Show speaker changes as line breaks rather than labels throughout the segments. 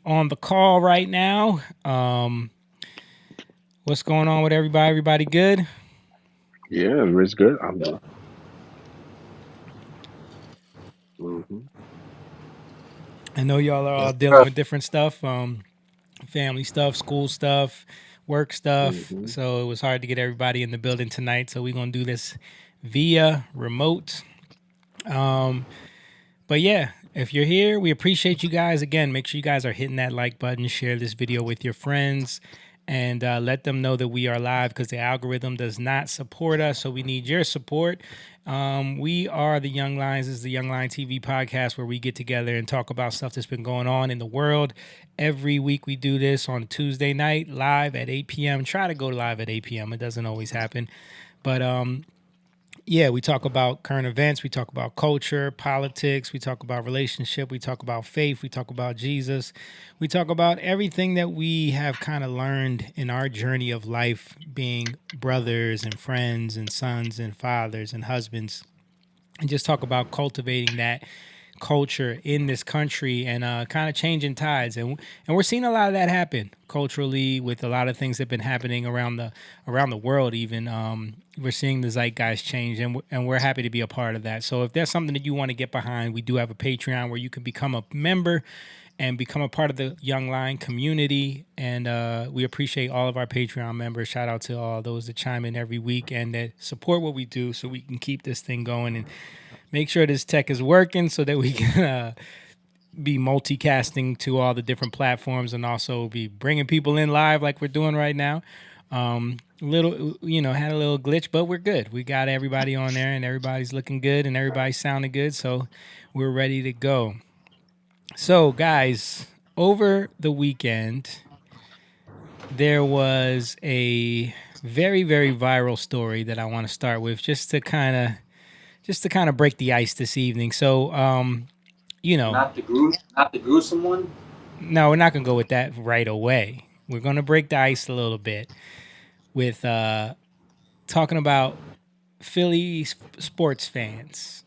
on the call right now. What's going on with everybody? Everybody good?
Yeah, it's good. I'm good. Hmm.
I know y'all are all
Yes,
dealing
sir.
with different stuff, family stuff, school stuff, work stuff.
Hmm.
So it was hard to get everybody in the building tonight. So we're gonna do this via remote. Um, but yeah, if you're here, we appreciate you guys. Again, make sure you guys are hitting that like button, share this video with your friends, and let them know that we are live because the algorithm does not support us. So we need your support. We are the Young Lions. This is the Young Lion TV podcast where we get together and talk about stuff that's been going on in the world. Every week we do this on Tuesday night, live at 8 p.m. Try to go live at 8 p.m. It doesn't always happen. But yeah, we talk about current events, we talk about culture, politics, we talk about relationship, we talk about faith, we talk about Jesus, we talk about everything that we have kind of learned in our journey of life, being brothers and friends and sons and fathers and husbands, and just talk about cultivating that culture in this country and kind of changing tides, and we're seeing a lot of that happen culturally with a lot of things that have been happening around the world. Even we're seeing the zeitgeist change, and we're happy to be a part of that. So if there's something that you want to get behind, we do have a Patreon where you can become a member and become a part of the Young Lion community. And we appreciate all of our Patreon members. Shout out to all those that chime in every week and that support what we do so we can keep this thing going and make sure this tech is working so that we can be multicasting to all the different platforms and also be bringing people in live like we're doing right now. Little, had a little glitch, but we're good. We got everybody on there and everybody's looking good and everybody's sounding good. So we're ready to go. So, guys, over the weekend, there was a very, very viral story that I want to start with just to kind of break the ice this evening. So, you know,
Not the gruesome one.
no, we're not gonna go with that right away. We're gonna break the ice a little bit with talking about Philly sports fans.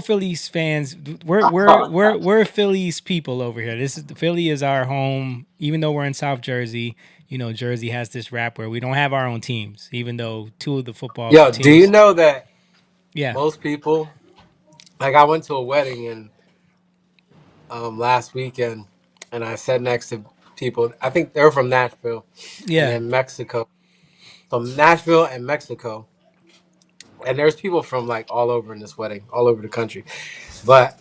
Phillies fans. We're Phillies people over here. This is Philly is our home. Even though we're in South Jersey, Jersey has this rap where we don't have our own teams. Even though two of the football
Yo, do you
teams,
know that
yeah,
most people, like I went to a wedding and last weekend, and I sat next to people. I think they're from Nashville, and
yeah,
then Mexico. From Nashville and Mexico, and there's people from like all over in this wedding, all over the country. But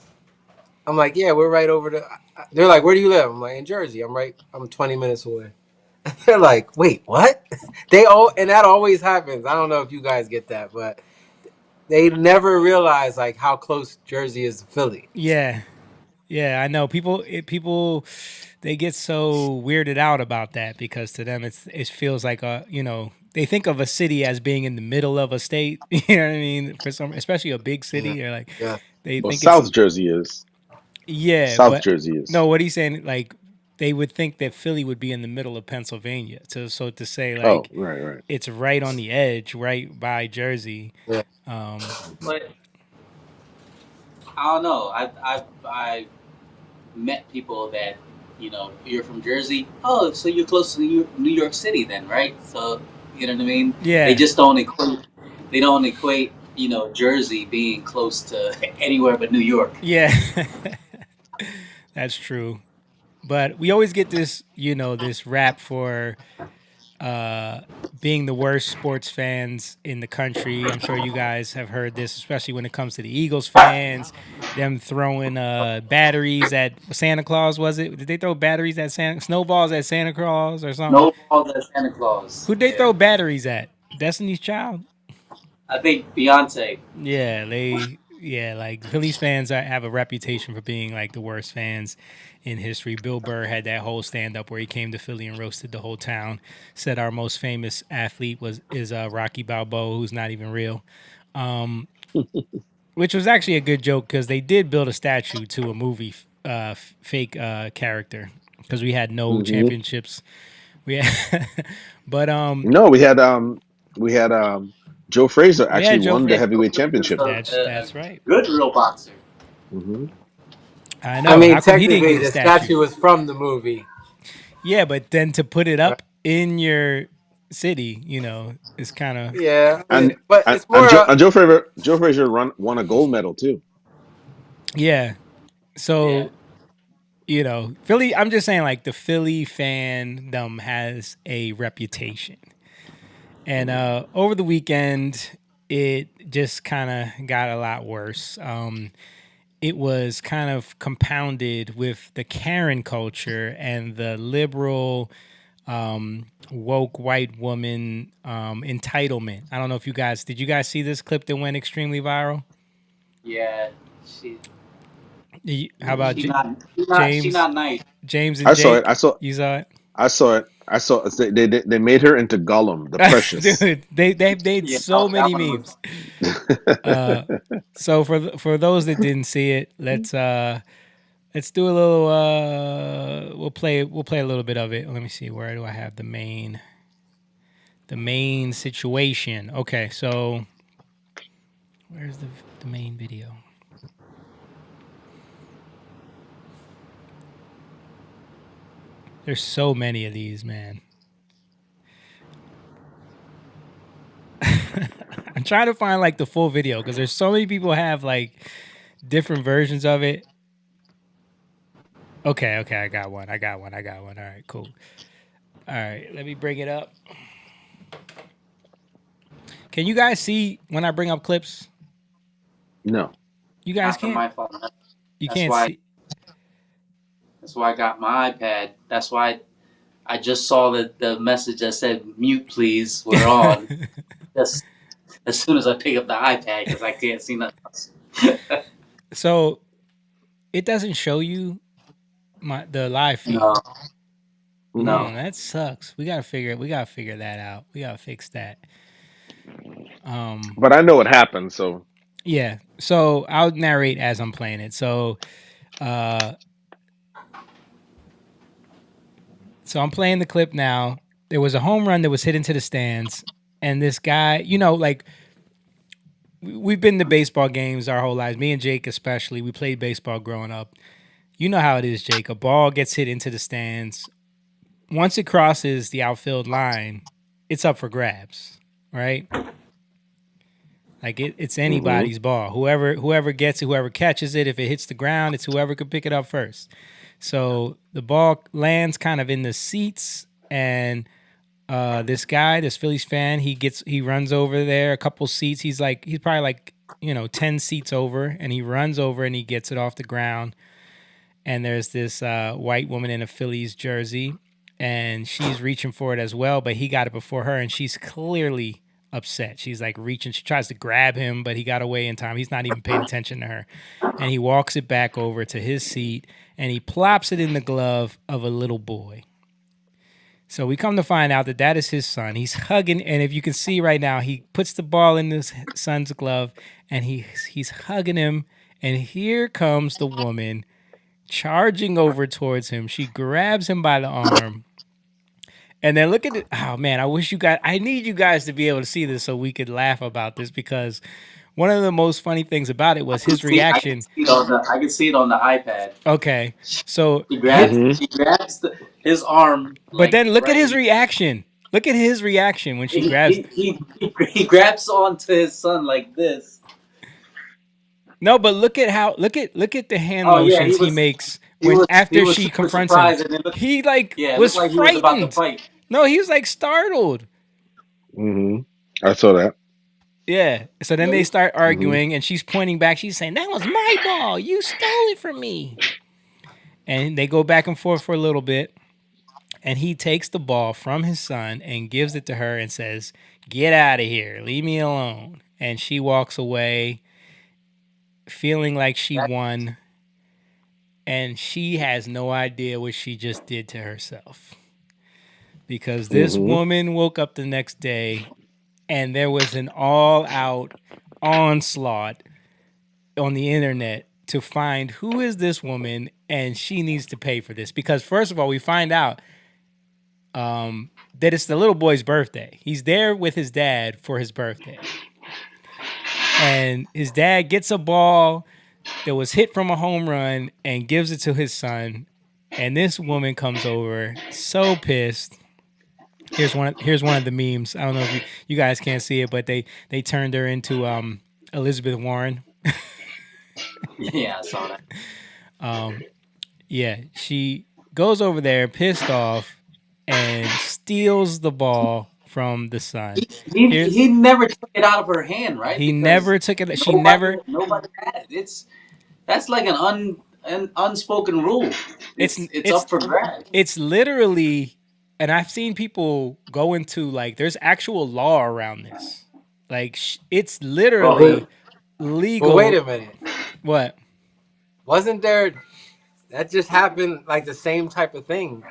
I'm like, yeah, we're right over the. They're like, where do you live? I'm like, in Jersey. I'm 20 minutes away. They're like, wait, what? And that always happens. I don't know if you guys get that, but they never realize like how close Jersey is to Philly.
yeah. Yeah, I know people they get so weirded out about that because to them it feels like they think of a city as being in the middle of a state. You know what I mean? For some, especially a big
Yeah,
city, or like
yeah.
they
Well,
think it's
South Jersey is.
yeah.
South
But
Jersey is.
no, what he's saying like they would think that Philly would be in the middle of Pennsylvania. To say
Oh,
like
right, right.
it's right on the edge, right by Jersey.
Yeah.
Um,
But I don't know. I met people that you're from Jersey. Oh, so you're close to New York City then, right? So you know what I mean. They
yeah,
just don't equate. They don't equate Jersey being close to anywhere but New York.
yeah, that's true. But we always get this, this rap for uh, being the worst sports fans in the country. I'm sure you guys have heard this, especially when it comes to the Eagles fans. Them throwing batteries at Santa Claus, was it? Did they throw batteries at snowballs at Santa Claus or something?
No balls at Santa Claus.
Who'd they
Yeah,
throw batteries at? Destiny's Child?
I think Beyonce.
Like Phillies fans have a reputation for being like the worst fans in history. Bill Burr had that whole stand up where he came to Philly and roasted the whole town. Said our most famous athlete is Rocky Balboa, who's not even real. Um, which was actually a good joke because they did build a statue to a movie fake character because we had no
Hmm.
championships. We had, but
No, we had Joe Frazier
yeah,
actually
Joe.
won the
Yeah,
heavyweight championship.
That's
a
right.
good real boxer.
Hmm.
I
I
know.
mean,
How come he didn't
technically,
get a
the
statue?
statue was from the movie.
Yeah, but then to put it
Right.
up in your city, is kind of
Yeah, I mean,
And
but
and,
it's
and
more.
Joe Frazier won a gold medal too.
yeah.
Yeah.
So Philly. I'm just saying, like the Philly fandom has a reputation, and over the weekend, it just kind of got a lot worse. It was kind of compounded with the Karen culture and the liberal woke white woman entitlement. I don't know if did you guys see this clip that went extremely viral?
Yeah. She
How about
she not she
James?
not nice.
James and
I saw it.
Jake? You saw it?
I saw it. They made her into Gollum, the precious.
Dude, they made
Yeah,
so
that
many
one was.
memes. So for those that didn't see it, let's do a little we'll play a little bit of it. Let me see, where do I have the main situation? Okay, so where's the main video? There's so many of these, man. I'm trying to find like the full video because there's so many people have like different versions of it. Okay, I got one. All right, cool. All right, let me bring it up. Can you guys see when I bring up clips?
No.
You guys
Not from
can't.
my phone.
You
That's
can't
why.
see.
That's why I got my iPad. That's why I just saw the message that said "mute, please." We're on. Just as soon as I pick up the iPad because I can't see nothing else.
So it doesn't show you the live
No,
feed.
Mhm.
no.
That sucks. We gotta figure that out. We gotta fix that.
But I know what happened, so
Yeah. So I'll narrate as I'm playing it. Uh so I'm playing the clip now. There was a home run that was hit into the stands, and this guy, like we've been to baseball games our whole lives. Me and Jake especially. We played baseball growing up. You know how it is, Jake. A ball gets hit into the stands. Once it crosses the outfield line, it's up for grabs, right? Like it's
hmm
anybody's ball. Whoever gets it, whoever catches it, if it hits the ground, it's whoever could pick it up first. So the ball lands kind of in the seats, and this Phillies fan, he runs over there a couple seats. He's probably like 10 seats over, and he runs over and he gets it off the ground. And there's this white woman in a Phillies jersey, and she's reaching for it as well, but he got it before her, and she's clearly upset. She's like reaching, she tries to grab him, but he got away in time. He's not even paying attention to her. And he walks it back over to his seat, and he plops it in the glove of a little boy. So we come to find out that is his son. He's hugging, and if you can see right now, he puts the ball in his son's glove, and he's hugging him. And here comes the woman charging over towards him. She grabs him by the arm. And then look at it. Oh man, I need you guys to be able to see this so we could laugh about this, because one of the most funny things about it was his
I can
reaction.
see it on the. I can see it on the iPad.
Okay. So
He
hit,
grabs. He grabs his arm
but
like
then look at
right
his
here.
reaction. Look at his reaction when she grabs.
He grabs onto his son like this.
No, but look at the hand
Oh yeah,
motions he makes
he
when
was he
after
was
she
super
confronts him.
surprised and
He like
yeah, it looked
was
like he was about to
frightened.
fight.
No, he was like startled.
hmm I saw that.
Yeah. So then
Yeah,
they start
hmm
arguing, and she's pointing back. She's saying, "That was my ball. You stole it from me." And they go back and forth for a little bit. And he takes the ball from his son and gives it to her and says, "Get out of here. Leave me alone." And she walks away feeling like she
that,
won. And she has no idea what she just did to herself. Because this
hmm
woman woke up the next day and there was an all out onslaught on the internet to find who is this woman, and she needs to pay for this. Because first of all, we find out that it's the little boy's birthday. He's there with his dad for his birthday, and his dad gets a ball that was hit from a home run and gives it to his son. And this woman comes over so pissed. Here's one of the memes. I don't know if you guys can't see it, but they turned her into Elizabeth Warren.
Yeah, I saw that.
Yeah, she goes over there pissed off and steals the ball from the son. Here's
He never took it out of her hand, right?
he
Because
never took it. She never.
nobody had it. That's like an unspoken rule.
It's
It's
it's
up for grabs.
it's literally, and I've seen people go into like there's actual law around this. Like it's literally
But wait
legal.
a minute.
What?
Wasn't there that just happened like the same type of thing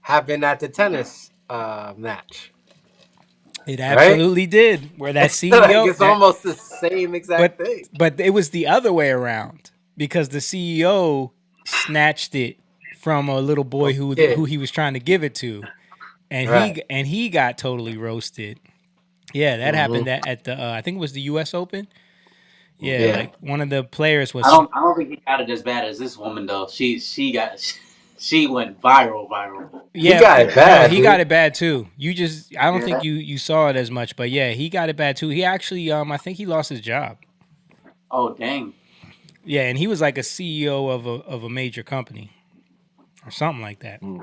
happened at the tennis match,
It
right?
absolutely did. Where that
Like
CEO
it's
that
almost the same exact
but
thing.
but it was the other way around because the CEO snatched it from a little boy
Yeah,
who he was trying to give it to, and
right.
he got totally roasted. Yeah, that
Hmm.
happened at the I think it was the U.S. Open. Yeah,
Hmm.
Yeah,
like one of the players was.
I don't think he got it as bad as this woman though. She got she went viral.
he
Yeah,
got it
no,
bad,
he got
dude.
it bad too. You just I don't think
Yeah.
you saw it as much, but yeah, he got it bad too. He actually I think he lost his job.
Oh dang.
Yeah, and he was like a CEO of a major company or something like that.
Hmm.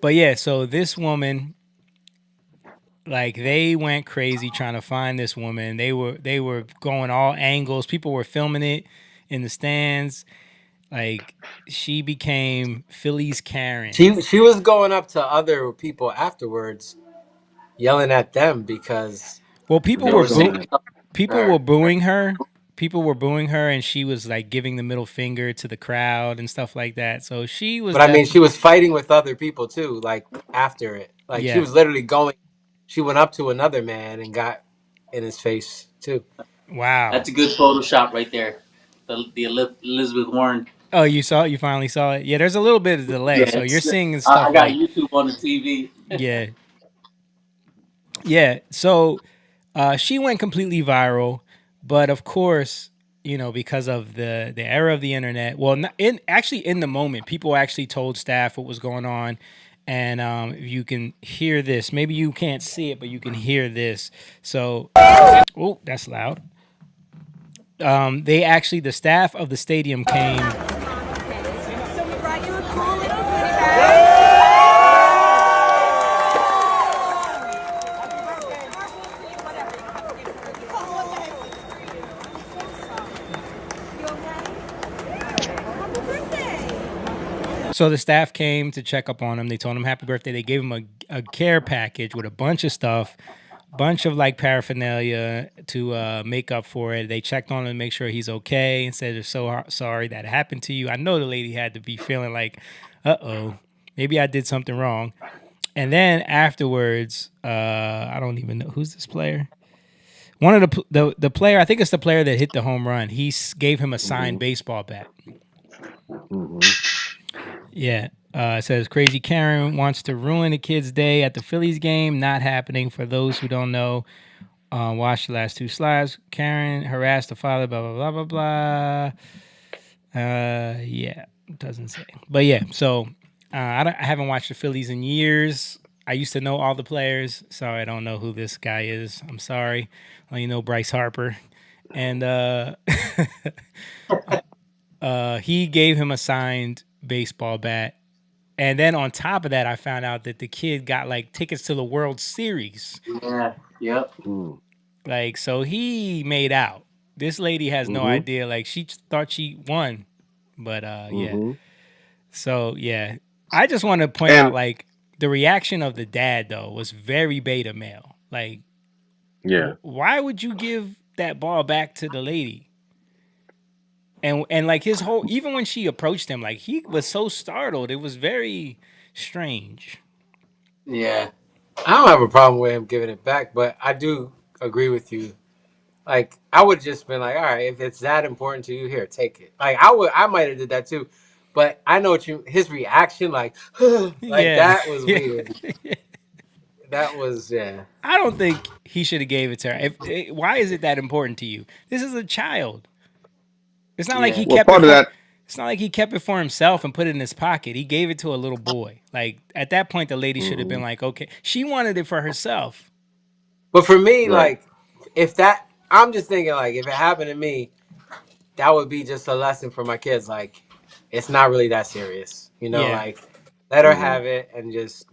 But yeah, so this woman, like they went crazy trying to find this woman. They were going all angles. People were filming it in the stands. Like she became Philly's Karen.
She was going up to other people afterwards, yelling at them because
Well,
They
About
were
going
saying
ahead.
something to
people were
her.
booing her. People were booing her, and she was like giving the middle finger to the crowd and stuff like that. So she was
but I mean she
definitely,
was fighting with other people too, like after it. Like she
yeah,
was literally going she went up to another man and got in his face too.
wow.
That's a good Photoshop right there. The Elizabeth Warren.
Oh, you saw it? You finally saw it? Yeah, there's a little bit of delay,
Yeah,
so you're seeing
I
stuff
got
like,
YouTube on the TV.
yeah, yeah. So she went completely viral, but of course, because of the era of the internet. Well, not in actually in the moment, people actually told staff what was going on, and you can hear this. Maybe you can't see it, but you can hear this. So, oh, that's loud. They actually, the staff of the stadium came.
So we brought you a cool little goodie bag.
So the staff came to check up on him. They told him happy birthday. They gave him a care package with a bunch of stuff, bunch of like paraphernalia to make up for it. They checked on him to make sure he's okay and said they're so sorry that happened to you. I know the lady had to be feeling like, uh-oh, maybe I did something wrong. And then afterwards, I don't even know who's this player. One of the player, I think it's the player that hit the home run. He gave him a signed
Hmm.
baseball bat.
Hmm.
Yeah. It says Crazy Karen wants to ruin a kid's day at the Phillies game. Not happening. For those who don't know, watch the last two slides. Karen harassed the father. Blah blah blah blah blah. Yeah, doesn't say. But yeah, so I haven't watched the Phillies in years. I used to know all the players, so I don't know who this guy is. I'm sorry. I only know Bryce Harper, and he gave him a signed baseball bat. And then on top of that, I found out that the kid got like tickets to the World Series.
Yeah. Yep.
Hmm.
Like, so he made out. This lady has no
Hmm.
idea. Like, she thought she won. But yeah.
Hmm.
So yeah. I just want to point out
And
like the reaction of the dad though was very beta male. Like,
yeah.
why would you give that ball back to the lady? And like his whole, even when she approached him, like he was so startled. It was very strange.
Yeah.
I don't have a problem with him giving it back, but I do agree with you. Like I would just been like, all right, if it's that important to you, here, take it. Like I might have did that too, but I know what you. His reaction, like, like
Yeah.
that was
Yeah.
weird. That was yeah.
I don't think he should have gave it to her. Why is it that important to you? This is a child. It's not like
Yeah.
he
Well,
kept it
part of
for.
that.
It's not like he kept it for himself and put it in his pocket. He gave it to a little boy. Like at that point, the lady should have been
Mhm.
like, okay, she wanted it for herself.
But for me,
Right.
like, if that, I'm just thinking, like, if it happened to me, that would be just a lesson for my kids. Like, it's not really that serious,
Yeah,
like, let her
Hmm.
have it and just,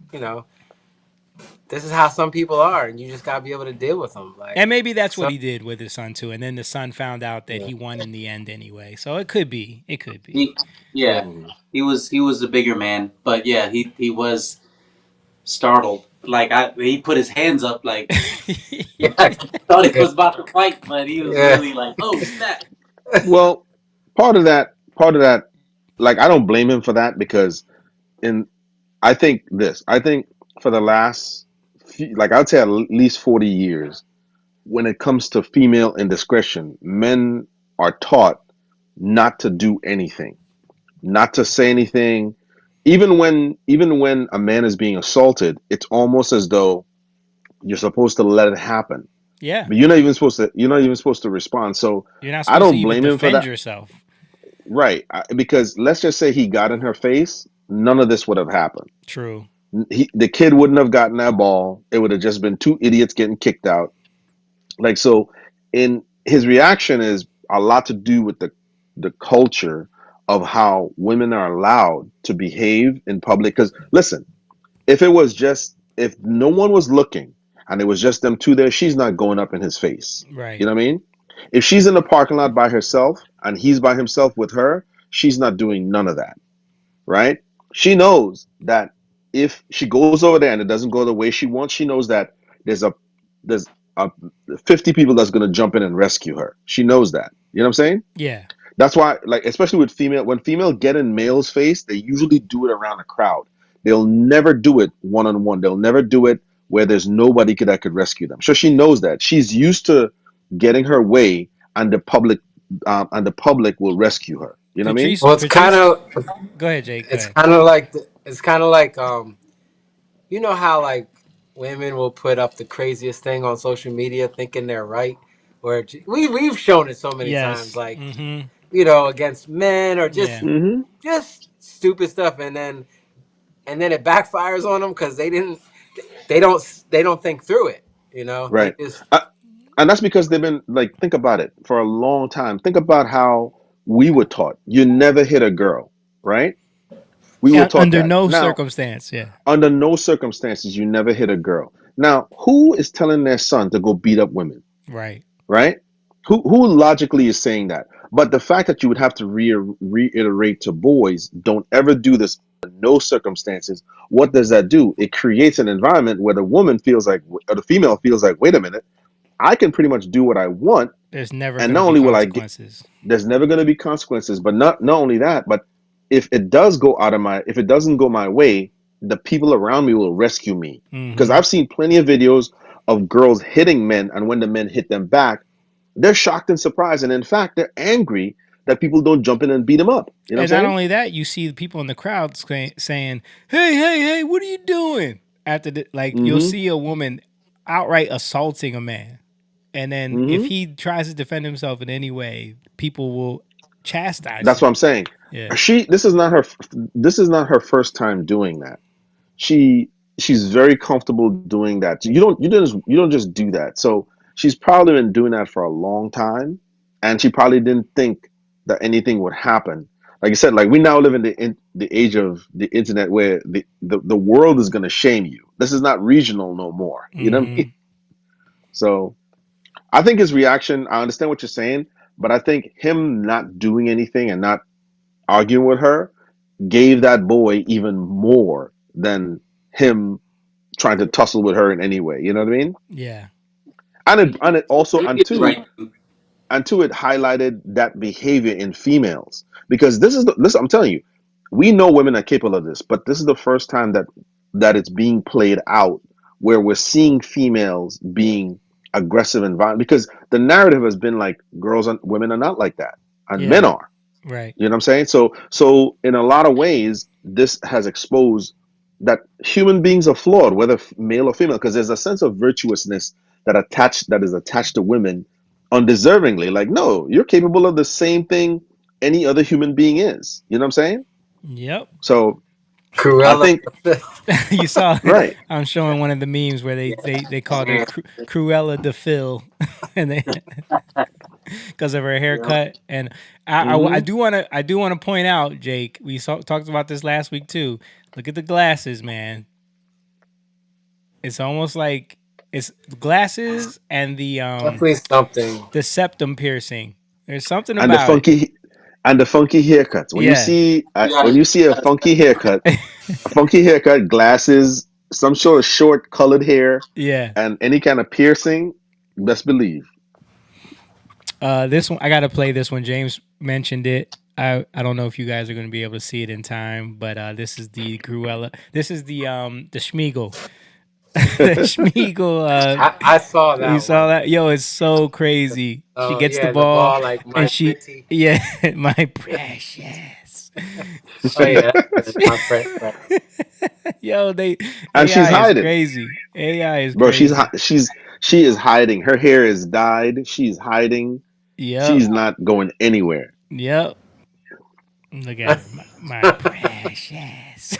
this is how some people are, and you just gotta be able to deal with them. Like,
and maybe that's what
so,
he did with his son too. And then the son found out that
yeah,
he won in the end anyway. So it could be. It could be.
He, yeah,
Hmm.
he was the bigger man, but yeah, he was startled. Like he put his hands up, like
yeah,
thought he was about to fight, but he was
yeah.
really like, oh snap.
Well, part of that, like I don't blame him for that because in I think this. I think for the last, like I'd say at least 40 years, when it comes to female indiscretion, men are taught not to do anything, not to say anything. Even when a man is being assaulted, it's almost as though you're supposed to let it happen.
Yeah,
But you're not even supposed to respond. So
you're not
I
supposed to
don't
even
blame him for
defend
that.
yourself.
Right. Because let's just say he got in her face, none of this would have happened.
True.
The kid wouldn't have gotten that ball. It would have just been two idiots getting kicked out. Like so, in his reaction is a lot to do with the culture of how women are allowed to behave in public. Because listen, if no one was looking and it was just them two there, she's not going up in his face. You
Right.
know what I mean? If she's in the parking lot by herself and he's by himself with her, she's not doing none of that, right? She knows that if she goes over there and it doesn't go the way she wants, she knows that there's a there's a 50 people that's going to jump in and rescue her. She knows that. You know what I'm saying?
Yeah.
That's why, like, especially with female, when female get in male's face, they usually do it around a crowd. They'll never do it one on one. They'll never do it where there's nobody that could rescue them. So she knows that. She's used to getting her way, and the public will rescue her. You know what I mean?
Patrice.
Well,
Patrice. Go ahead, Jake. Go
it's
ahead.
kind of like, it's kind of like, how like women will put up the craziest thing on social media, thinking they're right, or we've shown it so many times,
Yes.
like,
Mm-hmm.
against men or just
Yeah.
Mm-hmm.
just stupid stuff, and then it backfires on them because they don't think through it. They
Right.
just
Uh, and that's because they've been like, think about it for a long time. Think about how we were taught. You never hit a girl, right? We were taught
Under
that.
no
Now,
circumstance. Yeah.
under no circumstances you never hit a girl. Now, who is telling their son to go beat up women,
Right.
right? Who logically is saying that? But the fact that you would have to reiterate to boys, don't ever do this under no circumstances. What does that do? It creates an environment where the woman feels like, or the female feels like, wait a minute, I can pretty much do what I want,
There's never
and
gonna
not
be
only will I get,
consequences.
there's never going to be consequences, but not only that, but if it doesn't go my way, the people around me will rescue me, because
Mm-hmm.
I've seen plenty of videos of girls hitting men, and when the men hit them back, they're shocked and surprised, and in fact they're angry that people don't jump in and beat them up. You know
And
what I'm
not
saying?
only that, you see the people in the crowd saying, "Hey, hey, hey, what are you doing?" After like you'll
Mm-hmm.
see a woman outright assaulting a man, and then if
Mm-hmm.
he tries to defend himself in any way, people will chastise
That's what
him.
I'm saying.
Yeah.
This is not her first time doing that. She's very comfortable doing that. You don't just do that. So she's probably been doing that for a long time, and she probably didn't think that anything would happen. Like I said, like we now live in the age of the internet where the world is gonna shame you. This is not regional no more. You know what I
Mm-hmm.
mean? So I think his reaction, I understand what you're saying, but I think him not doing anything and not arguing with her gave that boy even more than him trying to tussle with her in any way. You know what I mean?
Yeah.
And it also
Maybe
and
it's
two
right.
and two it highlighted that behavior in females, because this I'm telling you, we know women are capable of this, but this is the first time that it's being played out where we're seeing females being aggressive and violent, because the narrative has been like girls and women are not like that, and men
Yeah.
are.
Right.
You know what I'm saying? So in a lot of ways, this has exposed that human beings are flawed, whether male or female, because there's a sense of virtuousness that is attached to women undeservingly. Like, no, you're capable of the same thing any other human being is. You know what I'm saying?
Yep.
So I
Cruella
think
the Fifth.
You saw
right.
I'm showing one of the memes where they called her
Man,
Cruella de Phil, and they because of her
you know,
haircut. And I
Hmm.
do want to point out, Jake. We talked about this last week too. Look at the glasses, man. It's almost like it's glasses and
definitely something.
the septum piercing. There's something
And the
about it.
funky and the funky haircuts.
Yeah.
When you see a funky haircut, glasses, some sort of short colored hair,
Yeah.
and any kind of piercing, best believe.
This one I gotta play this one. James mentioned it. I don't know if you guys are gonna be able to see it in time, but this is the Cruella. This is the Schmiegel. The Schmiegel.
I saw
You
that
saw
one.
that? Yo, it's so crazy. She
Oh
gets the
yeah, the
ball
ball like
and
my
she,
pretty.
yeah, my precious.
Oh
She,
yeah, that's my friend. Right.
yo, they
And she's
AI is
hiding,
crazy. AI is
bro.
crazy.
She is hiding. Her hair is dyed. She's hiding.
Yep,
She's not going anywhere.
yep. Look at her, my precious.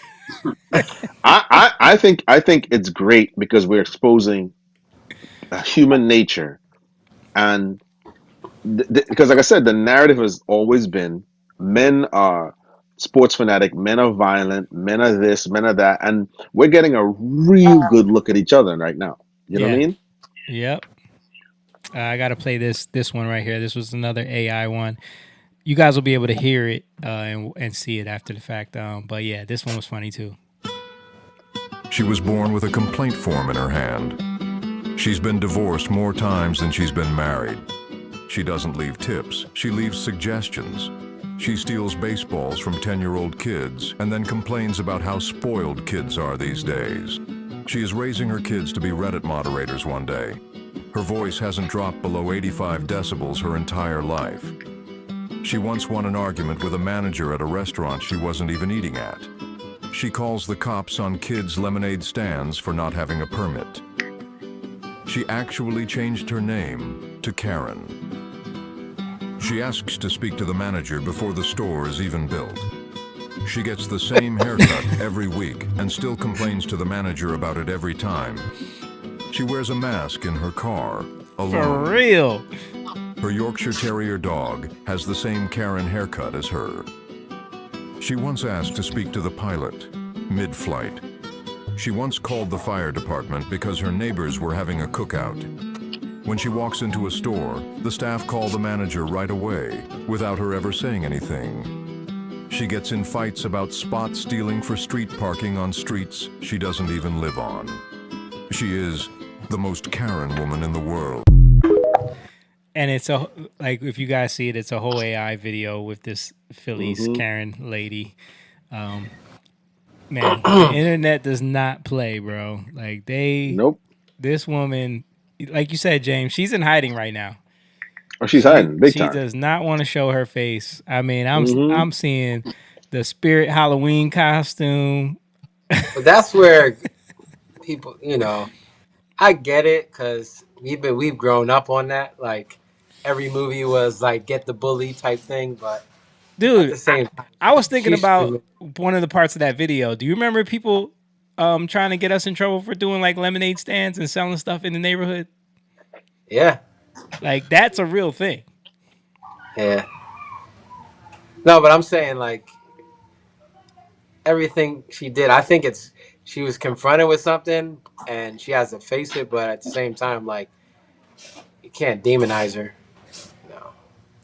I think it's great because we're exposing human nature, and because like I said, the narrative has always been men are sports fanatic, men are violent, men are this, men are that, and we're getting a real good look at each other right now. You know what I
Yeah,
mean?
yep. I gotta play this one right here. This was another AI one. You guys will be able to hear it and see it after the fact. But yeah, this one was funny too.
She was born with a complaint form in her hand. She's been divorced more times than she's been married. She doesn't leave tips, she leaves suggestions. She steals baseballs from 10-year-old kids and then complains about how spoiled kids are these days. She is raising her kids to be Reddit moderators one day. Her voice hasn't dropped below 85 decibels her entire life. She once won an argument with a manager at a restaurant she wasn't even eating at. She calls the cops on kids' lemonade stands for not having a permit. She actually changed her name to Karen. She asks to speak to the manager before the store is even built. She gets the same haircut every week and still complains to the manager about it every time. She wears a mask in her car, alone.
For real.
Her Yorkshire Terrier dog has the same Karen haircut as her. She once asked to speak to the pilot, mid-flight. She once called the fire department because her neighbors were having a cookout. When she walks into a store, the staff call the manager right away, without her ever saying anything. She gets in fights about spot stealing for street parking on streets she doesn't even live on. She is the most Karen woman in the world.
And it's like if you guys see it, it's a whole AI video with this Phillies
Hmm.
Karen lady. Man, the internet does not play, bro. Like
Nope.
this woman, like you said, James, she's in hiding right now.
Oh, she's hiding big
She
time.
does not want to show her face. I mean,
Hmm.
I'm seeing the spirit Halloween costume.
But that's where people, I get it because we've grown up on that. Like every movie was like get the bully type thing, but at
Dude,
the same time,
I was thinking
she's
about
human.
one of the parts of that video. Do you remember people trying to get us in trouble for doing like lemonade stands and selling stuff in the neighborhood?
Yeah,
Like that's a real thing.
yeah. No, but I'm saying like everything she did. I think she was confronted with something and she has to face it, but at the same time, like you can't demonize her. No.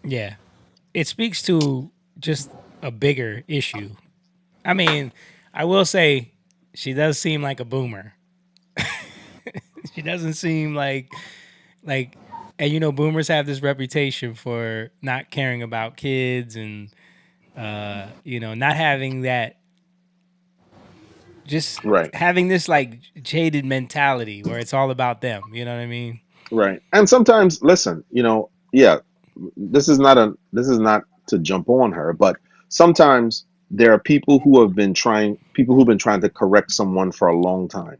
Yeah. It speaks to just a bigger issue. I mean, I will say she does seem like a boomer. She doesn't seem like and boomers have this reputation for not caring about kids and not having that just
Right.
having this like jaded mentality where it's all about them. You know what I mean?
Right. And sometimes, listen, yeah, this is not to jump on her, but sometimes there are people who've been trying to correct someone for a long time.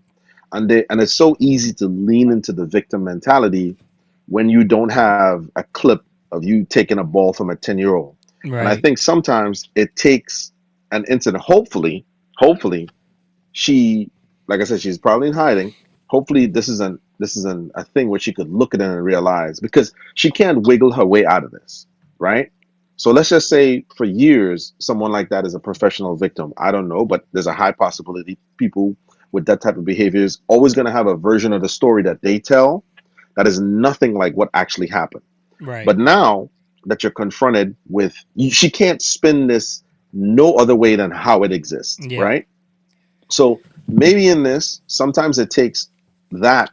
And it's so easy to lean into the victim mentality when you don't have a clip of you taking a ball from a 10-year-old. And I
Right.
think sometimes it takes an incident. Hopefully, she, like I said, she's probably in hiding. Hopefully, this is a thing where she could look at it and realize, because she can't wiggle her way out of this, right? So let's just say for years, someone like that is a professional victim. I don't know, but there's a high possibility people with that type of behavior is always going to have a version of the story that they tell that is nothing like what actually happened.
Right.
But now that you're confronted with, she can't spin this no other way than how it exists,
Yeah.
right? So maybe in this, sometimes it takes that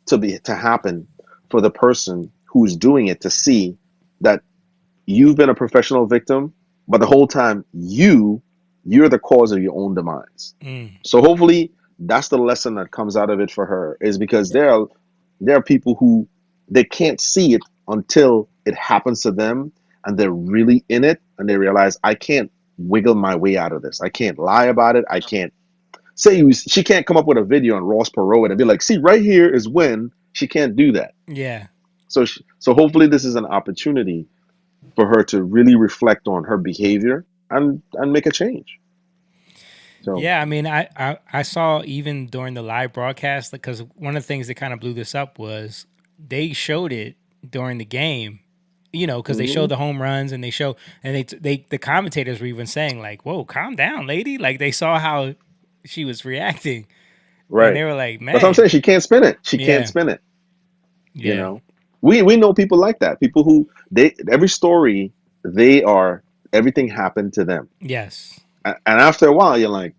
to happen for the person who's doing it to see that you've been a professional victim, but the whole time you're the cause of your own demise.
Mm.
So hopefully that's the lesson that comes out of it for her, is because there are people who they can't see it until it happens to them, and they're really in it, and they realize, I can't wiggle my way out of this. I can't lie about it. I can't she can't come up with a video on Ross Perot and be like, see, right here is when. She can't do that.
Yeah.
So hopefully this is an opportunity for her to really reflect on her behavior and make a change. So
Yeah, I mean, I saw even during the live broadcast, because one of the things that kind of blew this up was they showed it during the game, because they
hmm
showed the home runs and and the commentators were even saying like, "Whoa, calm down, lady!" Like they saw how she was reacting, and
right.
they were like,
That's what I'm saying.
"Man,
She can't spin it. She can't
yeah,
spin it. You
yeah,
know, we know people like that. People who they every story they are everything happened to them,
yes,
and after a while you're like,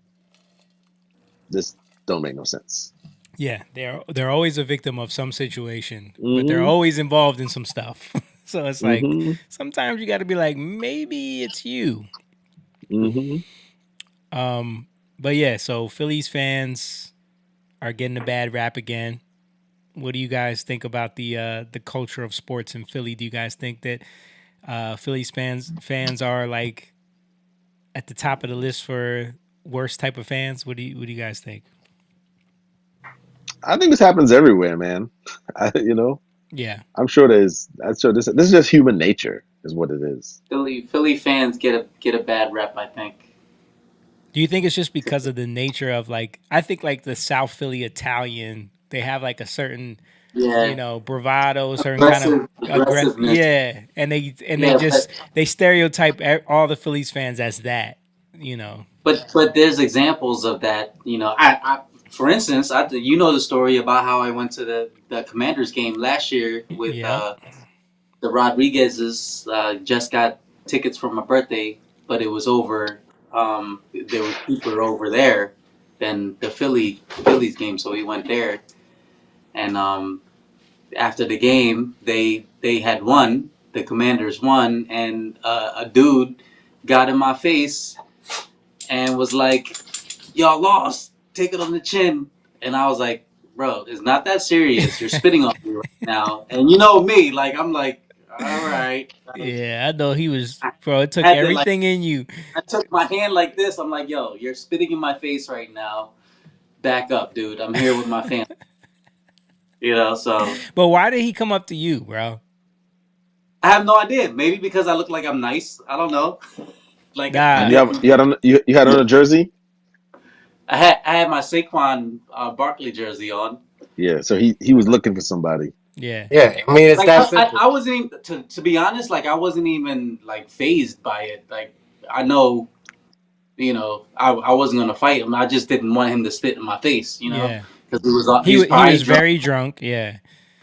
this don't make no sense.
yeah." They're always a victim of some situation, but they're
hmm
always involved in some stuff. So it's like
hmm
sometimes you got to be like, maybe it's you.
hmm
But yeah, so Phillies fans are getting a bad rap again. What do you guys think about the culture of sports in Philly? Do you guys think that Phillies fans are like at the top of the list for worst type of fans? What do you guys think?
I think this happens everywhere, man. You know,
Yeah.
I'm sure this is just human nature, is what it is.
Philly fans get a bad rep, I think.
Do you think it's just because of the nature of like I think like the South Philly Italian, they have like a certain
Yeah,
bravado, certain kind of aggressive.
aggressiveness.
Yeah, and they
Yeah,
just they stereotype all the Phillies fans as that. You know.
but there's examples of that. I for instance, you know the story about how I went to the Commanders game last year with
Yep.
the Rodriguez's. Just got tickets for my birthday, but it was over. There was cheaper over there than the Phillies game, so we went there. And after the game, they had won. The Commanders won, and a dude got in my face and was like, "Y'all lost. Take it on the chin." And I was like, "Bro, it's not that serious. You're spitting on me right now." And you know me, like I'm like, "All right."
Yeah, I know he was,
I
bro. It took
had to like,
everything in you.
I took my hand like this. I'm like, "Yo, you're spitting in my face right now. Back up, dude. I'm here with my family." So
But why did he come up to you, bro?
I have no idea. Maybe because I look like I'm nice. I don't know. Like I
And
Nah.
didn't.
you had on a jersey.
I had my Saquon Barkley jersey on.
Yeah, so he was looking for somebody.
Yeah.
Yeah, I mean it's
Like
that
I,
simple.
I wasn't even, to be honest. Like I wasn't even like phased by it. Like I know, I wasn't gonna fight him. I just didn't want him to spit in my face.
Yeah.
Because
He
he's
he
probably
was
drunk.
very drunk. Yeah.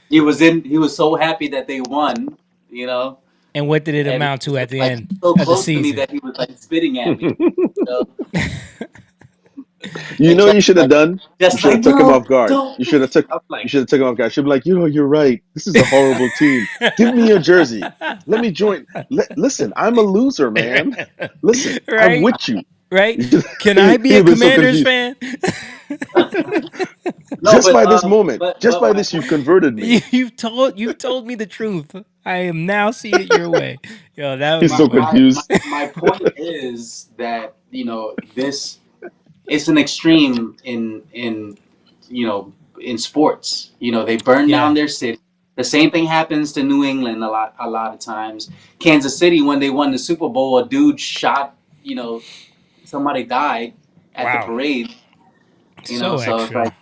He was so happy that they won. You know,
And what did it
and he
amount
was
to at
just
the
like
end
so
of the
close to me
season?
that he was like spitting at me. You know?
You
And
know what you should have
like,
done? You
just
should have
like
took him
no,
off guard.
don't. I'm
You
like,
should have took him off guard. Should be like, you're right. This is a horrible team. Give me your jersey. Let me join. Listen, I'm a loser, man. Listen, I'm
Right?
with you.
Right? Can I
He'd
be a
have been so
Commanders
confused.
fan?
no,
Just by this moment, just
but
by
my
this, you've converted me.
You've told me the truth. I am now seeing it your way. Yo, that would
He's
be
so
funny.
confused.
my point is that this it's an extreme in sports. They burn down
Yeah.
their city. The same thing happens to New England a lot of times. Kansas City, when they won the Super Bowl, a dude shot, somebody died at the
Wow.
parade.
So
So it's like,
extra.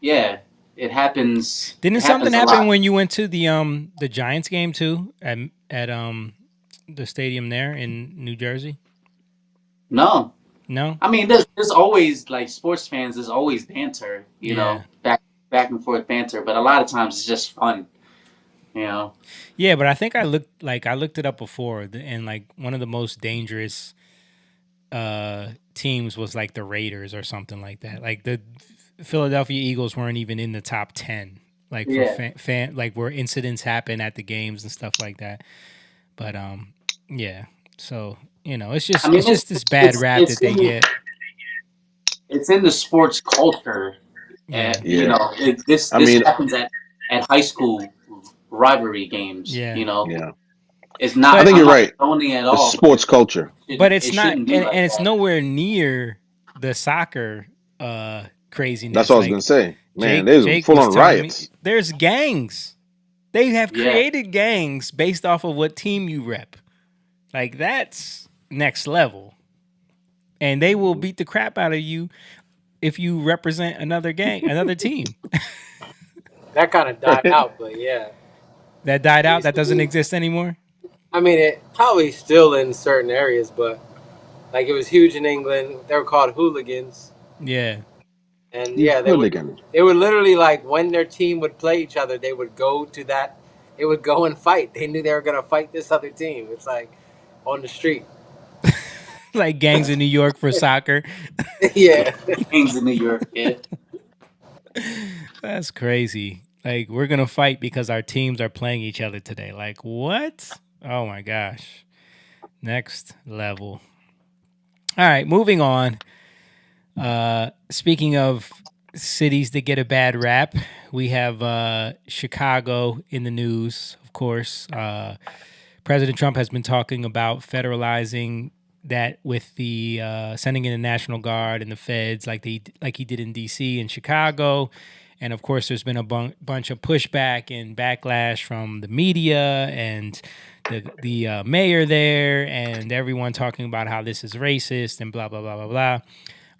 yeah, it happens.
Didn't
It
something
happens a
happen
lot.
when you went to the Giants game too at the stadium there in New Jersey?
No,
No?
I mean, there's always like sports fans. There's always banter,
Yeah.
back and forth banter. But a lot of times it's just fun, you know.
Yeah, but I think I looked it up before and like one of the most dangerous teams was like the Raiders or something like that. Like the Philadelphia Eagles weren't even in the top 10 like for
Yeah,
like where incidents happen at the games and stuff like that. But yeah. So,
I
it's
mean,
just this bad rap that they get.
it's in the sports culture.
Yeah.
Yeah. I
This
mean,
happens at high school rivalry games.
Yeah.
yeah.
It's not.
I
But
think
I'm
you're
not
right.
condoning it at
It's
all, but
sports culture.
it's
it
not
shouldn't be
and
like
it's
that.
nowhere near the soccer
That's
craziness.
what I was
Like
gonna say. Man,
Jake
there's
Jake
full
was
on
telling me
riots.
there's gangs. They have
Yeah,
created gangs based off of what team you rep. Like that's next level. And they will
Mhm.
beat the crap out of you if you represent another another team.
That kind of died out, but yeah.
That died
It
out.
used
That
to
doesn't
be.
exist anymore.
I mean, it probably still in certain areas, but like it was huge in England. They were called hooligans,
Yeah.
and
You
yeah,
hooligan.
they would literally like when their team would play each other, they would go to that. They would go and fight. They knew they were gonna fight this other team. It's like on the street.
Like gangs in New York for soccer.
Yeah.
things in New York. Yeah,
That's crazy. Like we're gonna fight because our teams are playing each other today. Like what? Oh my gosh. Next level. All right, moving on. Speaking of cities that get a bad rap, we have Chicago in the news, of course. President Trump has been talking about federalizing that with the sending in the National Guard and the feds like he did in D.C. and Chicago. And of course, there's been a bunch of pushback and backlash from the media and the mayor there, and everyone talking about how this is racist and blah blah blah blah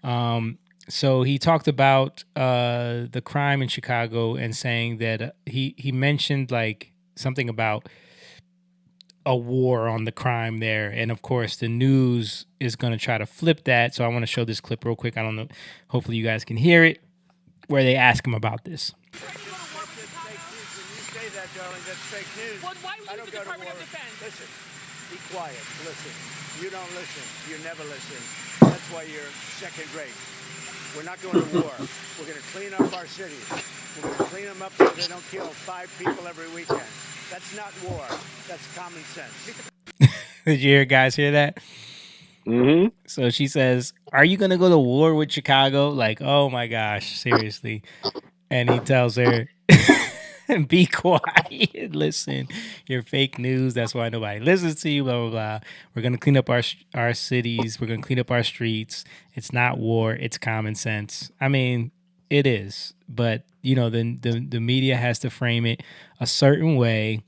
blah. So he talked about the crime in Chicago and saying that he mentioned like something about a war on the crime there, and of course the news is going to try to flip that. So I want to show this clip real quick. I don't know. Hopefully you guys can hear it, where they ask him about this.
Say that, darling, that's fake news.
Well, why would
I don't
the
go to
Department
war.
of Defense?
Listen, be quiet. Listen. You don't listen. You never listen. That's why you're second rate. We're not going to war. We're going to clean up our cities. We're going to clean them up so they don't kill 5 people every weekend. That's not war. That's common sense.
Did you guys hear that?
Mm-hmm.
So she says, "Are you going to go to war with Chicago?" Like, oh my gosh, seriously. And he tells her, "Be quiet. Listen, you're fake news. That's why nobody listens to you. Blah blah blah. We're gonna clean up our cities. We're gonna clean up our streets. It's not war. It's common sense. I mean, it is. But the media has to frame it a certain way.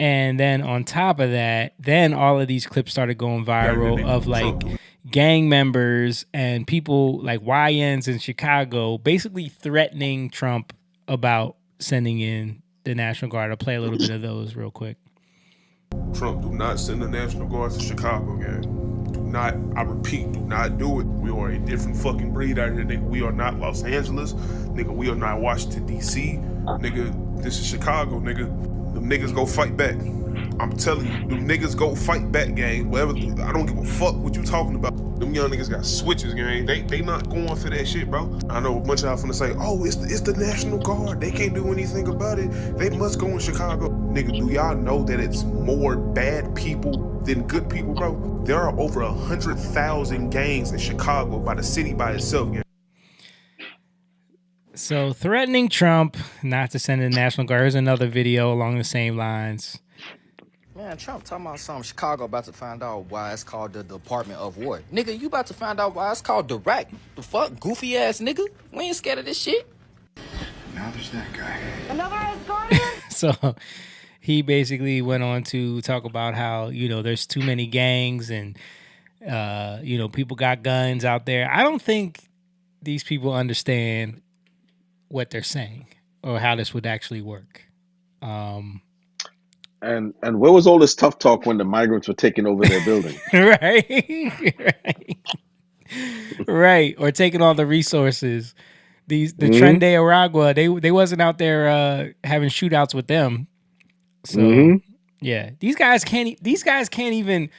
And then on top of that, then all of these clips started going viral of like gang members and people like YNs in Chicago basically threatening Trump about sending in the National Guard. I'll play a little bit of those real quick.
Trump, do not send the National Guard to Chicago, gang. Do not, I repeat, do not do it. We are a different fucking breed out here, nigga. We are not Los Angeles, nigga. We are not Washington, D.C., nigga. This is Chicago, nigga. Them niggas go fight back. I'm telling you, them niggas go fight back, gang. Whatever, I don't give a fuck what you talking about. Them young niggas got switches, gang. They not going for that shit, bro. I know a bunch of y'all finna say, oh, it's the National Guard. They can't do anything about it. They must go in Chicago. Nigga, do y'all know that it's more bad people than good people, bro? There are over 100,000 gangs in Chicago by the city by itself, gang.
So threatening Trump not to send in the National Guard. Here's another video along the same lines.
Man, Trump talking about something. Chicago about to find out why it's called the Department of War. Nigga, you about to find out why it's called Direct. The fuck? Goofy ass nigga? We ain't scared of this shit.
Now there's that guy.
Another Asgardian?
So he basically went on to talk about how, there's too many gangs and, people got guns out there. I don't think these people understand what they're saying or how this would actually work.
And where was all this tough talk when the migrants were taking over their building?
Right. Right. Right. Or taking all the resources. The Tren
Mm-hmm.
de Aragua, they wasn't out there having shootouts with them. So
Mm-hmm.
yeah, these guys can't even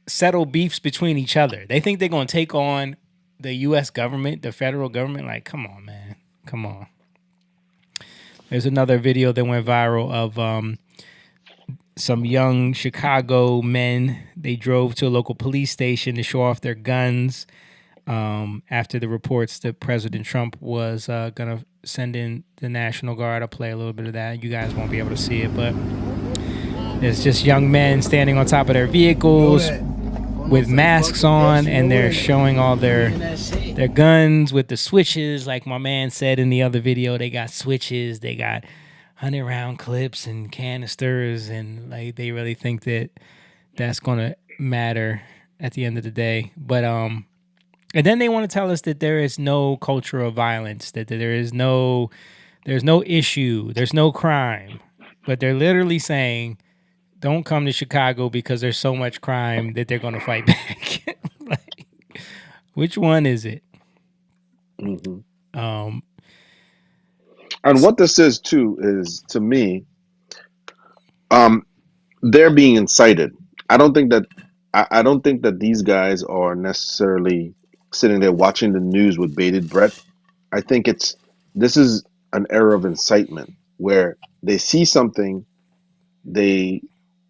settle beefs between each other. They think they're gonna take on the US government, the federal government. Like, come on, man. Come on. There's another video that went viral of some young Chicago men. They drove to a local police station to show off their guns after the reports that President Trump was going to send in the National Guard. I'll play a little bit of that. You guys won't be able to see it, but it's just young men standing on top of their vehicles with masks on, and they're showing all their guns with the switches. Like my man said in the other video, they got switches, they got 100-round clips and canisters, and like they really think that that's gonna matter at the end of the day. But and then they want to tell us that there is no culture of violence, that there's no issue, there's no crime. But they're literally saying, don't come to Chicago because there's so much crime that they're going to fight back. Like, which one is it?
Mm-hmm.
Um,
And what this is too is, to me, um, they're being incited. I don't think that I don't think that these guys are necessarily sitting there watching the news with bated breath. I think this is an era of incitement where they see something, they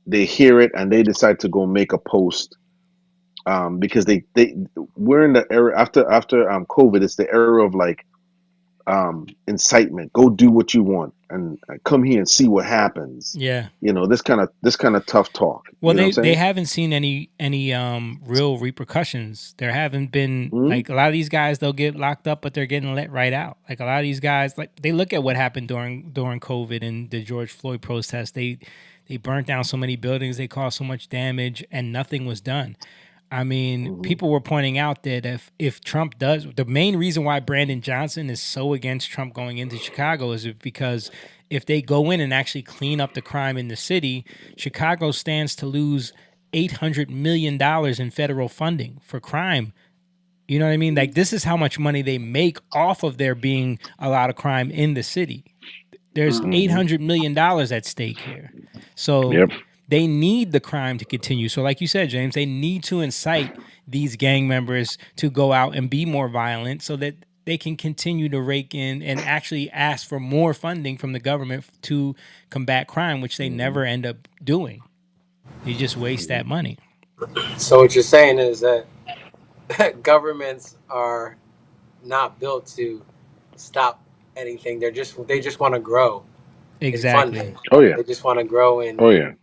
they hear it, and they decide to go make a post, because they we're in the era after COVID. It's the era of like, incitement. Go do what you want, and come here and see what happens.
yeah.
This kind of tough talk.
Well,
You know what I'm
they
saying?
haven't seen any real repercussions. There haven't been,
Hmm.
like, a lot of these guys, they'll get locked up, but they're getting let right out. Like a lot of these guys, like they look at what happened during COVID and the George Floyd protest. They burnt down so many buildings, they caused so much damage, and nothing was done. I mean,
Hmm.
people were pointing out that if Trump does, the main reason why Brandon Johnson is so against Trump going into Chicago is because if they go in and actually clean up the crime in the city, Chicago stands to lose $800 million in federal funding for crime. You know what I mean? Like, this is how much money they make off of there being a lot of crime in the city. There's
Hmm.
$800 million at stake here. So
Yep.
they need the crime to continue. So, like you said, James, they need to incite these gang members to go out and be more violent so that they can continue to rake in and actually ask for more funding from the government to combat crime, which they
Hmm.
never end up doing. They just waste that money.
So what you're saying is that governments are not built to stop anything. They just want to grow in
Exactly.
funding.
Oh yeah.
They just want to grow
Oh yeah.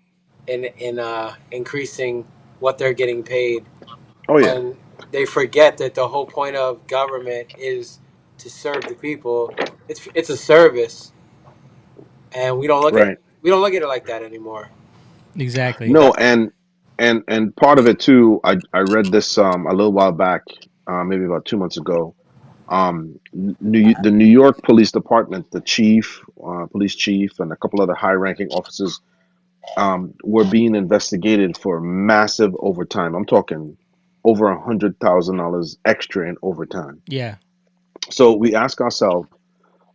in increasing what they're getting paid,
Oh yeah.
and they forget that the whole point of government is to serve the people. It's a service, and
Right.
we don't look at it like that anymore.
Exactly.
No, and part of it too. I read this a little while back, maybe about 2 months ago. The New York Police Department, the chief, police chief, and a couple other high-ranking officers, were being investigated for massive overtime. I'm talking over $100,000 extra in overtime.
Yeah.
So we ask ourselves,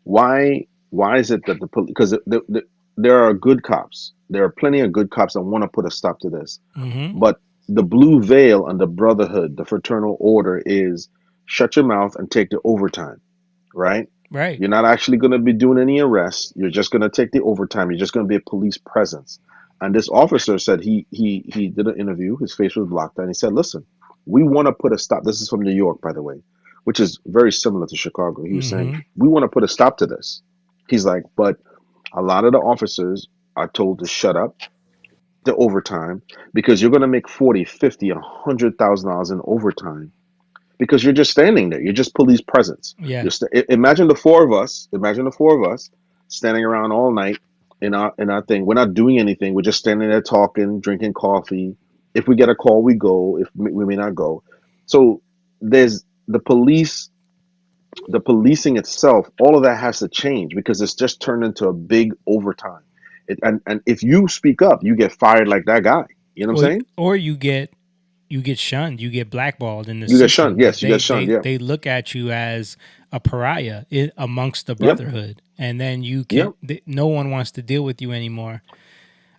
why is it that because there are good cops, there are plenty of good cops that want to put a stop to this,
Mm-hmm.
but the blue veil and the brotherhood, the fraternal order, is shut your mouth and take the overtime, right?
Right.
You're not actually going to be doing any arrests. You're just going to take the overtime. You're just going to be a police presence. And this officer said he did an interview. His face was blocked, and he said, "Listen, we want to put a stop." This is from New York, by the way, which is very similar to Chicago. He was saying,
Mm-hmm.
"We want to put a stop to this." He's like, "But a lot of the officers are told to shut up the overtime because you're going to make 40, 50, $100,000 in overtime because you're just standing there. You're just police presence.
Yeah.
Imagine the four of us. Imagine the four of us standing around all night in our thing. We're not doing anything. We're just standing there talking, drinking coffee. If we get a call, we go. If we may not go. So there's the policing itself. All of that has to change because it's just turned into a big overtime. And if you speak up, you get fired like that guy. You know what I'm saying?
Or you get shunned, you get blackballed in the
You get shunned.
system. Like
Yes, you get shunned. Yeah.
they look at you as a pariah amongst the
Yep.
brotherhood, and then you
Yep.
can no one wants to deal with you anymore.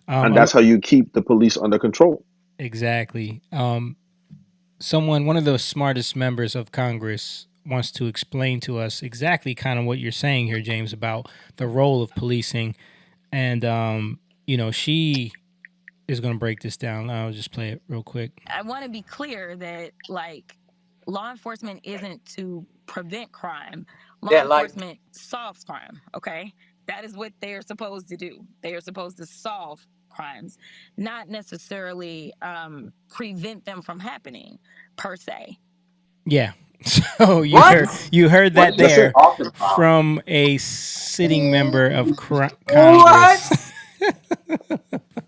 And that's how you keep the police under control.
Exactly. One of the smartest members of Congress wants to explain to us exactly kind of what you're saying here, James, about the role of policing. And, she is going to break this down. I'll just play it real quick.
I want to be clear that, like, law enforcement isn't to prevent crime. Law
Yeah, like
enforcement solves crime, okay? That is what they're supposed to do. They are supposed to solve crimes, not necessarily prevent them from happening, per se.
Yeah. So
what?
you heard
What are
that
you
That's
there
it.
talking about?
from a sitting member of
What?
Congress.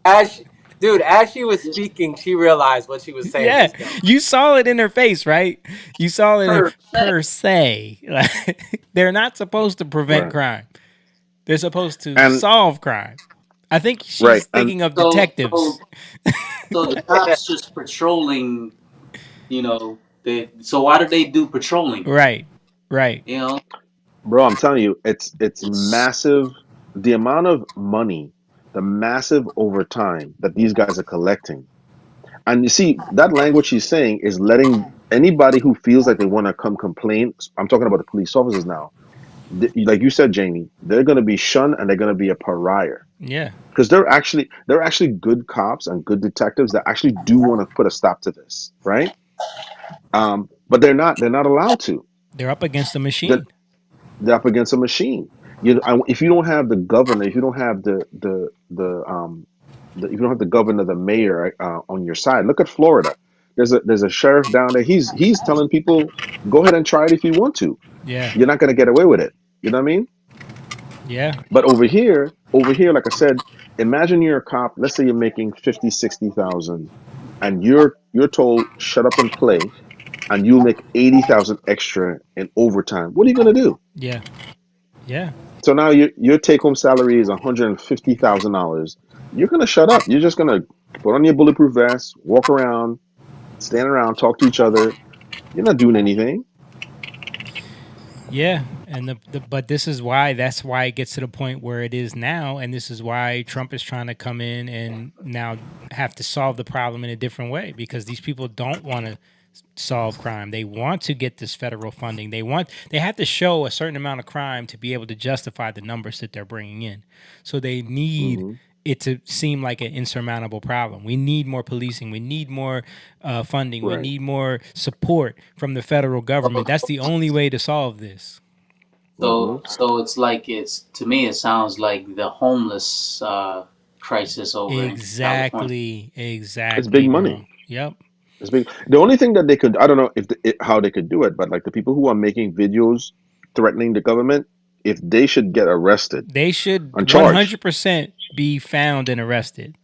As she, dude, as she was speaking, she realized what she was saying
Yeah,
was dumb.
you saw it in her face, right? You saw it in
Per se.
per se. Like, they're not supposed to prevent
Right.
crime. They're supposed to
And
solve crime. I think she's
right. And
thinking of
So
detectives.
so the cops just patrolling. So why do they do patrolling?
Right. Right.
You know,
bro, I'm telling you, it's
it's
massive. The amount of money, the massive overtime that these guys are collecting. And you see, that language he's saying is letting anybody who feels like they want to come complain. I'm talking about the police officers now. Like you said, Jamie, they're going to be shunned and they're going to be a pariah
Yeah.
because they're actually good cops and good detectives that actually do want to put a stop to this, right? But they're not allowed to.
They're up against the
They're,
machine.
they're up against a machine. If you don't have the governor, if you don't have if you don't have the governor, the mayor on your side, look at Florida. There's a sheriff down there. He's telling people, go ahead and try it if you want to.
Yeah.
You're not going to get away with it. You know what I mean?
Yeah.
But over here, like I said, imagine you're a cop. Let's say you're making 50, 60,000, and you're told shut up and play, and you'll make 80,000 extra in overtime. What are you going to do?
Yeah. Yeah.
So now your take home salary is $150,000. You're gonna shut up. You're just gonna put on your bulletproof vest, walk around, stand around, talk to each other. You're not doing anything.
Yeah, and but this is why that's why it gets to the point where it is now, and this is why Trump is trying to come in and now have to solve the problem in a different way because these people don't want to solve crime. They want to get this federal funding. They have to show a certain amount of crime to be able to justify the numbers that they're bringing in. So they need
Hmm.
it to seem like an insurmountable problem. We need more policing. We need more funding. We
Right.
need more support from the federal government. That's the only way to solve this.
Hmm.
so it's like it's to me it sounds like the homeless crisis over in California.
Exactly.
It's big
Exactly,
money.
bro. Yep.
It's big. The only thing that they could, I don't know how they could do it, but like the people who are making videos threatening the government, if they should get arrested
They should
and charged.
100% be found and arrested.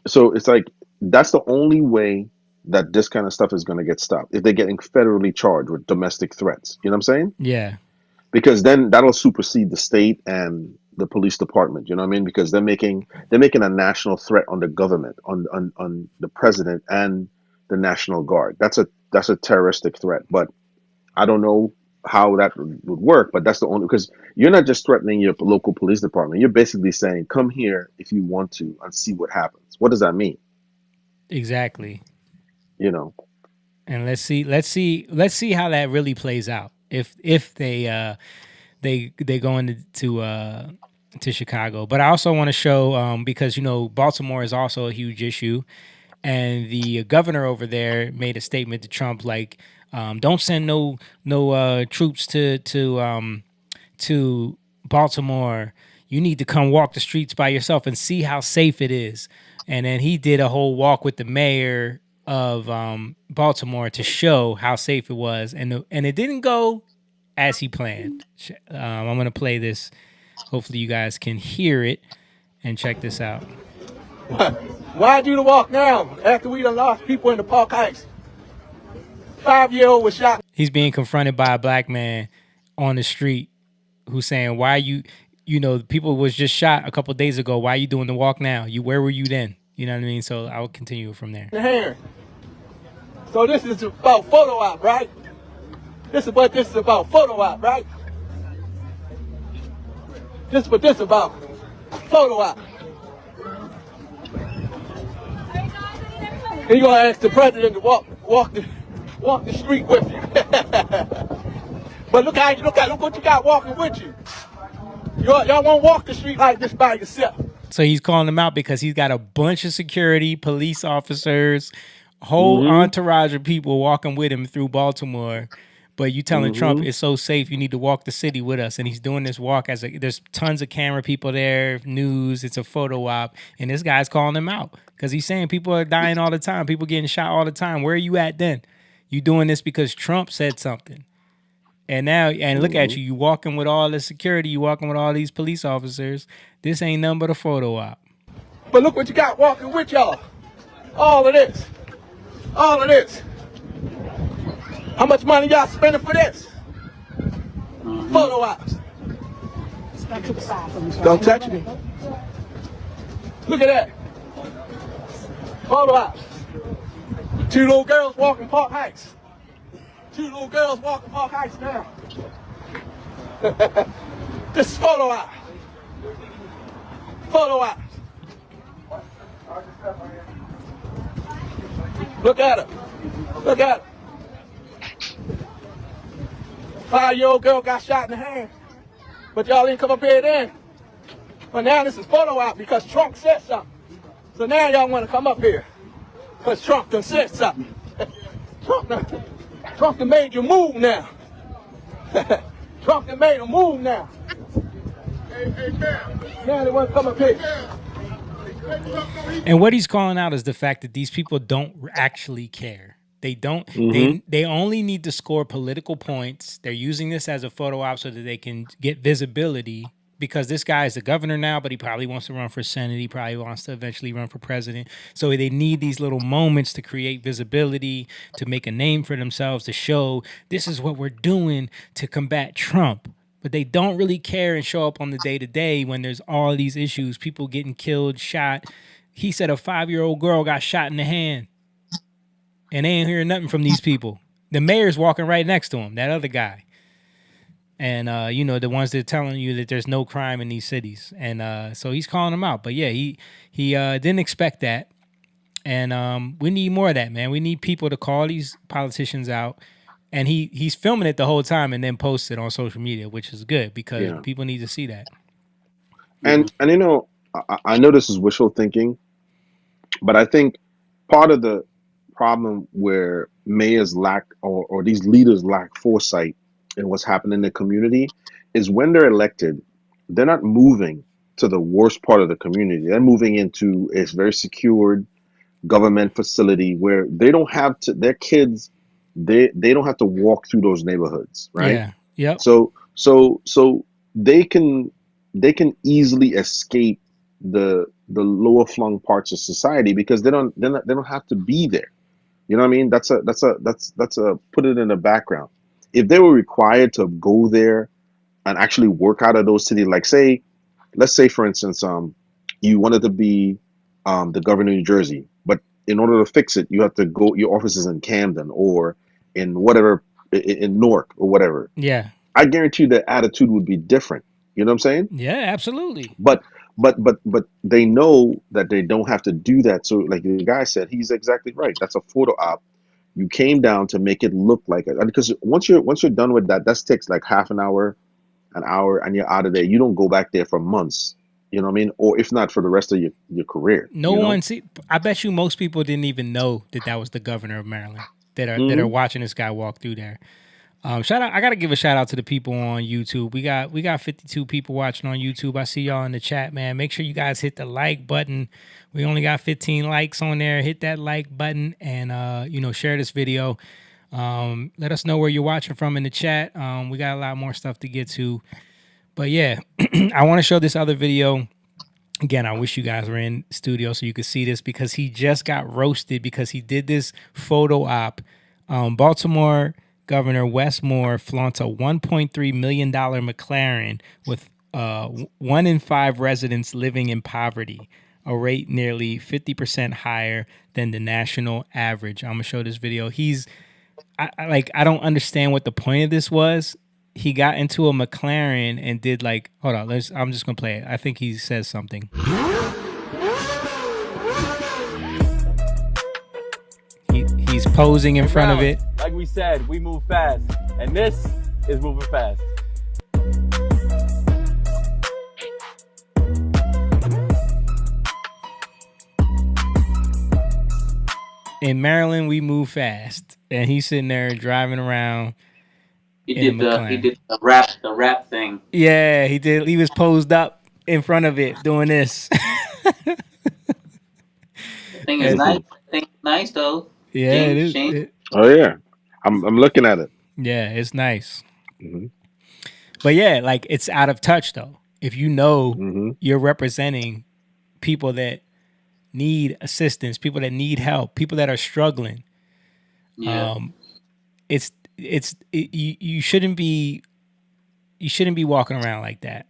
So it's like that's the only way that this kind of stuff is going to get stopped if they're getting federally charged with domestic threats. You know what I'm saying?
Yeah.
Because then that'll supersede the state and the police department. You know what I mean? Because they're making a national threat on the government, on the president and the National Guard. That's a terroristic threat. But I don't know how that would work. But that's the only because you're not just threatening your local police department. You're basically saying, "Come here if you want to and see what happens." What does that mean?
Exactly.
You know?
And let's see how that really plays out. If they go into to Chicago. But I also want to show because Baltimore is also a huge issue, and the governor over there made a statement to Trump like, don't send no troops to Baltimore. You need to come walk the streets by yourself and see how safe it is. And then he did a whole walk with the mayor of Baltimore to show how safe it was, and it didn't go as he planned. I'm gonna play this. Hopefully, you guys can hear it. And check this out.
Why'd you to walk now after we done lost people in the Park Heights? 5-year-old was shot.
He's being confronted by a black man on the street who's saying, "Why you, people was just shot a couple days ago. Why are you doing the walk now? Where were you then?" You know what I mean? So I'll continue from there.
In the hand. So this is about photo op, right? This is what this is about, photo op, right? This is what this is about, photo op. And you're gonna ask the president to walk the street with you. But look what you got walking with you. Y'all won't walk the street like this by yourself.
So he's calling him out because he's got a bunch of security, police officers, whole entourage of people walking with him through Baltimore. But you telling Trump it's so safe, you need to walk the city with us. And he's doing this walk there's tons of camera people there, news, it's a photo op. And this guy's calling him out because he's saying people are dying all the time. People getting shot all the time. Where are you at then? You doing this because Trump said something. And now, look at you walking with all the security, you walking with all these police officers. This ain't nothing but a photo op.
But look what you got walking with y'all. All of this. All of this. How much money y'all spending for this? Photo ops. Don't touch me. Look at that. Photo ops. 2 little girls walking Park Heights. 2 little girls walking Park Heights now. This is photo op. Photo op. Look at her. Look at her. 5-year-old girl got shot in the hand. But y'all didn't come up here then. But now this is photo op because Trump said something. So now y'all want to come up here. Because Trump done said something. Trump done made you move now. Trump done made a move now. Now they want to come up here.
And what he's calling out is the fact that these people don't actually care. They don't. They only need to score political points. They're using this as a photo op so that they can get visibility. Because this guy is the governor now, but he probably wants to run for Senate. He probably wants to eventually run for president. So they need these little moments to create visibility, to make a name for themselves, to show this is what we're doing to combat Trump. But they don't really care and show up on the day-to-day when there's all these issues, people getting killed, shot. He said a 5-year-old girl got shot in the hand. And they ain't hearing nothing from these people. The mayor's walking right next to him, that other guy. And, the ones that are telling you that there's no crime in these cities. And so he's calling them out. But, yeah, he didn't expect that. And we need more of that, man. We need people to call these politicians out. And he's filming it the whole time and then posts it on social media, which is good because people need to see that.
And I know this is wishful thinking, but I think part of the problem where mayors lack or these leaders lack foresight in what's happening in the community is when they're elected, they're not moving to the worst part of the community. They're moving into a very secured government facility where they don't have to, their kids, they don't have to walk through those neighborhoods, right?
Yeah. Yep.
So they can easily escape the lower flung parts of society because they don't have to be there. You know what I mean? That's a put it in the background. If they were required to go there and actually work out of those cities, like let's say for instance, you wanted to be the governor of New Jersey, but in order to fix it, you have to go. Your office is in Camden or in whatever in Newark or whatever.
Yeah.
I guarantee you the attitude would be different. You know what I'm saying?
Yeah, absolutely.
But they know that they don't have to do that. So like the guy said, he's exactly right. That's a photo op. You came down to make it look like it. Because once you're done with that takes like half an hour, and you're out of there. You don't go back there for months. You know what I mean? Or if not for the rest of your career.
No one see. I bet you most people didn't even know that was the governor of Maryland that are watching this guy walk through there. Shout out! I gotta give a shout out to the people on YouTube. We got 52 people watching on YouTube. I see y'all in the chat, man. Make sure you guys hit the like button. We only got 15 likes on there. Hit that like button and share this video. Let us know where you're watching from in the chat. We got a lot more stuff to get to, but yeah, I want to show this other video Again, I wish you guys were in studio so you could see this, because he just got roasted because he did this photo op. Baltimore Governor Wes Moore flaunts a $1.3 million McLaren with 1 in 5 residents living in poverty, a rate nearly 50% higher than the national average. I'm gonna show this video. I don't understand what the point of this was. He got into a McLaren and did like, hold on, I'm just gonna play it. I think he says something. He's posing in front of it.
Like we said, we move fast, and this is moving fast.
In Maryland, we move fast, and he's sitting there driving around.
He did the rap thing.
Yeah, he did. He was posed up in front of it doing this.
The thing is nice though.
Yeah,
James,
it is.
Oh yeah, I'm looking at it.
Yeah, it's nice.
Mm-hmm.
But yeah, like, it's out of touch though. If you know
Mm-hmm.
you're representing people that need assistance, people that need help, people that are struggling.
Yeah.
You shouldn't be walking around like that.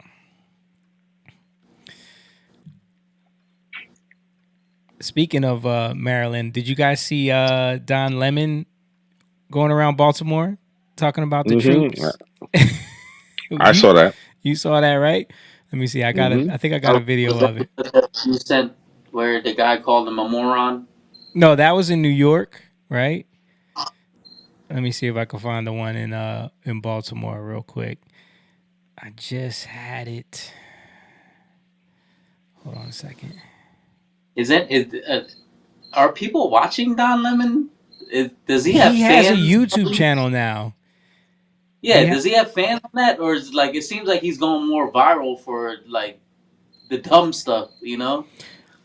Speaking of Maryland, did you guys see Don Lemon going around Baltimore talking about the troops?
I saw that.
You saw that, right? Let me see. I think I got a video of it.
You said where the guy called him a moron?
No, that was in New York, right? Let me see if I can find the one in Baltimore real quick. I just had it. Hold on a second.
Are people watching Don Lemon? Does he have fans?
He has a YouTube channel now.
Yeah, does he have fans on that, or is it seems like he's going more viral for like the dumb stuff, you know?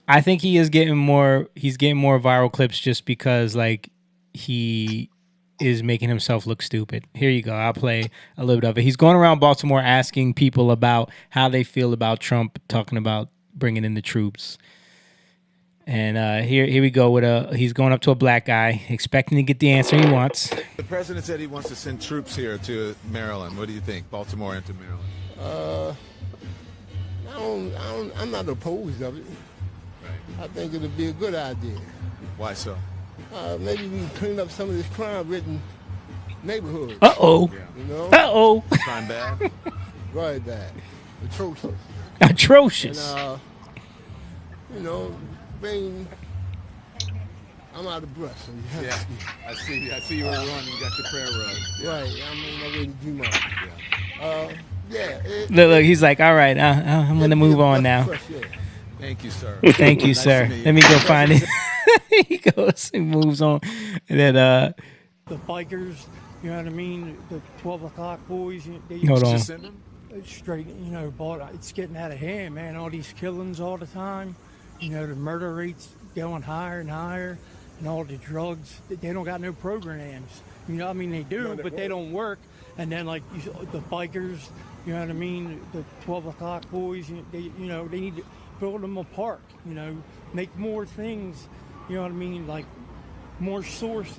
I think he is getting more. He's getting more viral clips just because like he is making himself look stupid. Here you go. I'll play a little bit of it. He's going around Baltimore asking people about how they feel about Trump talking about bringing in the troops. And here we go with he's going up to a black guy, expecting to get the answer he wants.
The president said he wants to send troops here to Maryland. What do you think, Baltimore into Maryland?
I'm not opposed of it.
Right.
I think it'll be a good idea.
Why so?
Maybe we can clean up some of this crime-ridden neighborhoods.
Uh-oh.
Yeah.
You know?
Uh-oh. Crime bad?
Very bad. Atrocious.
Atrocious.
And, you know, I'm out of breath. So
yeah, I see you were running. You got your prayer rug.
Yeah. Right, I'm on my way to do mine.
Look, he's like, all right, I'm going to move on now.
Thank you, sir.
Thank you, sir. Let me go find it. He goes and moves on. And then,
the bikers, you know what I mean? The 12 o'clock boys. They
hold on.
send them? Straight, you know, it's getting out of hand, man. All these killings all the time. You know, the murder rates going higher and higher, and all the drugs. They don't got no programs. You know, I mean, they do, but they don't work. And then, like, the bikers, you know what I mean? The 12 o'clock boys, they need to build them a park, you know, make more things, you know what I mean? Like, more sources.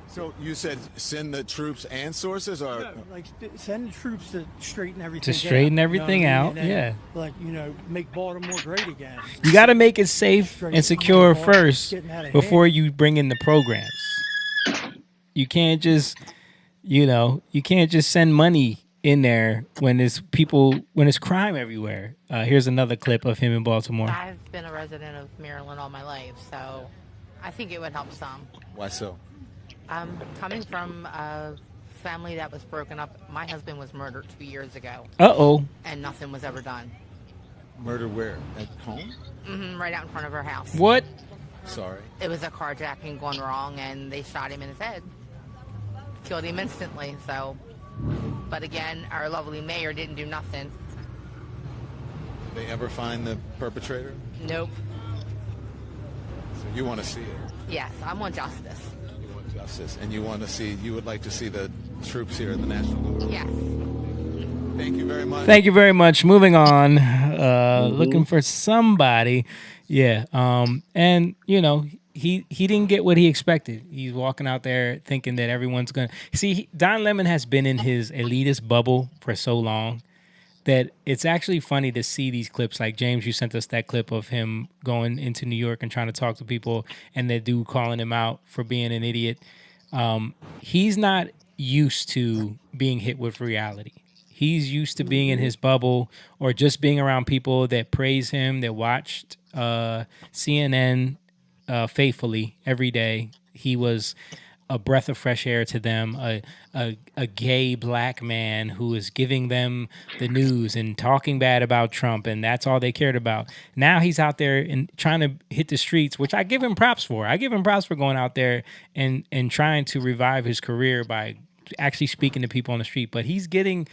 So you said send the troops and sources, or
no, like send the troops to straighten everything
to straighten
out,
everything
you know
out,
then,
yeah.
Like, you know, make Baltimore great again.
You got to make it safe and secure first before you bring in the programs. You can't just, send money in there when it's crime everywhere. Here's another clip of him in Baltimore.
I've been a resident of Maryland all my life, so I think it would help some.
Why so?
Coming from a family that was broken up, my husband was murdered 2 years ago.
Uh-oh.
And nothing was ever done.
Murder where? At home?
Right out in front of our house.
What?
Sorry.
It was a carjacking gone wrong, and they shot him in his head. Killed him instantly, so. But again, our lovely mayor didn't do nothing.
Did they ever find the perpetrator?
Nope.
So you want to see it?
Yes, I want justice.
You want justice, and you would like to see the troops here in the National Guard?
Yes.
Thank you very much.
Thank you very much. Moving on.
Mm-hmm.
looking for somebody. Yeah. And he didn't get what he expected. He's walking out there thinking that everyone's gonna see. Don Lemon has been in his elitist bubble for so long that it's actually funny to see these clips. Like James, you sent us that clip of him going into New York and trying to talk to people, and that dude calling him out for being an idiot. He's not used to being hit with reality. He's used to being in
Mm-hmm.
his bubble or just being around people that praise him, that watched CNN faithfully every day. He was a breath of fresh air to them, a gay black man who is giving them the news and talking bad about Trump, and that's all they cared about. Now he's out there and trying to hit the streets, which I give him props for. I give him props for going out there and trying to revive his career by actually speaking to people on the street. But he's getting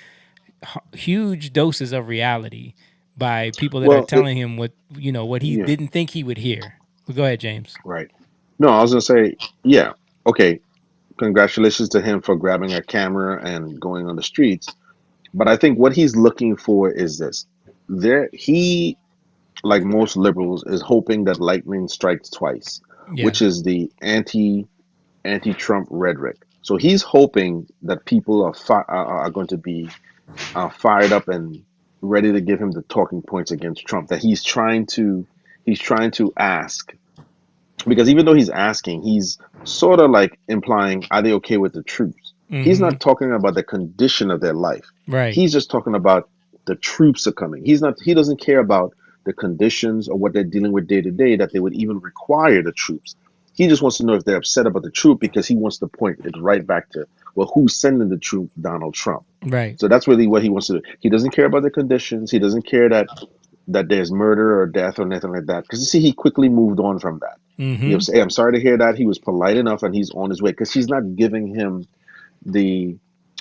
huge doses of reality by people that are
Well,
telling him what he
yeah,
didn't think he would hear. Well, go ahead, James.
right. No, I was gonna say, yeah, okay. Congratulations to him for grabbing a camera and going on the streets. But I think what he's looking for is this. He, like most liberals, is hoping that lightning strikes twice,
Yeah.
which is the anti-Trump rhetoric. So he's hoping that people are going to be fired up and ready to give him the talking points against Trump. That he's trying to ask, because even though he's asking, he's sort of like implying, are they okay with the troops? He's
Mm-hmm.
not talking about the condition of their life.
Right.
He's just talking about the troops are coming. He doesn't care about the conditions or what they're dealing with day to day that they would even require the troops. He just wants to know if they're upset about the troop, because he wants to point it right back to, well, who's sending the troop? Donald Trump.
Right.
So that's really what he wants to do. He doesn't care about the conditions. He doesn't care that there's murder or death or anything like that. Because you see, he quickly moved on from that.
Mm-hmm.
Hey, I'm sorry to hear that. He was polite enough and he's on his way, because she's not giving him the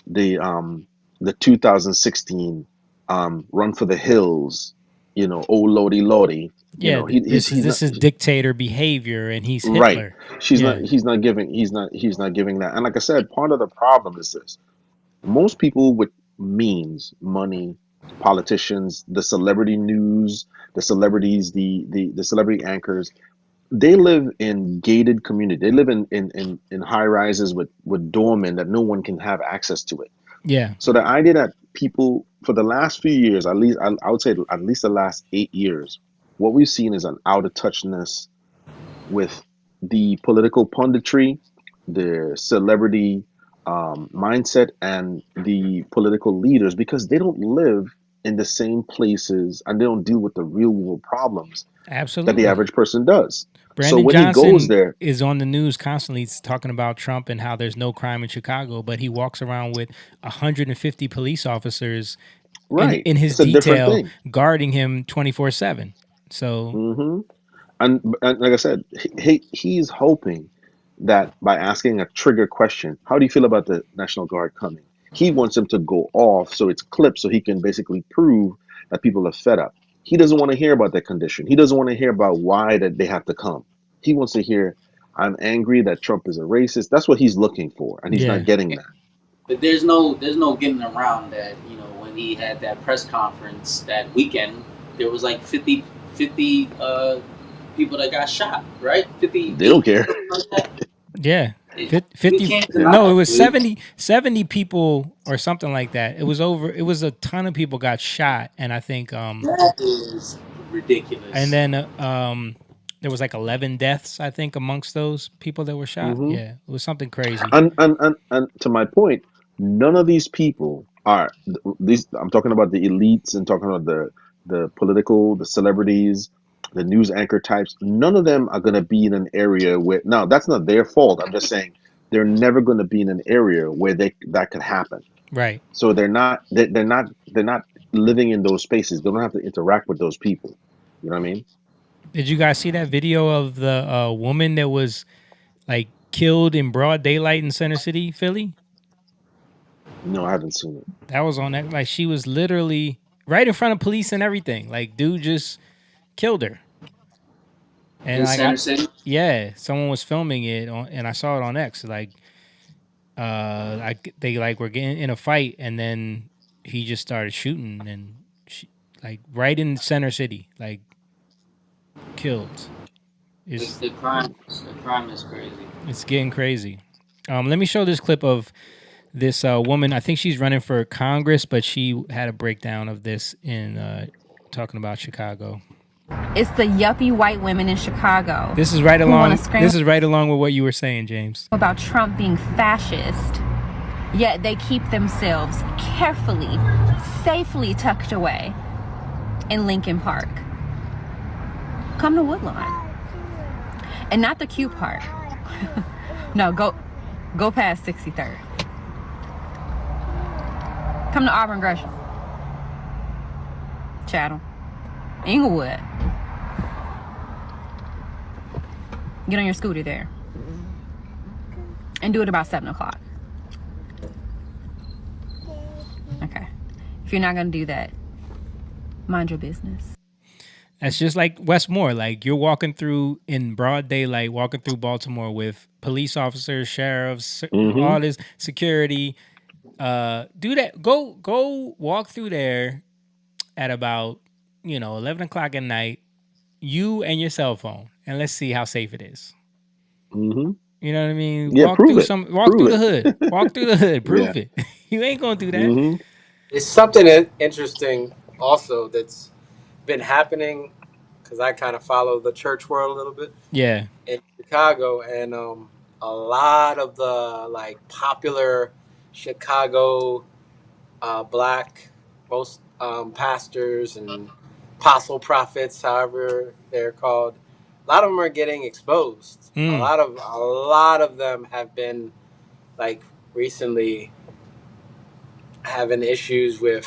the um the 2016 run for the hills, oh lordy lordy,
Yeah.
he's not
This is dictator behavior, and he's
right.
Hitler.
She's not
Yeah.
he's not giving that. And like I said, part of the problem is this. Most people with means, money, politicians, the celebrity news, the celebrities, the celebrity anchors, they live in gated community. They live in high rises with doormen that no one can have access to it.
Yeah.
So the idea that people for the last few years, at least I would say at least the last 8 years, what we've seen is an out of touchness with the political punditry, the celebrity mindset, and the political leaders, because they don't live in the same places and they don't deal with the real world problems that the
Absolutely.
average person does. So
Brandon
when he goes
Johnson
there,
is on the news constantly talking about Trump and how there's no crime in Chicago, but he walks around with 150 police officers
right,
in his
it's a different
detail
thing.
guarding him 24/7. So,
Hmm. And like I said, he's hoping that by asking a trigger question, how do you feel about the National Guard coming? He wants him to go off so it's clipped so he can basically prove that people are fed up. He doesn't want to hear about their condition. He doesn't want to hear about why that they have to come. He wants to hear, I'm angry that Trump is a racist. That's what he's looking for, and he's not
yeah.
getting that.
But there's no getting around that. When he had that press conference that weekend, there was like 50 people that got shot, right?
They don't
58,
care.
something like that.
Yeah.
We
50
can't
Yeah.
no,
deny
it
it.
was 70 people or something like that. It was a ton of people got shot, and I think
That is
and
ridiculous.
then there was like 11 deaths, I think, amongst those people that were shot.
Hmm.
Yeah, it was something crazy.
And to my point, none of these people are these. I'm talking about the elites and talking about the political, the celebrities, the news anchor types. None of them are going to be in an area where, now that's not their fault. I'm just saying they're never going to be in an area where that could happen.
Right.
So they're not living in those spaces. They don't have to interact with those people. You know what I mean?
Did you guys see that video of the woman that was like killed in broad daylight in Center City, Philly?
No, I haven't seen it.
That was on that. Like she was literally right in front of police and everything. Like dude just killed her. And
In
like
Center City,
yeah, someone was filming it and I saw it on X. Like they like were getting in a fight, and then he just started shooting, and like right in center city, like killed. It's
The crime is crazy.
it's getting crazy. Let me show this clip of this woman. I think she's running for Congress, but she had a breakdown of this in talking about Chicago.
It's the yuppie white women in Chicago.
This is right
who wanna
along.
scream
This is right along with what you were saying, James.
about Trump being fascist, yet they keep themselves carefully, safely tucked away in Lincoln Park. Come to Woodlawn. And not the cute part. No, go past 63rd. Come to Auburn Gresham. Chatham. Inglewood. Get on your scooter there. And do it about 7 o'clock. Okay. If you're not going to do that, mind your business.
That's just like Westmore. Like you're walking through in broad daylight, walking through Baltimore with police officers, sheriffs, all this security. Do that. Go walk through there at about 11 o'clock at night. You and your cell phone, and let's see how safe it is.
Mm-hmm.
You know what I mean?
Yeah,
Walk
prove
through
it.
walk
Prove
through
it.
the hood. Walk through the hood. Prove
Yeah.
it. You ain't gonna do that.
Mm-hmm.
It's something interesting also that's been happening because I kind of follow the church world a little bit.
Yeah.
In Chicago, and a lot of the like popular Chicago black most pastors and apostle prophets, however they're called, a lot of them are getting exposed. A lot of them have been like recently having issues with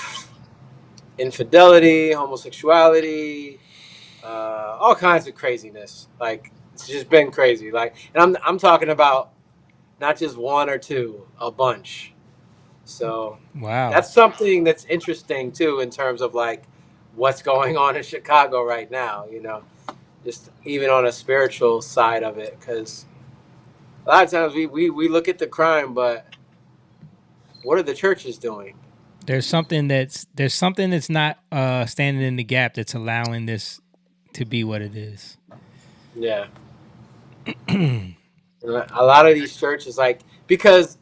infidelity, homosexuality, all kinds of craziness. Like it's just been crazy. Like, and I'm talking about not just one or two, a bunch. So
Wow.
that's something that's interesting too in terms of like what's going on in Chicago right now. Just even on a spiritual side of it, because a lot of times we look at the crime, but what are the churches doing?
There's something that's not standing in the gap that's allowing this to be what it is.
Yeah. A lot of these churches, like, because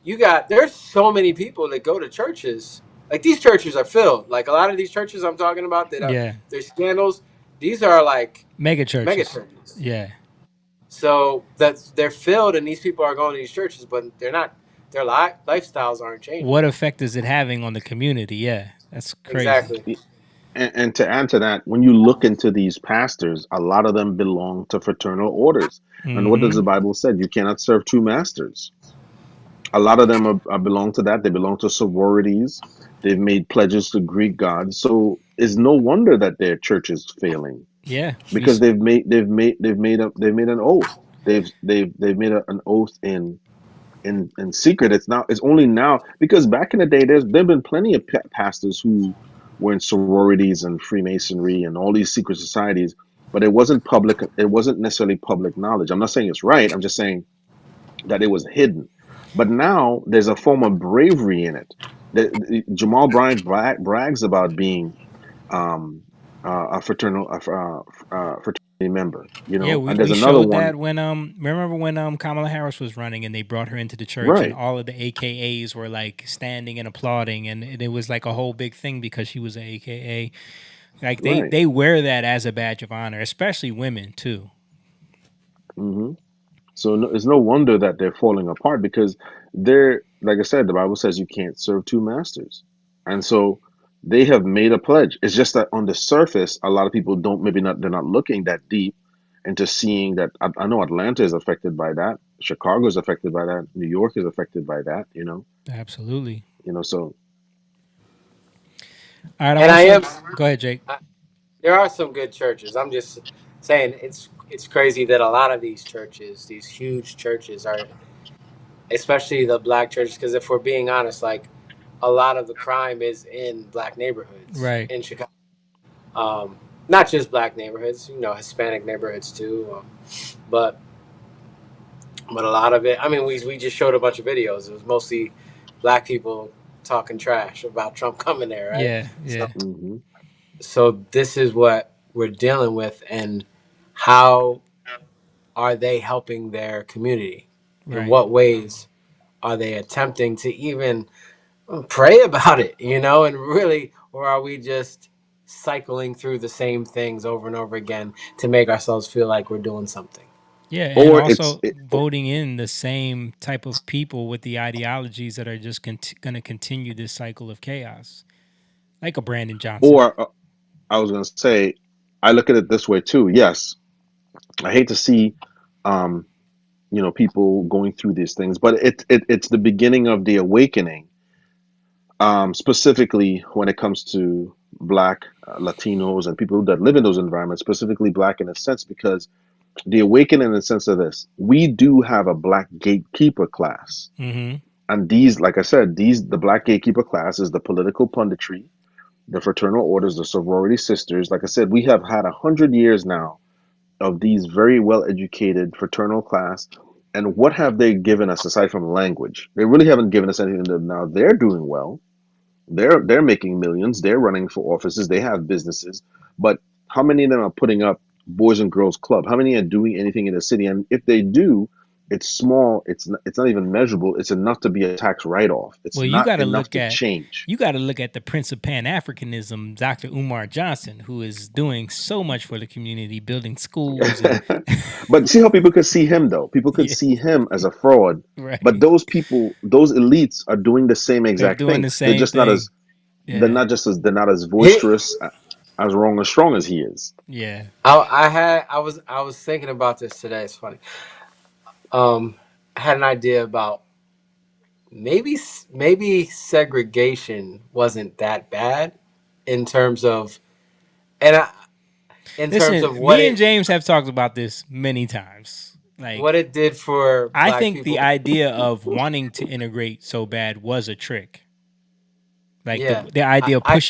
there's so many people that go to churches. Like, these churches are filled. Like, a lot of these churches I'm talking about that are, there's scandals. These are like
mega churches. Yeah.
So they're filled, and these people are going to these churches, but they're not. Their lifestyles aren't changing.
What effect is it having on the community? Yeah, that's crazy.
Exactly.
And to add to that, when you look into these pastors, a lot of them belong to fraternal orders. And what does the Bible say? You cannot serve two masters. A lot of them belong to that. They belong to sororities. They've made pledges to Greek gods. So it's no wonder that their church is failing.
Yeah,
because they've made an oath. They've made an oath in secret. It's only now, because back in the day there've been plenty of pastors who were in sororities and Freemasonry and all these secret societies, but it wasn't public. It wasn't necessarily public knowledge. I'm not saying it's right. I'm just saying that it was hidden. But now there's a form of bravery in it. Jamal Bryant brags about being a fraternity member,
Yeah,
and there's another
showed
one.
that when remember when Kamala Harris was running and they brought her into the church,
Right.
and all of the AKAs were like standing and applauding, and it was like a whole big thing because she was an AKA. Like they wear that as a badge of honor, especially women too.
Mm-hmm. So it's no wonder that they're falling apart, because they're, like I said, the Bible says you can't serve two masters, and so they have made a pledge. It's just that on the surface, a lot of people they're not looking that deep into seeing that. I know Atlanta is affected by that. Chicago is affected by that. New York is affected by that.
Absolutely.
So.
All right, go ahead, Jake.
There are some good churches. I'm just saying it's crazy that a lot of these churches, these huge churches, are, especially the black churches, because if we're being honest, like a lot of the crime is in black neighborhoods,
right,
in Chicago. Not just black neighborhoods, Hispanic neighborhoods too, but a lot of it. I mean, we just showed a bunch of videos. It was mostly black people talking trash about Trump coming there, right?
Yeah.
So, So this is what we're dealing with, and how are they helping their community? In
Right.
what ways are they attempting to even pray about it, and really, or are we just cycling through the same things over and over again to make ourselves feel like we're doing something?
Yeah, and
or it's
also voting in the same type of people with the ideologies that are just going to continue this cycle of chaos, like a Brandon Johnson.
or I was going to say, I look at it this way too. Yes, I hate to see, um, people going through these things, but it's the beginning of the awakening. Specifically when it comes to Black, Latinos, and people that live in those environments, specifically Black in a sense, because the awakening in the sense of this, we do have a Black gatekeeper class,
Mm-hmm.
and these, like I said, the Black gatekeeper class is the political punditry, the fraternal orders, the sorority sisters. Like I said, we have had 100 years now of these very well educated fraternal class. And what have they given us aside from language? They really haven't given us anything. Now they're doing well. They're making millions. They're running for offices. They have businesses. But how many of them are putting up Boys and Girls Club? How many are doing anything in the city? And if they do, it's small. It's not even measurable. It's enough to be a tax write off. It's
Well, you
not
got to
enough
look
to
at
change.
the Prince of Pan Africanism, Dr. Umar Johnson, who is doing so much for the community, building schools and
But see how people could see him though. People could
yeah,
see him as a fraud. But
right.
those people, those elites, are doing the same
They're
exact
doing
thing.
the same thing. Yeah,
They're not as
He,
boisterous, as wrong as strong as he is.
yeah.
I was thinking about this today. It's funny. I had an idea about maybe segregation wasn't that bad in terms of and I, in terms
Listen,
of
me and James have talked about this many times.
what
Like,
it did for
I
Black
think the
people.
idea of wanting to integrate so bad was a trick. Like
Yeah,
the idea of
I think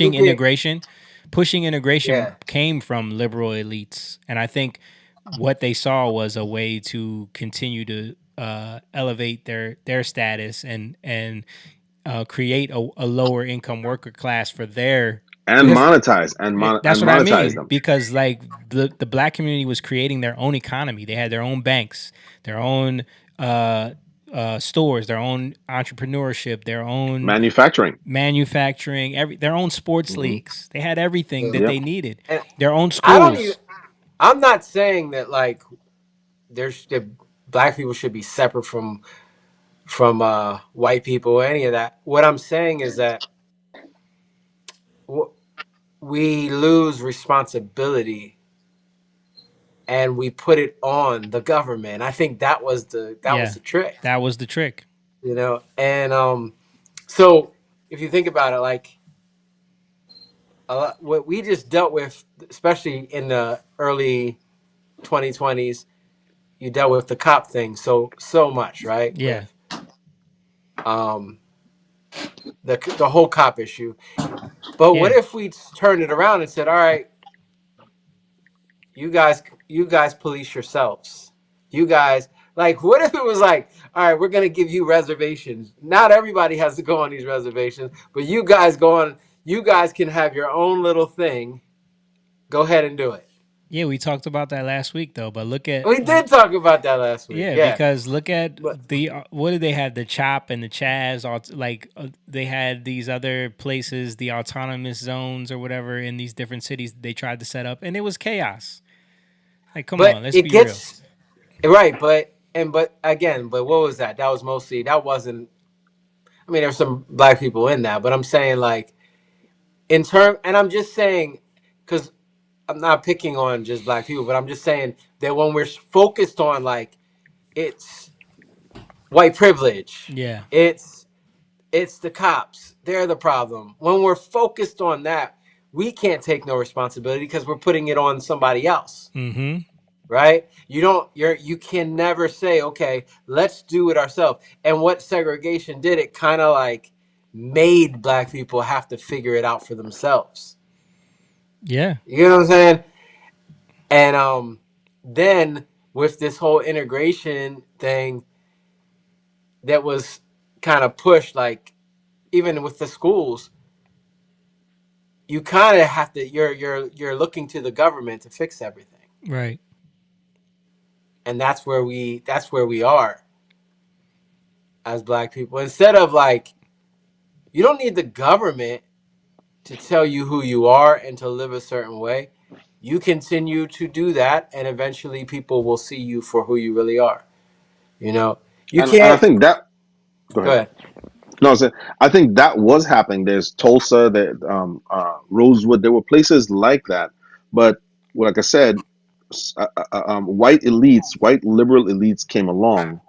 pushing integration
yeah.
came from liberal elites, and I think what they saw was a way to continue to elevate their status and create a lower income worker class for their
And
because
monetize
that's
and
what I
monetize
mean.
them.
Because like the black community was creating their own economy. They had their own banks, their own uh, stores, their own entrepreneurship, their own
Manufacturing.
manufacturing, their own sports
Hmm.
leagues. They had everything that
Yep.
they needed.
And
Their own
I don't even.
schools.
I'm not saying that like that Black people should be separate from white people or any of that. What I'm saying is that we lose responsibility and we put it on the government. I think that was
Yeah,
the trick,
that was the trick.
And so if you think about it, like what we just dealt with, especially in the early 2020s, you dealt with the cop thing so much, right?
Yeah,
With um the whole cop issue. But what
yeah,
if we turned it around and said, all right, you guys police yourselves. You guys, like, what if it was like, all right, we're gonna give you reservations. Not everybody has to go on these reservations, but you guys go on. You guys can have your own little thing. Go ahead and do it.
yeah. We talked about that last week though. But look at
We did talk about that last week.
yeah,
Yeah,
because look at
but
the what did they have? The Chop and the Chaz. They had these other places, the autonomous zones or whatever, in these different cities they tried to set up, and it was chaos. Like, come on, let's
it
be real.
gets right. But again, but what was that? That wasn't. I mean, there's some Black people in that, but I'm saying like and I'm just saying because I'm not picking on just Black people, but I'm just saying that when we're focused on like it's white privilege,
Yeah.
it's the cops, they're the problem. When we're focused on that, we can't take no responsibility because we're putting it on somebody else,
Mm-hmm.
right? You can never say, okay, let's do it ourselves. And what segregation did, it kind of like made Black people have to figure it out for themselves.
Yeah.
You know what I'm saying? And then with this whole integration thing that was kind of pushed, like even with the schools, you kind of have to. You're looking to the government to fix everything,
Right.
and that's where we are as Black people. Instead of like, you don't need the government to tell you who you are and to live a certain way. You continue to do that, and eventually people will see you for who you really are. You know, you
And I
can't.
think that. Go
Go
ahead.
ahead.
No, I think that was happening. There's Tulsa, that Rosewood. There were places like that, but like I said, white elites, white liberal elites came along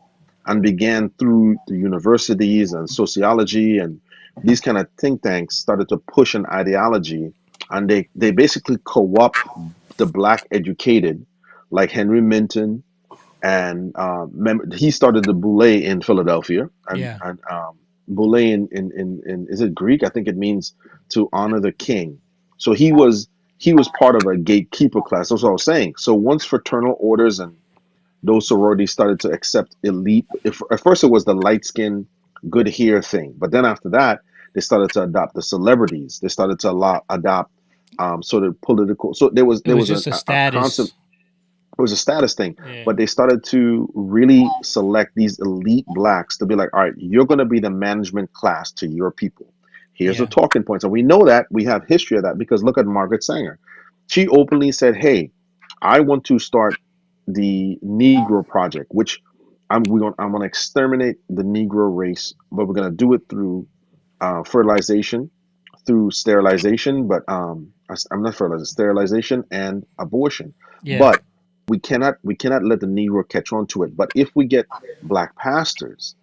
and began through the universities and sociology and these kind of think tanks started to push an ideology, and they basically co-opt the black educated, like Henry Minton, and he started the Boule in Philadelphia,
Yeah.
and Boule in is it Greek? I think it means to honor the king. So he was part of a gatekeeper class. That's what I was saying. So once fraternal orders and those sororities started to accept elite, if at first it was the light skin, good hair thing, but then after that they started to adopt the celebrities. They started to adopt sort of political. So there was
It
there
was
was
just a
a concept.
status.
It was a status thing,
Yeah.
but they started to really select these elite blacks to be like, all right, you're going to be the management class to your people. Here's the
Yeah.
talking points. And we know that we have history of that because look at Margaret Sanger. She openly said, hey, I want to start the Negro Project, which I'm going to exterminate the Negro race, but we're going to do it through fertilization, through sterilization, but I'm not fertilization, sterilization and abortion.
Yeah.
But we cannot let the Negro catch on to it. But if we get black pastors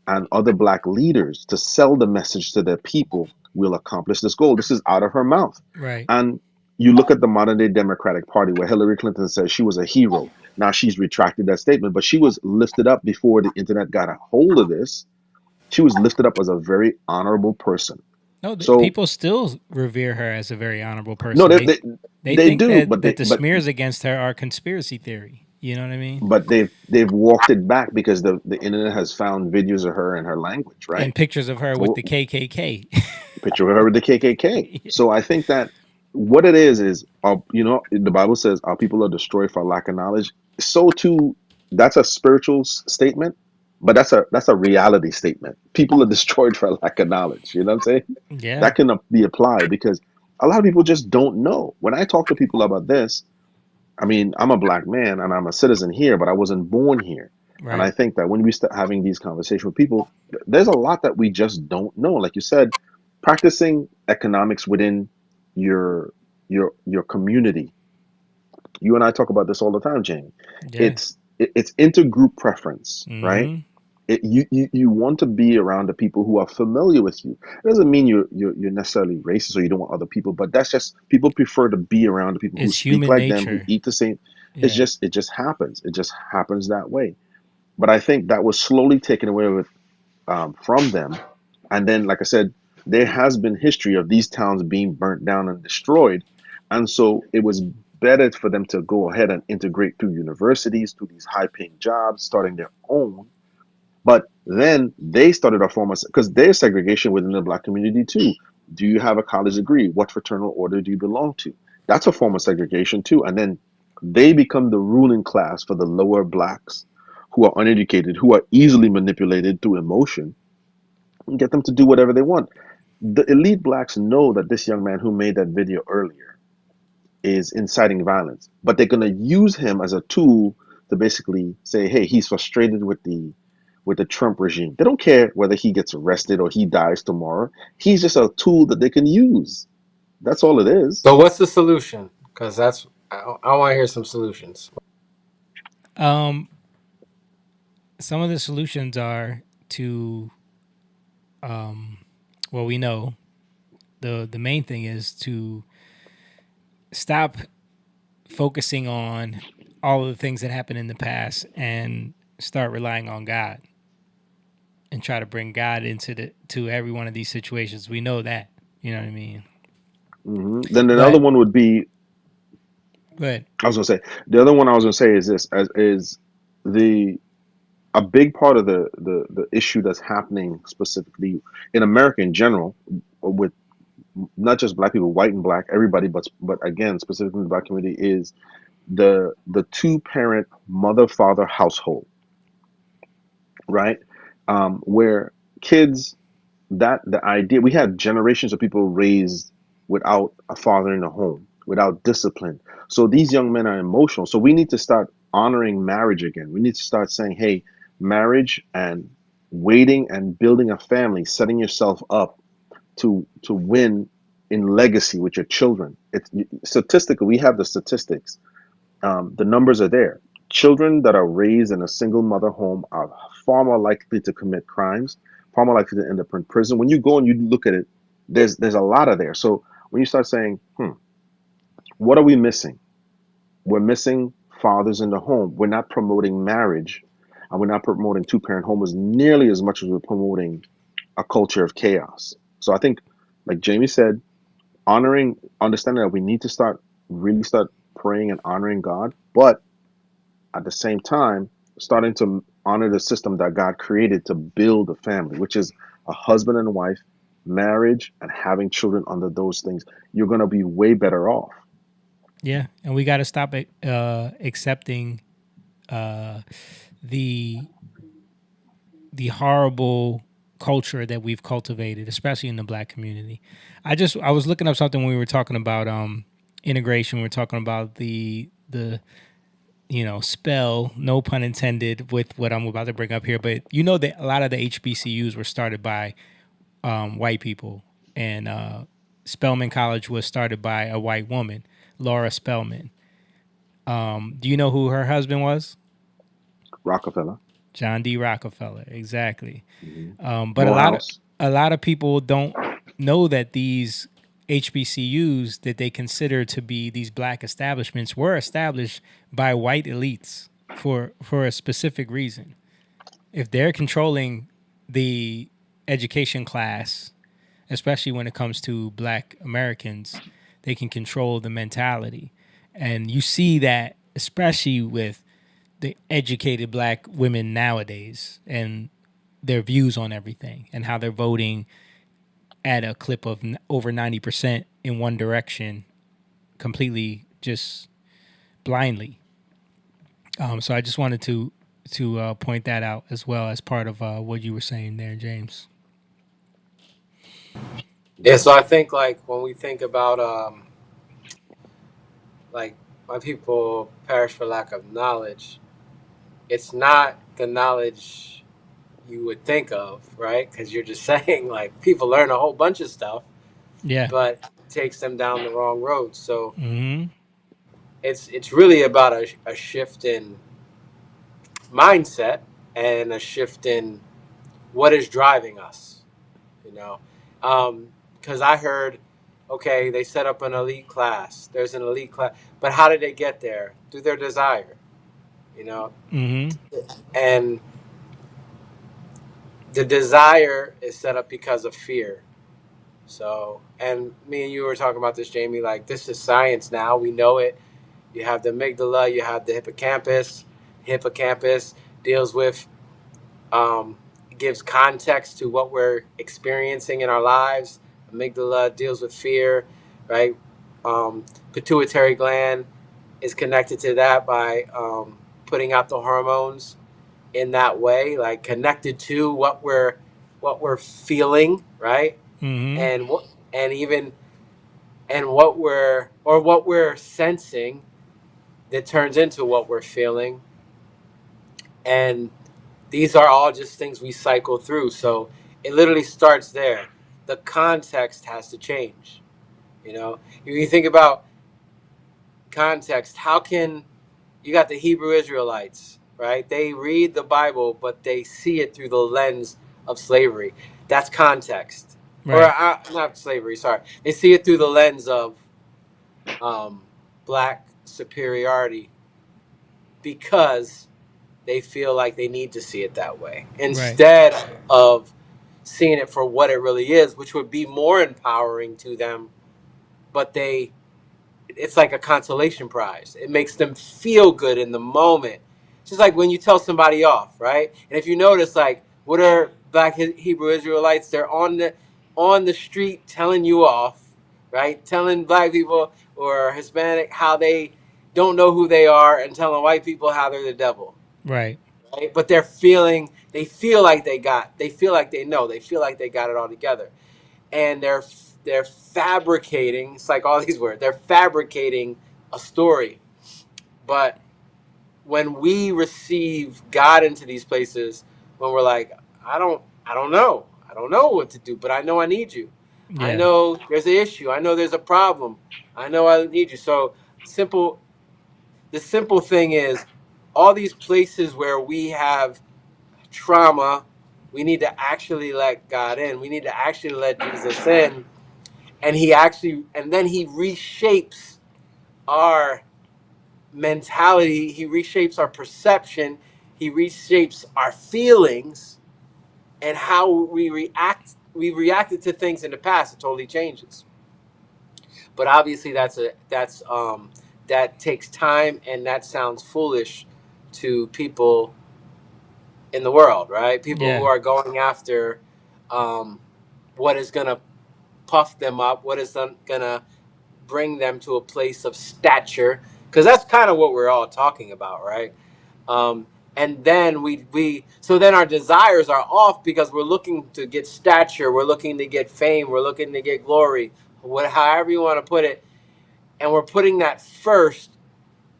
and other black leaders to sell the message to their people, we'll accomplish this goal. This is out of her mouth.
Right.
And you look at the modern day Democratic Party where Hillary Clinton says she was a hero. Now she's retracted that statement, but she was lifted up before the internet got a hold of this. She was lifted up as a very honorable person.
No,
So
people still revere her as a very honorable
no,
person.
they
They
they,
they
they
think
do,
that
but they
the smears against her are conspiracy theory. You know what I mean?
but they've walked it back because the internet has found videos of her and her language, right?
And pictures of her with
Well,
the KKK.
picture of her with the KKK.
Yeah.
So I think that what it is, the Bible says our people are destroyed for lack of knowledge. So too, that's a spiritual statement, but that's a reality statement. People are destroyed for lack of knowledge. You know what I'm saying?
Yeah.
That can be applied because a lot of people just don't know. When I talk to people about this, I mean, I'm a black man and I'm a citizen here, but I wasn't born here. And I
Right.
think that when we start having these conversations with people, there's a lot that we just don't know. Like you said, practicing economics within your your community. You and I talk about this all the time, Jamie.
Yeah.
It's intergroup preference, right?
Mm-hmm.
You want to be around the people who are familiar with you. It doesn't mean you're necessarily racist or you don't want other people, but that's just people prefer to be around the people who
It's
speak
human
like them, who
nature.
eat the same.
Yeah.
It just happens. It just happens that way. But I think that was slowly taken away with from them, and then, like I said, there has been history of these towns being burnt down and destroyed, and so it was better for them to go ahead and integrate through universities, through these high-paying jobs, starting their own. But then they started a form of because there's segregation within the black community too. Do you have a college degree? What fraternal order do you belong to? That's a form of segregation too. And then they become the ruling class for the lower blacks who are uneducated, who are easily manipulated through emotion, and get them to do whatever they want. The elite blacks know that this young man who made that video earlier is inciting violence, but they're going to use him as a tool to basically say, "Hey, he's frustrated with the Trump regime." They don't care whether he gets arrested or he dies tomorrow. He's just a tool that they can use. That's all it is.
So what's the solution? Because I want to hear some solutions.
Um, some of the solutions are to, well, we know the main thing is to stop focusing on all of the things that happened in the past and start relying on God and try to bring God into to every one of these situations. We know that, you know what I mean?
Then another
But
one would be,
but
I was going to say, the other one I was going to say is this, as is the a big part of the issue that's happening specifically in America in general with not just black people, white and black, everybody, but again, specifically in the black community, is the two parent mother father household, right? Where kids, that the idea, we had generations of people raised without a father in the home, without discipline. So these young men are emotional. So we need to start honoring marriage again. We need to start saying, hey, marriage and waiting and building a family, setting yourself up to win in legacy with your children. It's statistically, we have the statistics. The numbers are there. Children that are raised in a single mother home are far more likely to commit crimes, far more likely to end up in prison. When you go and you look at it, there's a lot of there. So when you start saying, what are we missing? We're missing fathers in the home. We're not promoting marriage, and we're not promoting two-parent homes nearly as much as we're promoting a culture of chaos. So I think, like Jamie said, understanding that we need to really start praying and honoring God, but at the same time, starting to honor the system that God created to build a family, which is a husband and wife, marriage, and having children under those things. You're going to be way better off.
Yeah, and we got to stop accepting the horrible culture that we've cultivated, especially in the black community. I was looking up something when we were talking about integration. We were talking about the spell, no pun intended, with what I'm about to bring up here. But you know that a lot of the HBCUs were started by white people, and Spelman College was started by a white woman, Laura Spelman. Do you know who her husband was?
Rockefeller.
John D. Rockefeller, exactly. But
Morehouse.
a lot of people don't know that these HBCUs that they consider to be these black establishments were established by white elites for a specific reason. If they're controlling the education class, especially when it comes to black Americans, they can control the mentality. And you see that especially with the educated black women nowadays and their views on everything and how they're voting at a clip of over 90% in one direction, completely just blindly. So I just wanted to point that out as well as part of what you were saying there, James.
Yeah, so I think like when we think about like my people perish for lack of knowledge, it's not the knowledge you would think of, right? Because you're just saying like people learn a whole bunch of stuff,
Yeah.
but it takes them down the wrong road. So
Mm-hmm.
it's really about a shift in mindset and a shift in what is driving us, you know. Because I heard, okay, they set up an elite class. There's an elite class, but how did they get there? Through their desire, you know.
Mm-hmm.
And the desire is set up because of fear. So, and me and you were talking about this, Jamie. Like, this is science now. We know it. You have the amygdala. You have the hippocampus. Hippocampus deals with, gives context to what we're experiencing in our lives. Amygdala deals with fear, right? Pituitary gland is connected to that by putting out the hormones in that way, like connected to what we're feeling, right?
Mm-hmm.
And what and even and what we're sensing that turns into what we're feeling. And these are all just things we cycle through. So it literally starts there. The context has to change. You know, if you think about context, how can you got the Hebrew Israelites, right? They read the Bible, but they see it through the lens of slavery. That's context. Or
Right.
not slavery, sorry. They see it through the lens of black superiority because they feel like they need to see it that way
Right.
instead of seeing it for what it really is, which would be more empowering to them. But it's like a consolation prize. It makes them feel good in the moment. Just like when you tell somebody off, right? And if you notice, like, what are black Hebrew Israelites? They're on the street telling you off, right? Telling black people or Hispanic how they don't know who they are, and telling white people how they're the devil,
Right.
right? But they feel like they know, they feel like they got it all together, and they're fabricating. It's like all these words. They're fabricating a story, but when we receive God into these places, when we're like, I don't know what to do, but I know I need you. I
Yeah.
know there's an issue. I know there's a problem. I know I need you. So simple. The simple thing is, all these places where we have trauma, we need to actually let God in. We need to actually let Jesus in, and then He reshapes our mentality. He reshapes our perception. He reshapes our feelings, and how we react. We reacted to things in the past. It totally changes. But obviously, that takes time, and that sounds foolish to people in the world, right? People who
Yeah.
are going after what is gonna puff them up, what is gonna bring them to a place of stature, because that's kind of what we're all talking about, right? And then so then our desires are off, because we're looking to get stature, we're looking to get fame, we're looking to get glory, however you want to put it, and we're putting that first,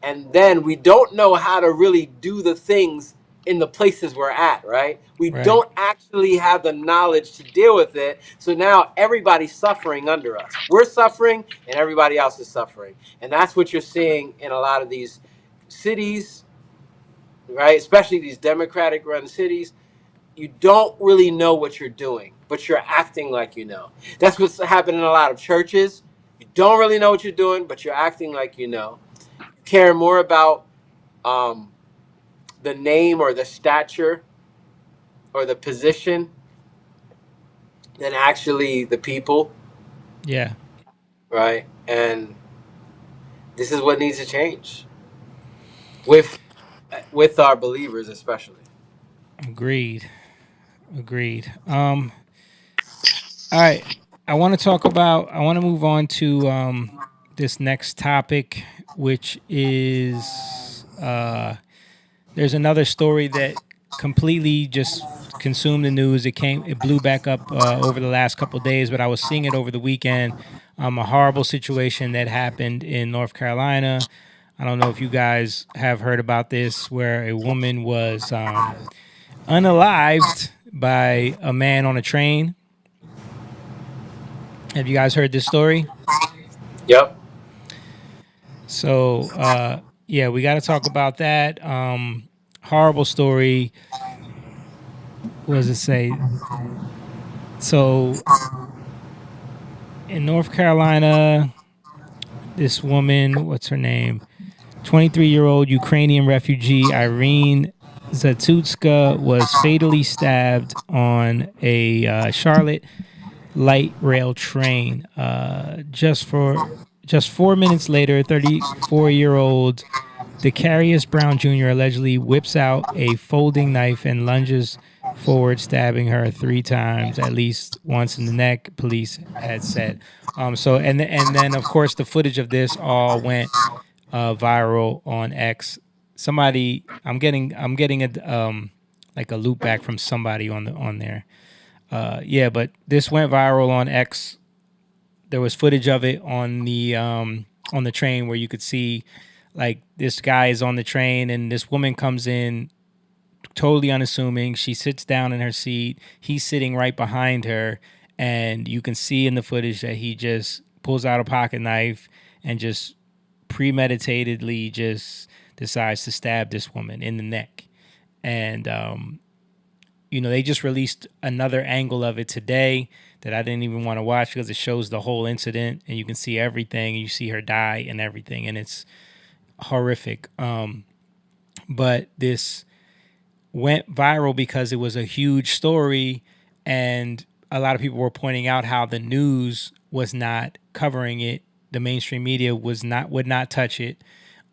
and then we don't know how to really do the things in the places we're at, right? We
Right.
don't actually have the knowledge to deal with it. So now everybody's suffering under us. We're suffering and everybody else is suffering. And that's what you're seeing in a lot of these cities, right? Especially these Democratic run cities. You don't really know what you're doing, but you're acting like you know. That's what's happening in a lot of churches. You don't really know what you're doing, but you're acting like you know. You care more about um, the name or the stature or the position than actually the people,
Yeah.
right? And this is what needs to change with our believers, especially.
Agreed. Agreed. All right. I want to move on to this next topic, which is there's another story that completely just consumed the news. It blew back up over the last couple of days, but I was seeing it over the weekend. A horrible situation that happened in North Carolina. I don't know if you guys have heard about this, where a woman was unalived by a man on a train. Have you guys heard this story?
Yep.
So, yeah, we got to talk about that. Horrible story. What does it say? So, in North Carolina, this woman, what's her name? 23-year-old Ukrainian refugee Iryna Zarutska was fatally stabbed on a Charlotte light rail train. Just 4 minutes later, 34-year-old Decarius Brown Jr. allegedly whips out a folding knife and lunges forward, stabbing her 3 times, at least once in the neck. Police had said. And then of course the footage of this all went viral on X. I'm getting a like a loop back from somebody on there. Yeah, but this went viral on X. There was footage of it on the train where you could see like this guy is on the train and this woman comes in totally unassuming. She sits down in her seat. He's sitting right behind her, and you can see in the footage that he just pulls out a pocket knife and just premeditatedly just decides to stab this woman in the neck. And they just released another angle of it today that I didn't even want to watch because it shows the whole incident and you can see everything. And you see her die and everything, and it's horrific. But this went viral because it was a huge story, and a lot of people were pointing out how the news was not covering it. The mainstream media would not touch it.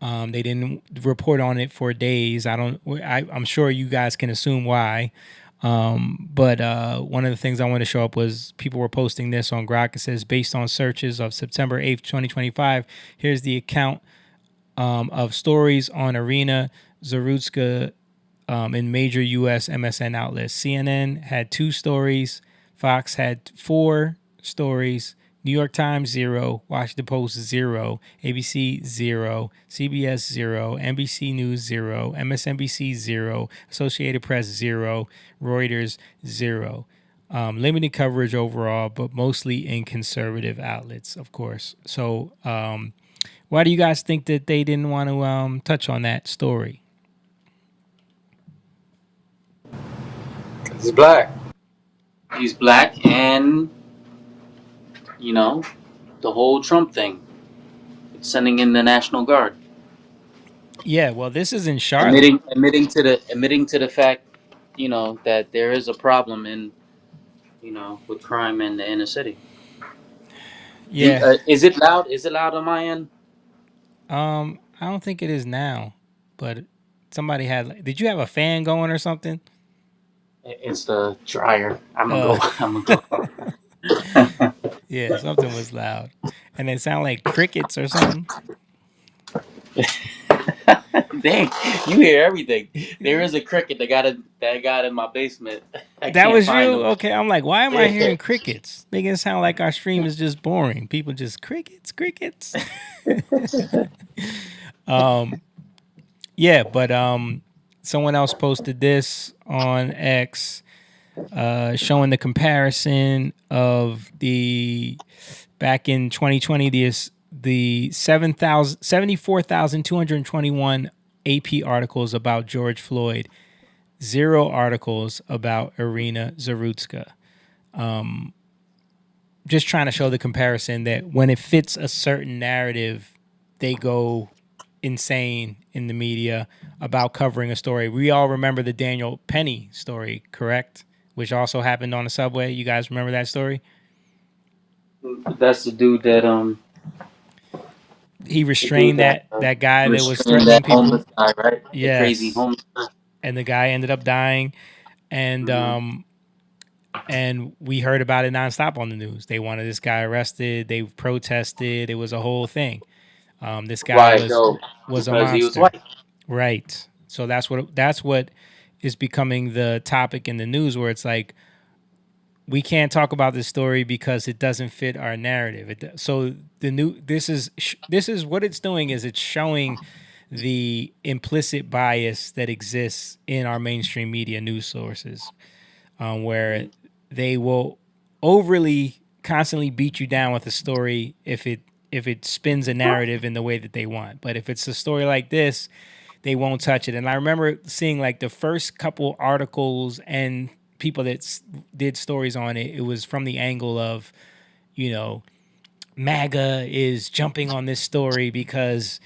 They didn't report on it for days. I'm sure you guys can assume why. But one of the things I wanted to show up was people were posting this on Grok. It says, based on searches of September 8th, 2025, here's the account of stories on Iryna Zarutska in major U.S. MSN outlets. CNN had 2 stories. Fox had 4 stories. New York Times 0, Washington Post 0, ABC 0, CBS 0, NBC News 0, MSNBC 0, Associated Press 0, Reuters 0. Limited coverage overall, but mostly in conservative outlets, of course. So, why do you guys think that they didn't want to touch on that story?
He's black.
He's black, and you know, the whole Trump thing, sending in the National Guard,
Yeah, well, this is in Charlotte.
admitting to the fact, that there is a problem in, with crime in the inner city.
Yeah.
Is it loud? Is it loud on my end?
I don't think it is now, but somebody had. Did you have a fan going or something?
It's the dryer. I'm gonna
Uh,
go. I'm gonna go.
yeah, something was loud, and it sounded like crickets or something.
Dang, you hear everything. There is a cricket that got in my basement. I
That
can't
was
find
you?
him.
Okay, I'm like, why am I hearing crickets? Making it sound like our stream is just boring. People just crickets, crickets. Yeah, but someone else posted this on X, showing the comparison of the back in 2020, the 74,221 AP articles about George Floyd, 0 articles about Iryna Zarutska. Just trying to show the comparison that when it fits a certain narrative, they go insane in the media about covering a story. We all remember the Daniel Penny story, correct? Which also happened on the subway. You guys remember that story?
That's the dude that
He
the dude
restrained
that
that guy that was
restrained
threatening
that
people.
homeless guy, right? The crazy
Yes,
homeless guy.
and the guy ended up dying, and
Hmm.
we heard about it nonstop on the news. They wanted this guy arrested. They protested. It was a whole thing. This guy
Why?
was
No,
a
because he was
monster,
white.
right? So that's what is becoming the topic in the news, where it's like we can't talk about this story because it doesn't fit our narrative. So this is what it's doing is it's showing the implicit bias that exists in our mainstream media news sources, where they will overly constantly beat you down with a story if it spins a narrative in the way that they want. But if it's a story like this, they won't touch it. And I remember seeing like the first couple articles and people that did stories on it. It was from the angle of, you know, MAGA is jumping on this story because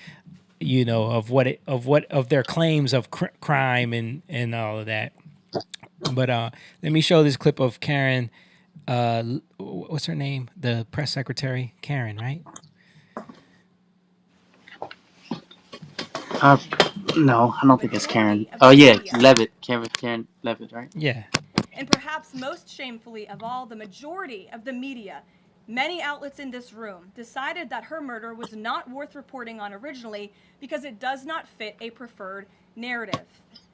of their claims of crime and all of that. But let me show this clip of Karen. What's her name? The press secretary, Karen, right?
Uh, no, I don't think it's Karen. Oh yeah, Levitt. Karen Levitt, right?
Yeah.
And perhaps most shamefully of all, the majority of the media, many outlets in this room, decided that her murder was not worth reporting on originally because it does not fit a preferred narrative.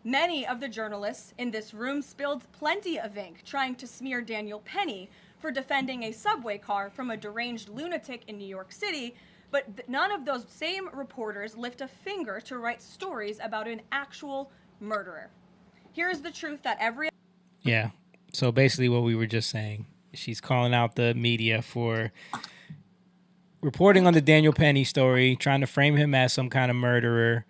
Many of the journalists in this room spilled plenty of ink trying to smear Daniel Penny for defending a subway car from a deranged lunatic in New York City, but none of those same reporters lift a finger to write stories about an actual murderer. Here's the truth that every
Yeah. So basically, what we were just saying, she's calling out the media for reporting on the Daniel Penny story, trying to frame him as some kind of murderer.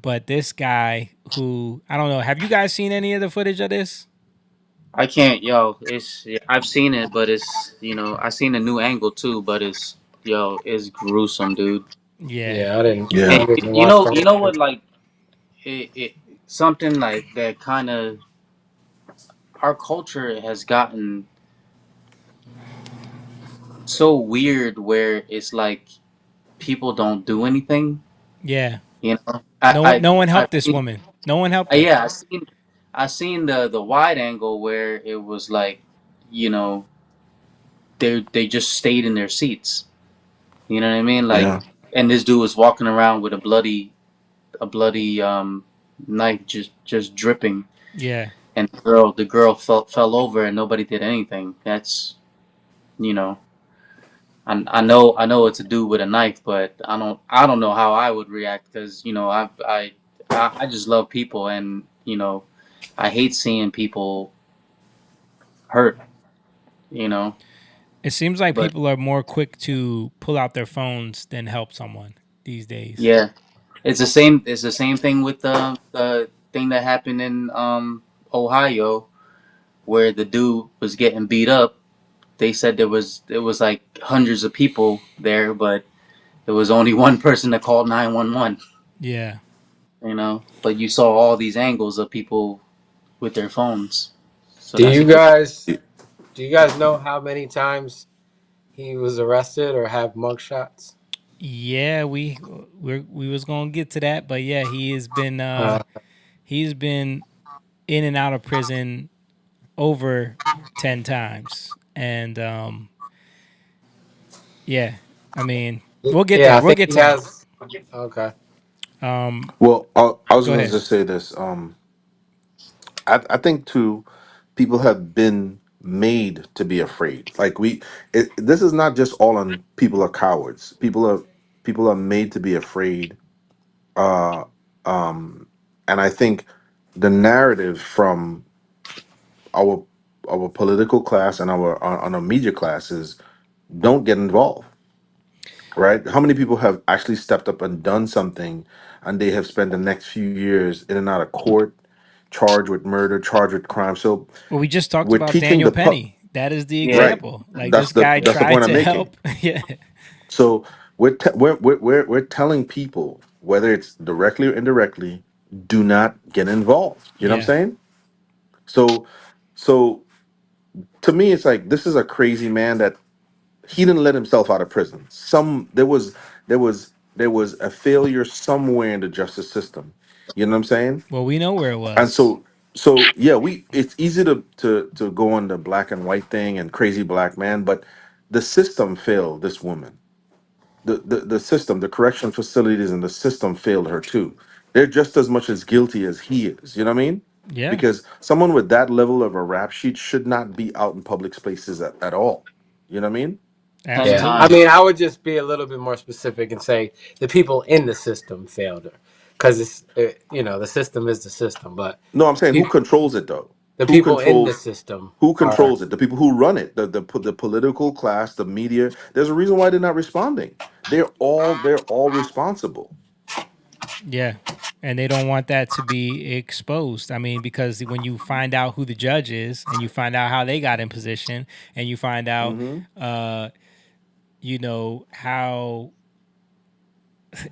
But this guy, who I don't know, have you guys seen any of the footage of this?
I can't, yo. I've seen it, but I seen a new angle too, but it's gruesome, dude.
Yeah.
Yeah, I didn't.
Yeah.
I
And
didn't watch that.
what, like something like that kind of our culture has gotten so weird where it's like people don't do anything.
Yeah.
You know,
No one helped
I've
this
seen,
woman. No one helped her.
yeah, I seen. I seen the wide angle where it was like, you know, they just stayed in their seats. You know what I mean? Like,
Yeah.
and this dude was walking around with a bloody knife just dripping,
Yeah.
and the girl fell over and nobody did anything. That's, you know, I know it's a dude with a knife, but I don't know how I would react because you know I just love people, and you know I hate seeing people hurt. You know,
It seems like
but
people are more quick to pull out their phones than help someone these days.
yeah, it's the same. It's the same thing with the thing that happened in Ohio where the dude was getting beat up. They said there was like hundreds of people there, but there was only one person that called 911.
Yeah.
You know, but you saw all these angles of people with their phones. So
Do
that's
you
crazy.
guys do you guys know how many times he was arrested or have mugshots?
Yeah, we was gonna get to that, but yeah,
Uh,
he's been in and out of prison over 10 times. And yeah, I mean, we'll get
yeah,
there.
I
We'll
think
get
he
to that.
has. Okay.
Well, I was
Go
going to
ahead.
just say this. I think too, people have been made to be afraid. Like this is not just all on people are cowards. People are made to be afraid. Uh, and I think the narrative from our our political class and our on our media classes don't get involved, right? How many people have actually stepped up and done something, and they have spent the next few years in and out of court, charged with murder, charged with crime. So
Well, we just talked
we're
about
teaching
Daniel
the pup,
Penny. That is the
Yeah,
right?
example. Like this guy
That's the
tried
point I'm
to
making.
help. Yeah.
So we're telling people, whether it's directly or indirectly, do not get involved. You know what I'm
Yeah.
saying? So so to me, it's like this is a crazy man that he didn't let himself out of prison. There was a failure somewhere in the justice system. You know what I'm saying?
Well, we know where it
And
was.
so yeah, we it's easy to go on the black and white thing and crazy black man, but the system failed this woman. The system, the correction facilities and the system failed her too. They're just as much as guilty as he is. You know what I mean?
Yeah.
Because someone with that level of a rap sheet should not be out in public spaces at all. You know what I mean?
ten
Yeah, I
Absolutely.
mean,
times.
I would just be a little bit more specific and say the people in the system failed her, because you know, the system is the system, but
No, I'm saying who
peop
controls it though?
the
Who
people in the
controls
system
who
are.
controls it? The people who run it, the political class, the media. There's a reason why they're not responding. They're all responsible.
Yeah. And they don't want that to be exposed. I mean, because when you find out who the judge is and you find out how they got in position and you find out,
Hmm.
uh, you know, how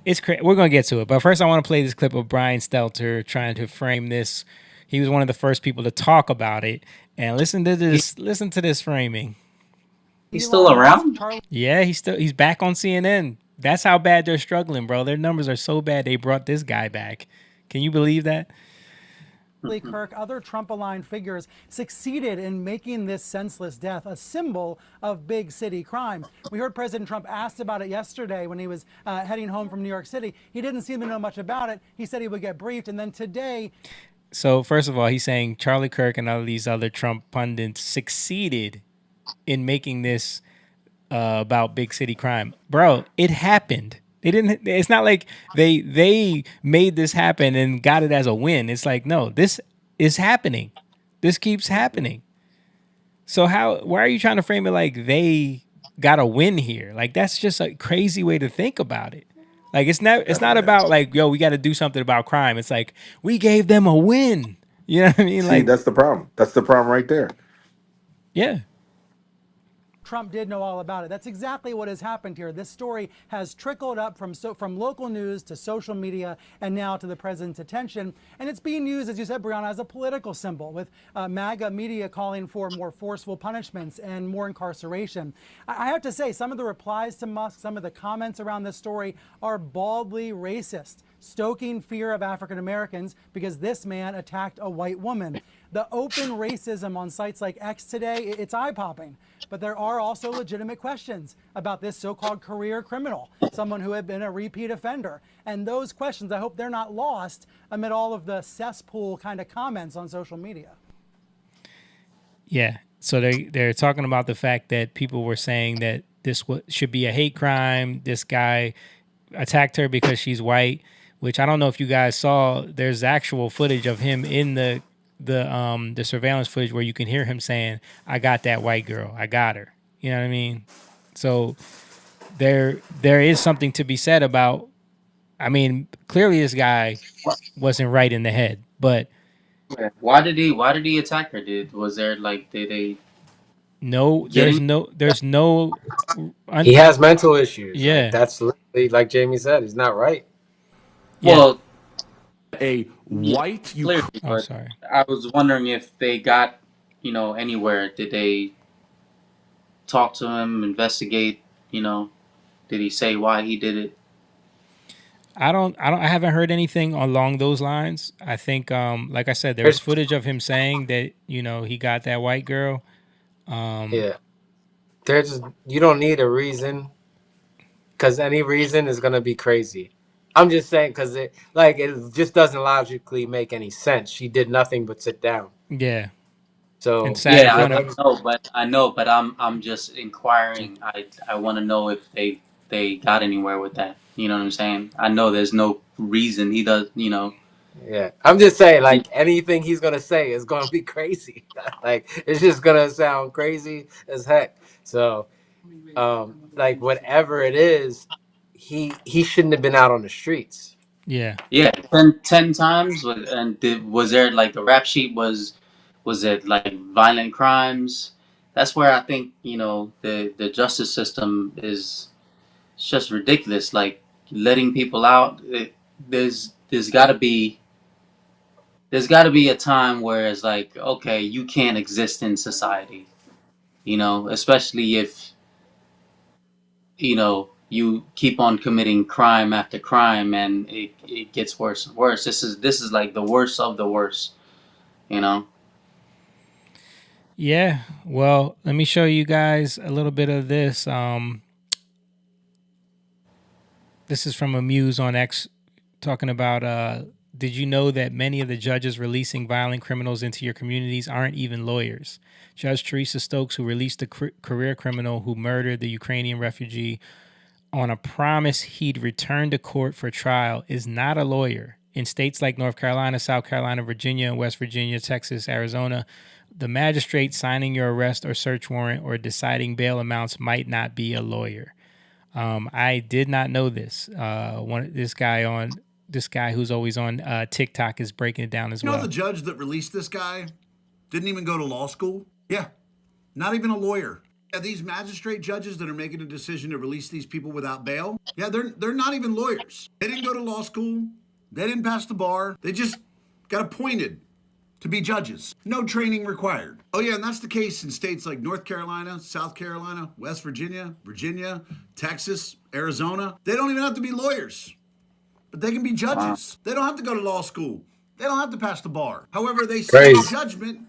it's crazy. We're going to get to it. But first, I want to play this clip of Brian Stelter trying to frame this. He was one of the first people to talk about it. And listen to this. Listen to this framing.
He's still around.
Yeah, he's back on CNN. That's how bad they're struggling, bro. Their numbers are so bad they brought this guy back. Can you believe that?
Kirk, other Trump-aligned figures succeeded in making this senseless death a symbol of big city crime. We heard President Trump asked about it yesterday when he was heading home from New York City. He didn't seem to know much about it. He said he would get briefed, and then today.
So first of all, he's saying Charlie Kirk and all these other Trump pundits succeeded in making this about big city crime, bro. It happened. They didn't. It's not like they made this happen and got it as a win. It's like no, this is happening. This keeps happening. So why are you trying to frame it like they got a win here? Like that's just a crazy way to think about it. Like it's not about like, yo, we got to do something about crime. It's like we gave them a win. You know what I mean?
See,
Like,
that's the problem. That's the problem right there.
yeah.
Trump did know all about it. That's exactly what has happened here. This story has trickled up from local news to social media and now to the president's attention. And it's being used, as you said, Brianna, as a political symbol, with MAGA media calling for more forceful punishments and more incarceration. I have to say, some of the replies to Musk, some of the comments around this story are baldly racist, stoking fear of African Americans because this man attacked a white woman. The open racism on sites like X today, it's eye-popping. But there are also legitimate questions about this so-called career criminal, someone who had been a repeat offender. And those questions, I hope they're not lost amid all of the cesspool kind of comments on social media.
Yeah. So they're talking about the fact that people were saying that this should be a hate crime. This guy attacked her because she's white, which I don't know if you guys saw. There's actual footage of him in the surveillance footage where you can hear him saying, "I got that white girl. I got her." You know what I mean? So there is something to be said about. I mean, clearly this guy wasn't right in the head, but
Why did he attack her? Was there like did they
no,
get him?
there's no.
He has mental issues. Like
Yeah.
that's literally like Jamie said. He's not right.
Yeah.
Well,
a white
clearly, but
sorry.
I was wondering if they got anywhere. Did they talk to him, investigate? Did he say why he did it?
I haven't heard anything along those lines. I think like I said, there's footage of him saying that, he got that white girl.
Yeah. You don't need a reason, because any reason is gonna be crazy. I'm just saying because it just doesn't logically make any sense. She did nothing but sit down.
Yeah.
So
And sat in front of
I know, but I'm just inquiring. I want to know if they got anywhere with that. You know what I'm saying? I know there's no reason he does.
Yeah, I'm just saying, like anything he's gonna say is gonna be crazy. Like it's just gonna sound crazy as heck. So, like whatever it is, he shouldn't have been out on the streets.
Yeah.
Yeah, 10 times. Was there like the rap sheet was it like violent crimes? That's where I think the justice system is it's just ridiculous. Like letting people out. There's got to be a time where it's like, okay, you can't exist in society. Especially if you keep on committing crime after crime, and it gets worse and worse. This is like the worst of the worst.
Yeah. Well, let me show you guys a little bit of this. This is from Amuse on X talking about did you know that many of the judges releasing violent criminals into your communities aren't even lawyers? Judge Teresa Stokes, who released the career criminal who murdered the Ukrainian refugee on a promise he'd return to court for trial, is not a lawyer. In states like North Carolina, South Carolina, Virginia, West Virginia, Texas, Arizona, the magistrate signing your arrest or search warrant or deciding bail amounts might not be a lawyer. I did not know this. This guy who's always on TikTok is breaking it down as well.
The judge that released this guy didn't even go to law school? Yeah, not even a lawyer. Yeah, these magistrate judges that are making a decision to release these people without bail, yeah, they're not even lawyers. They didn't go to law school. They didn't pass the bar. They just got appointed to be judges. No training required. Oh yeah, and that's the case in states like North Carolina, South Carolina, West Virginia, Texas, Arizona. They don't even have to be lawyers, but they can be judges. They don't have to go to law school. They don't have to pass the bar. However, they sit in judgment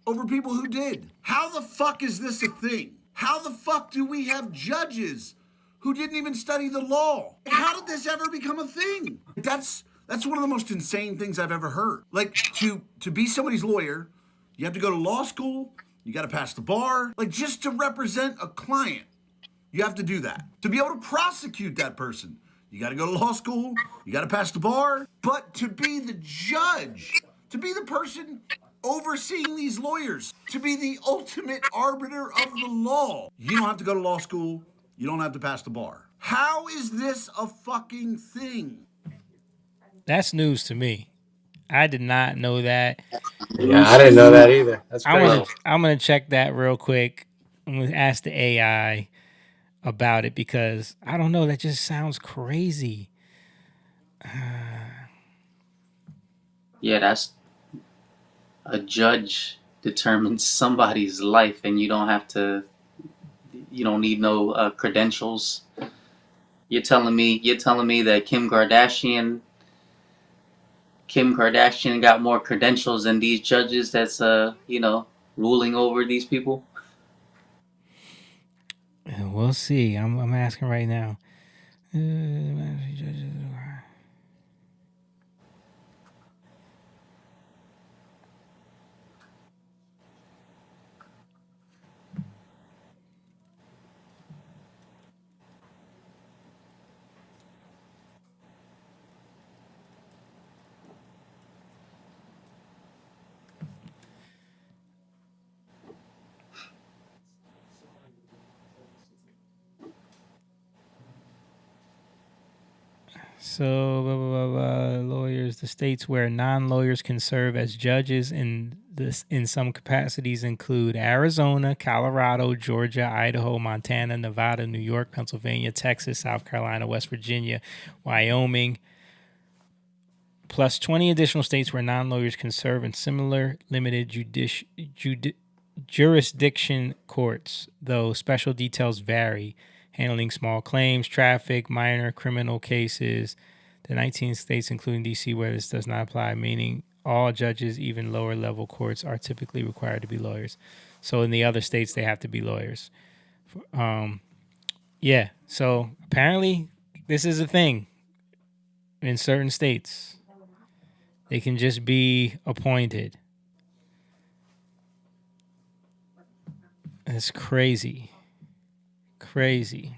over people who did. How the fuck is this a thing? How the fuck do we have judges who didn't even study the law? How did this ever become a thing? That's one of the most insane things I've ever heard. Like, to be somebody's lawyer, you have to go to law school, you got to pass the bar. Like, just to represent a client, you have to do that. To be able to prosecute that person, you got to go to law school, you got to pass the bar. But to be the judge, to be the person overseeing these lawyers, to be the ultimate arbiter of the law, you don't have to go to law school, you don't have to pass the bar. How is this a fucking thing?
That's news to me. I did not know that.
Yeah, I didn't know that either. That's crazy.
I'm gonna check that real quick. I'm gonna ask the AI about it because I don't know. That just sounds crazy.
Yeah, that's a judge determines somebody's life, and you don't have to. You don't need no credentials. You're telling me that Kim Kardashian got more credentials than these judges that's ruling over these people?
We'll see. I'm asking right now. So, lawyers, the states where non-lawyers can serve as judges in some capacities include Arizona, Colorado, Georgia, Idaho, Montana, Nevada, New York, Pennsylvania, Texas, South Carolina, West Virginia, Wyoming, plus 20 additional states where non-lawyers can serve in similar limited jurisdiction courts, though special details vary, handling small claims, traffic, minor criminal cases. The 19 states, including D.C., where this does not apply, meaning all judges, even lower level courts, are typically required to be lawyers. So in the other states, they have to be lawyers. Yeah, so apparently this is a thing in certain states. They can just be appointed. It's crazy. Crazy.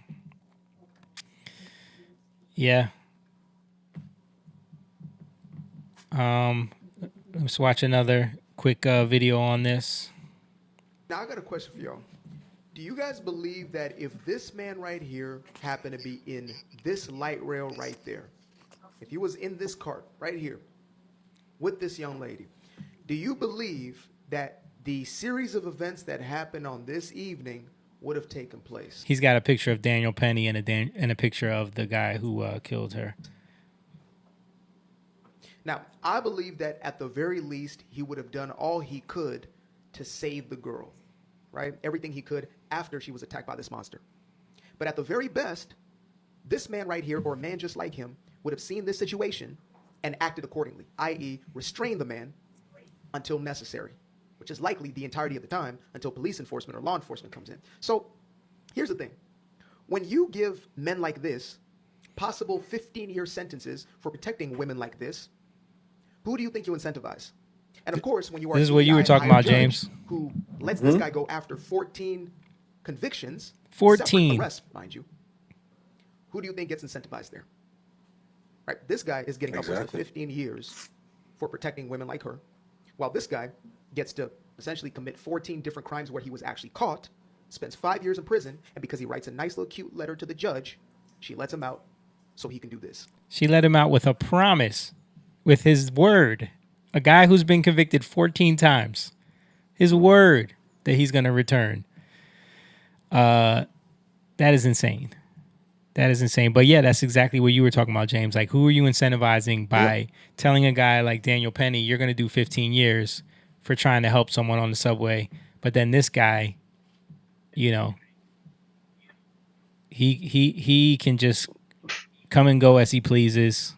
Yeah. Let's watch another quick video on this.
Now I got a question for y'all. Do you guys believe that if this man right here happened to be in this light rail right there, if he was in this cart right here with this young lady, do you believe that the series of events that happened on this evening would have taken place?
He's got a picture of Daniel Penny and a picture of the guy who killed her.
Now, I believe that at the very least, he would have done all he could to save the girl, right? Everything he could after she was attacked by this monster. But at the very best, this man right here, or a man just like him, would have seen this situation and acted accordingly, i.e. restrain the man until necessary, which is likely the entirety of the time until police enforcement or law enforcement comes in. So here's the thing. When you give men like this possible 15-year sentences for protecting women like this, who do you think you incentivize? And of course, when you are
this is what you were talking about, James,
who lets this guy go after 14 convictions,
14
arrests, mind you, who do you think gets incentivized there? Right, this guy is getting upwards of 15 years for protecting women like her, while this guy gets to essentially commit 14 different crimes where he was actually caught, spends 5 years in prison, and because he writes a nice little cute letter to the judge, she lets him out so he can do this.
She let him out with a promise, with his word. A guy who's been convicted 14 times. His word that he's going to return. That is insane. That is insane. But yeah, that's exactly what you were talking about, James. Like, who are you incentivizing by telling a guy like Daniel Penny, you're going to do 15 years for trying to help someone on the subway? But then this guy, you know, he can just come and go as he pleases.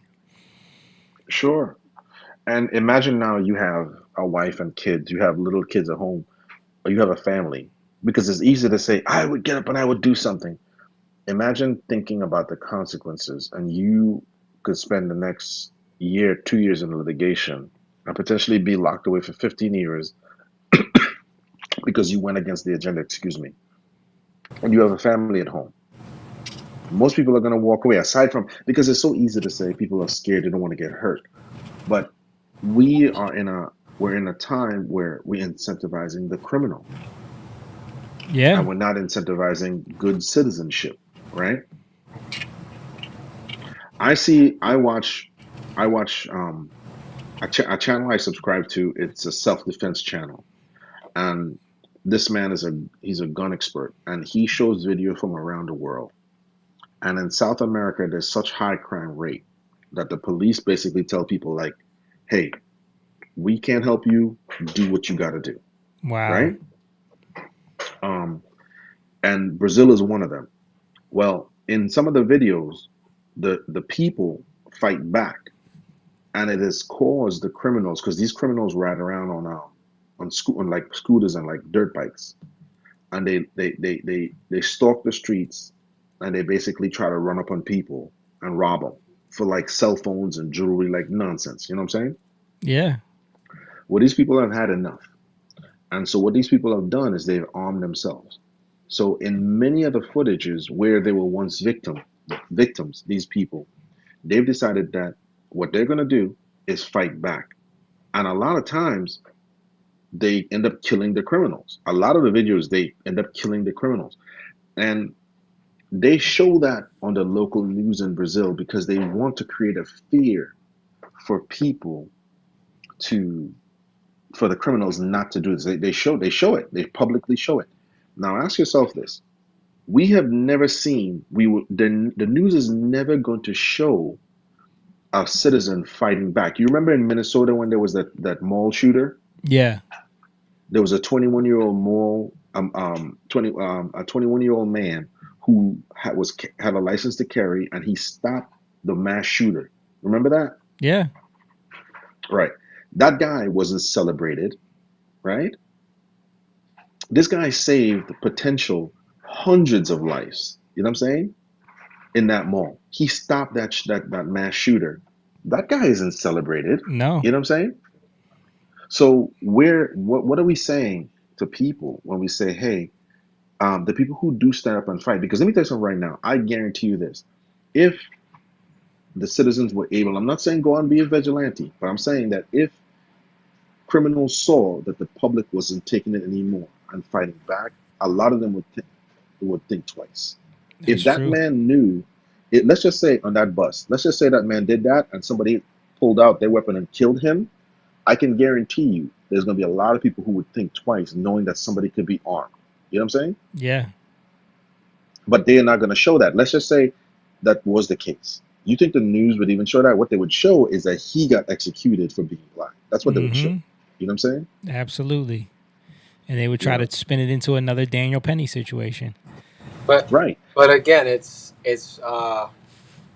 Sure. And imagine now you have a wife and kids, you have little kids at home, or you have a family. Because it's easy to say, I would get up and I would do something. Imagine thinking about the consequences, and you could spend the next year, 2 years in litigation, and potentially be locked away for 15 years because you went against the agenda, excuse me. And you have a family at home. Most people are going to walk away, aside from, because it's so easy to say people are scared, they don't want to get hurt. But we're in a time where we're incentivizing the criminal.
Yeah.
And we're not incentivizing good citizenship, right? I watch a channel I subscribe to. It's a self-defense channel. And this man he's a gun expert, and he shows video from around the world. And in South America, there's such high crime rate that the police basically tell people like, "Hey, we can't help you. Do what you got to do."
Wow.
Right? Um, and Brazil is one of them. Well, in some of the videos, the people fight back, and it has caused the criminals, because these criminals ride around on like scooters and like dirt bikes, and they stalk the streets, and they basically try to run up on people and rob them for like cell phones and jewelry, like nonsense. You know what I'm saying?
Yeah.
Well, these people have had enough, and so what these people have done is they've armed themselves. So in many of the footages where they were once victims, these people, they've decided that what they're going to do is fight back. And a lot of times they end up killing the criminals. A lot of the videos, they end up killing the criminals. And they show that on the local news in Brazil because they want to create a fear for people to, for the criminals not to do this. They show it. They publicly show it. Now ask yourself this. We have never seen, the news is never going to show a citizen fighting back. You remember in Minnesota when there was that mall shooter?
Yeah.
There was a 21-year-old mall, a 21-year-old man who had a license to carry, and he stopped the mass shooter. Remember that?
Yeah.
Right. That guy wasn't celebrated, right? This guy saved potential hundreds of lives. You know what I'm saying? In that mall, he stopped that mass shooter. That guy isn't celebrated.
No.
You know what I'm saying? So what are we saying to people when we say, hey, the people who do stand up and fight? Because let me tell you something right now. I guarantee you this: if the citizens were able, I'm not saying go out and be a vigilante, but I'm saying that if criminals saw that the public wasn't taking it anymore and fighting back, a lot of them would think twice.
That's
If that
true.
man knew it, let's just say on that bus, let's just say that man did that and somebody pulled out their weapon and killed him, I can guarantee you there's going to be a lot of people who would think twice knowing that somebody could be armed. You know what I'm saying?
Yeah.
But they're not going to show that. Let's just say that was the case. You think the news would even show that? What they would show is that he got executed for being black. That's what they would show.
Mm-hmm.
You know what I'm saying?
Absolutely. And they would try
Yeah.
to spin it into another Daniel Penny situation.
But
Right.
but again, it's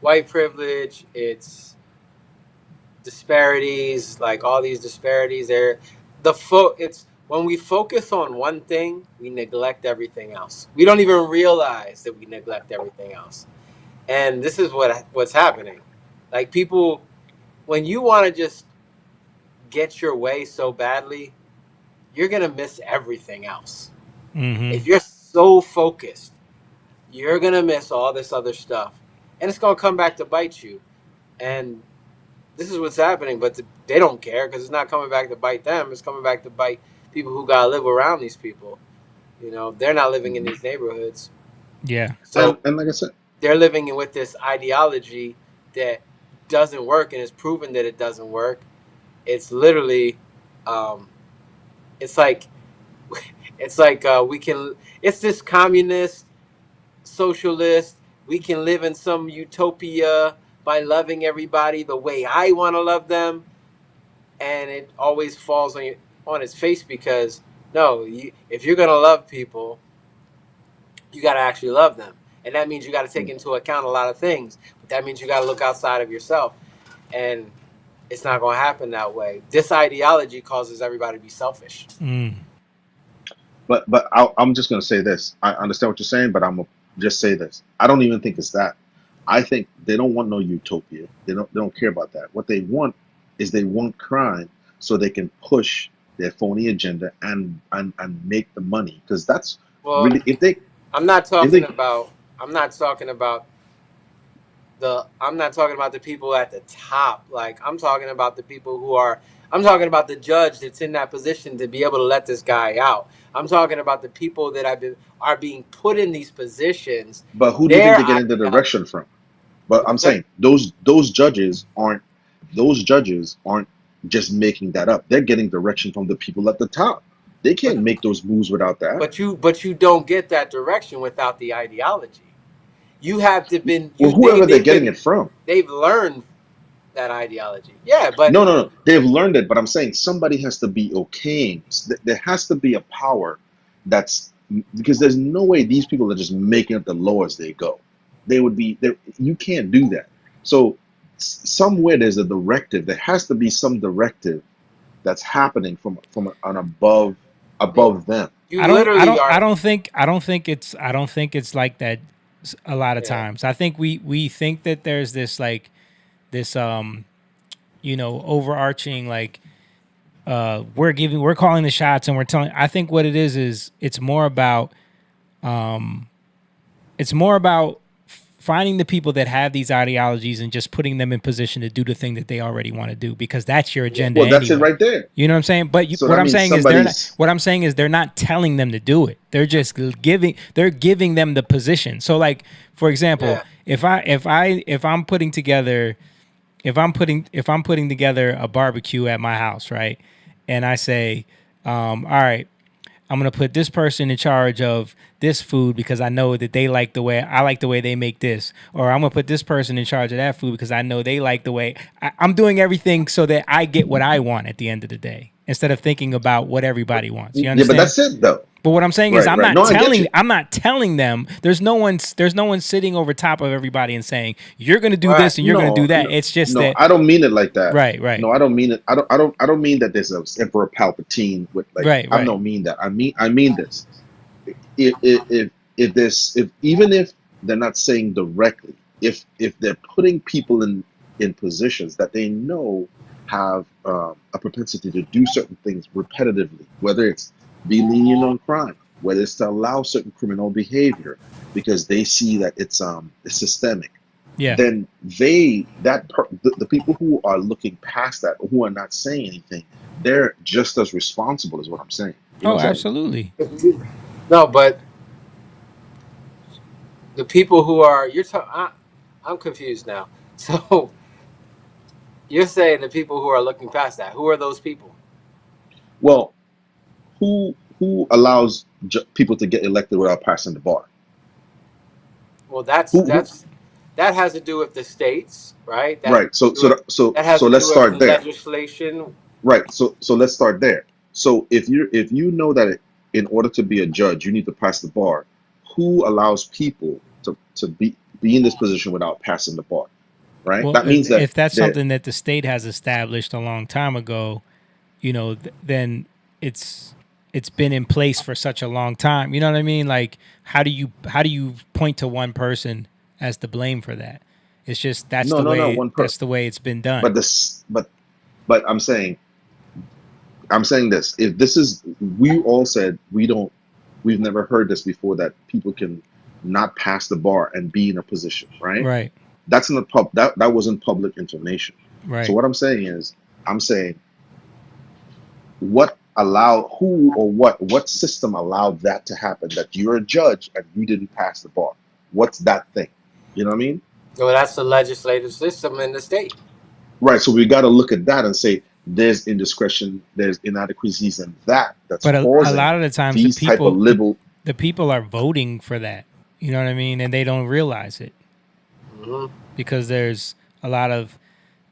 white privilege. It's disparities, like all these disparities. It's when we focus on one thing, we neglect everything else. We don't even realize that we neglect everything else. And this is what's happening. Like people, when you want to just get your way so badly, you're gonna miss everything else.
Mm-hmm.
If you're so focused, you're gonna miss all this other stuff, and it's gonna come back to bite you. And this is what's happening, but they don't care because it's not coming back to bite them. It's coming back to bite people who gotta live around these people. You know, they're not living in
Mhm.
these neighborhoods,
Yeah.
so
And like I said,
they're living in with this ideology that doesn't work, and it's proven that it doesn't work. It's literally, um, it's like, we can. It's this communist, socialist. We can live in some utopia by loving everybody the way I want to love them, and it always falls on its face because no, if you're gonna love people, you got to actually love them, and that means you got to take into account a lot of things. But that means you got to look outside of yourself, and it's not going to happen that way. This ideology causes everybody to be selfish.
Mm.
but I'm just going to say this. I understand what you're saying, but I'm gonna just say this. I don't even think it's that. I think they don't want no utopia. They don't care about that. What they want is they want crime so they can push their phony agenda and make the money, because that's
Well,
really, if they
I'm not
if
talking
they
about. I'm not talking about I'm not talking about the people at the top. Like I'm talking about the people who are. I'm talking about the judge that's in that position to be able to let this guy out. I'm talking about the people that are being put in these positions.
but who do you think
Their
they're getting the
ideology.
direction from? But I'm
What's that?
saying those judges aren't just making that up. They're getting direction from the people at the top. They can't make those moves without that.
But you don't get that direction without the ideology. You have to been
Well,
you
whoever they're
they've
getting
been
it from.
they've learned that ideology. Yeah, but
No. They've learned it, but I'm saying somebody has to be okaying. There has to be a power that's because there's no way these people are just making up the law as they go. They would be there. You can't do that. So somewhere there's a directive. There has to be some directive that's happening from an above them.
you literally
I
are.
don't think it's like that a lot of
Yeah.
times. I think we think that there's this like this overarching like we're calling the shots and we're telling. I think what it is it's more about finding the people that have these ideologies and just putting them in position to do the thing that they already want to do because that's your agenda
Well, that's it
anyway.
right there.
You know what I'm saying? But
So
what
that
I'm
means
saying is
somebody's
they're not telling them to do it. They're just giving them the position. So like for example,
Yeah.
if I'm putting together a barbecue at my house, right? And I say, all right, I'm gonna put this person in charge of this food because I know that they like the way I like the way they make this, or I'm gonna put this person in charge of that food because I know they like the way I'm doing everything so that I get what I want at the end of the day instead of thinking about what everybody wants. You
yeah, but
understand?
that's it though.
But what I'm saying is
Right. No, I get you.
I'm not telling them. There's no one sitting over top of everybody and saying you're going to do
Right.
this and you're going to do that.
No,
It's just
no,
that
I don't mean it like that.
right.
No, I don't mean it. I don't mean that there's a Emperor Palpatine with like. I
Right.
don't mean that. I mean this. If even if they're not saying directly, if they're putting people in positions that they know have a propensity to do certain things repetitively, whether it's be lenient on crime, whether it's to allow certain criminal behavior because they see that it's systemic,
Yeah.
then the people who are looking past that or who are not saying anything, they're just as responsible as what I'm saying. You know
Oh,
what I'm saying?
absolutely.
No, but the people who are I'm confused now. So you're saying the people who are looking past that. Who are those people?
Well, who allows people to get elected without passing the bar?
Well,
Who
that has to do with the states, right?
right?
That has
So
to
let's
do with
start there.
legislation.
Right. So let's start there. So if you know that in order to be a judge you need to pass the bar, who allows people to be in this position without passing the bar? Right.
Well,
That means that
if that's
that
something that the state has established a long time ago, then it's been in place for such a long time. You know what I mean? Like how do you point to one person as the blame for that? It's just
no one per
that's the way it's been done.
but this but I'm saying this. If this is, we all said we've never heard this before that people can not pass the bar and be in a position, right?
Right.
That's in the that wasn't public information. So
Right.
what I'm saying is, I'm saying what allowed who or what system allowed that to happen? That you're a judge and you didn't pass the bar. What's that thing? You know what I mean?
Well, that's the legislative system in the state.
Right. So we got to look at that and say there's indiscretion, there's inadequacies, and that's
But a
causing
lot of the times
these type of liberal.
the people are voting for that. You know what I mean? And they don't realize it because there's a lot of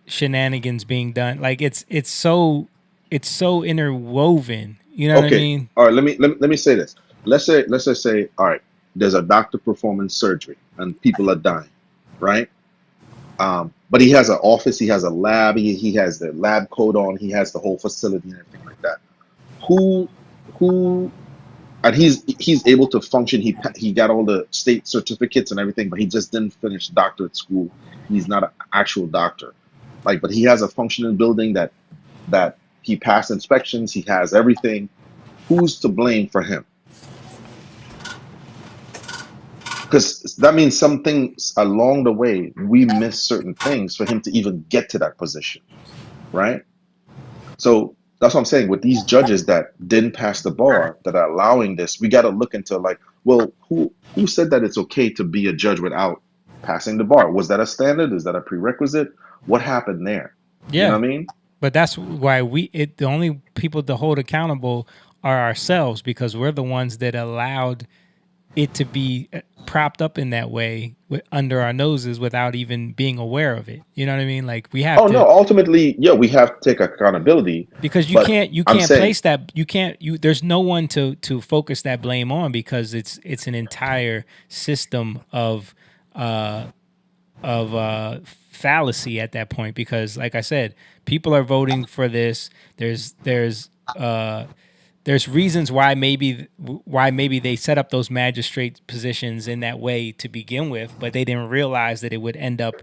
shenanigans being done. Like it's so interwoven. You know what I
Okay.
mean?
All right. Let me say this. Let's just say, all right, there's a doctor performing surgery and people are dying, right? But he has an office, he has a lab, he has the lab coat on, he has the whole facility and everything like that. Who who and he's able to function. He got all the state certificates and everything, but he just didn't finish doctorate school. He's not an actual doctor, like, but he has a functioning building that he passed inspections. He has everything. Who's to blame for him? Because that means some things along the way we miss certain things for him to even get to that position, right? So that's what I'm saying. With these judges that didn't pass the bar, that are allowing this, we got to look into like, well, who said that it's okay to be a judge without passing the bar? Was that a standard? Is that a prerequisite? What happened there? You know
Yeah.
what I mean?
But that's why the only people to hold accountable are ourselves, because we're the ones that allowed it to be propped up in that way under our noses without even being aware of it. You know what I mean? Like we have
Oh
to,
no, ultimately, yeah, we have to take accountability.
because
But
you
I'm
can't
saying,
place that, there's no one to focus that blame on, because it's an entire system uh fallacy at that point. Because like I said, people are voting for this. There's reasons why maybe they set up those magistrate positions in that way to begin with, but they didn't realize that it would end up,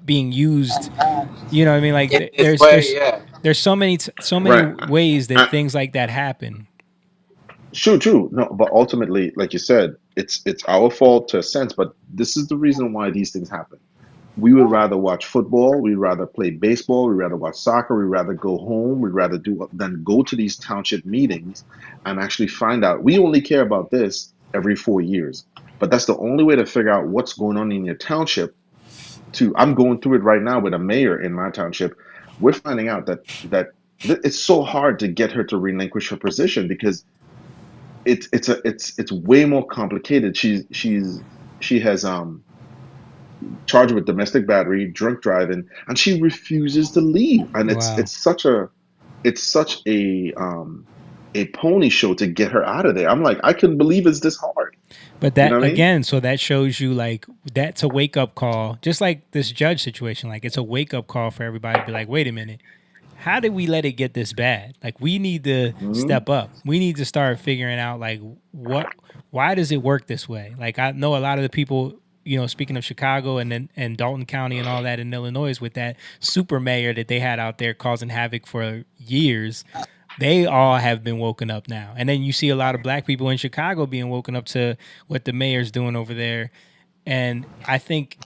being used. You know what I mean? Like
In this way, yeah.
there's so many
right?
ways that things like that happen.
True. No, but ultimately, like you said, it's our fault to a sense. But this is the reason why these things happen. We would rather watch football. We'd rather play baseball. We'd rather watch soccer. We'd rather go home. We'd rather do than go to these township meetings and actually find out. We only care about this every 4 years, but that's the only way to figure out what's going on in your township. I'm going through it right now with a mayor in my township. We're finding out that it's so hard to get her to relinquish her position because it's way more complicated. She has charged with domestic battery, drunk driving, and she refuses to leave. And
Wow.
it's such a pony show to get her out of there. I'm like, I couldn't believe it's this hard.
But
You know
that
what I mean?
again, so that shows you, like, that's a wake up call. Just like this judge situation, like it's a wake up call for everybody to be like, wait a minute, how did we let it get this bad? Like we need to
Mhm.
step up. We need to start figuring out like why does it work this way? Like I know a lot of the people, speaking of Chicago and Dalton County and all that in Illinois, with that super mayor that they had out there causing havoc for years, they all have been woken up now. And then you see a lot of black people in Chicago being woken up to what the mayor's doing over there. And I think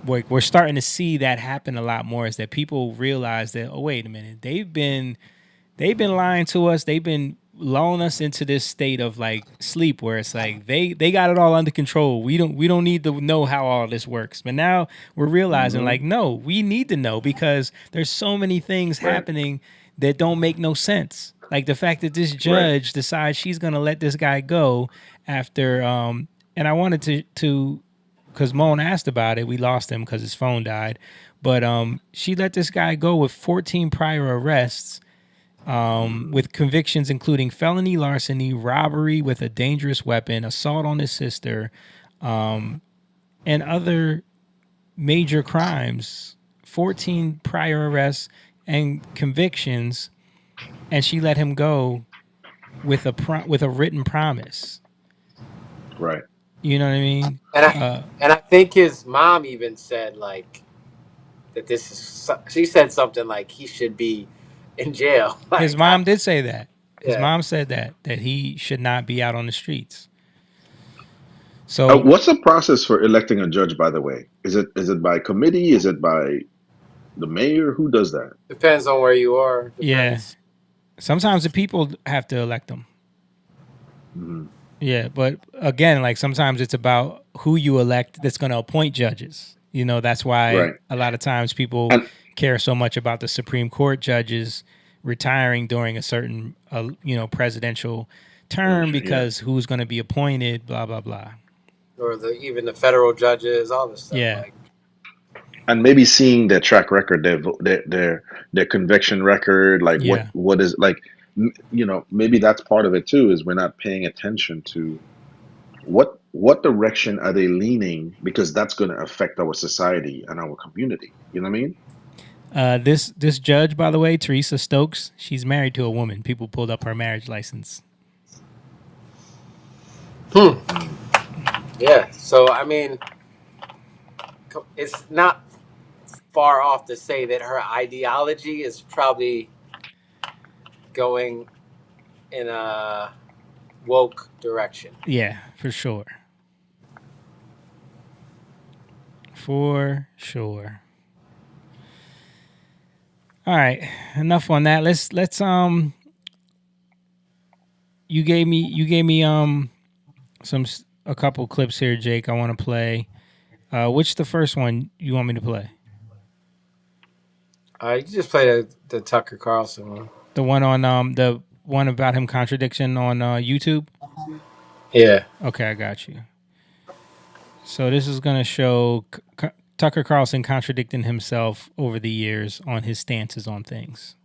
we're starting to see that happen a lot more, is that people realize that, oh, wait a minute, they've been lying to us. They've been lulling us into this state of like sleep, where it's like they got it all under control. We don't need to know how all this works. But now we're realizing,
Mhm.
like, no, we need to know, because there's so many things
Right.
happening that don't make no sense. Like the fact that this
Right.
judge decides she's gonna let this guy go after and I wanted to because Moan asked about it. We lost him because his phone died. But she let this guy go with 14 prior arrests, with convictions including felony larceny, robbery with a dangerous weapon, assault on his sister, and other major crimes. 14 prior arrests and convictions, and she let him go with a written promise.
Right.
You know what I mean?
And I think his mom even said like that this is. She said something like he should be in jail.
His
Like,
mom did say that. His
yeah,
mom said that he should not be out on the streets. So
What's the process for electing a judge, by the way? Is it by committee? Is it by the mayor? Who does that?
depends on where you are.
yeah,
Depends.
sometimes the people have to elect them.
Mhm.
Yeah, but again, like sometimes it's about who you elect that's going to appoint judges. That's why
Right.
a lot of times people
And
care so much about the Supreme Court judges retiring during a certain, presidential term,
yeah.
because who's going to be appointed, blah blah blah.
Or even the federal judges, all this stuff.
Yeah,
Like,
And maybe seeing their track record, their conviction record, like what
yeah.
what is like, maybe that's part of it too. Is we're not paying attention to what direction are they leaning, because that's going to affect our society and our community. You know what I mean?
This judge, by the way, Teresa Stokes, she's married to a woman. People pulled up her marriage license.
Mm.
yeah. So I mean, it's not far off to say that her ideology is probably going in a woke direction.
Yeah, for sure. For sure. All right, enough on that. Let's you gave me a couple clips here, Jake. I want to play. Which the first one you want me to play?
You just play the Tucker Carlson one.
The one on the one about him contradiction on YouTube?
Yeah.
Okay, I got you. So this is gonna show Tucker Carlson contradicting himself over the years on his stances on things.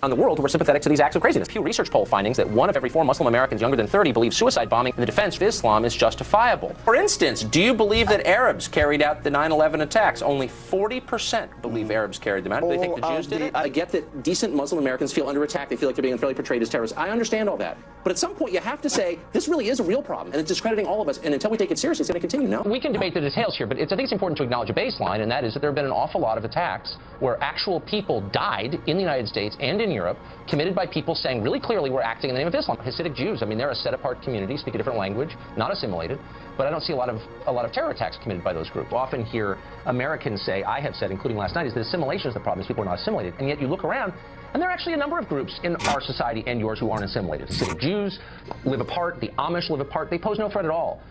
On the world who are sympathetic to these acts of craziness. Pew Research poll findings that 1 of every 4 Muslim Americans younger than 30 believe suicide bombing in the defense of Islam is justifiable. For instance, do you believe that Arabs carried out the 9/11 attacks? Only 40% believe Arabs carried them out. Do they think the Jews did it? I get that decent Muslim Americans feel under attack. They feel like they're being unfairly portrayed as terrorists. I understand all that. But at some point, you have to say, this really is a real problem, and it's discrediting all of us. And until we take it seriously, it's going to continue. No? We can debate the details here, but I think it's important to acknowledge a baseline, and that is that there have been an awful lot of attacks where actual people died in the United States and in Europe, committed by people saying really clearly we're acting in the name of Islam. Hasidic Jews, I mean, they're a set-apart community, speak a different language, not assimilated, but I don't see a lot of terror attacks committed by those groups. Often hear Americans say, I have said, including last night, is that assimilation is the problem, is people are not assimilated. And yet you look around, and there are actually a number of groups in our society and yours who aren't assimilated. Hasidic Jews live apart, the Amish live apart, they pose no threat at all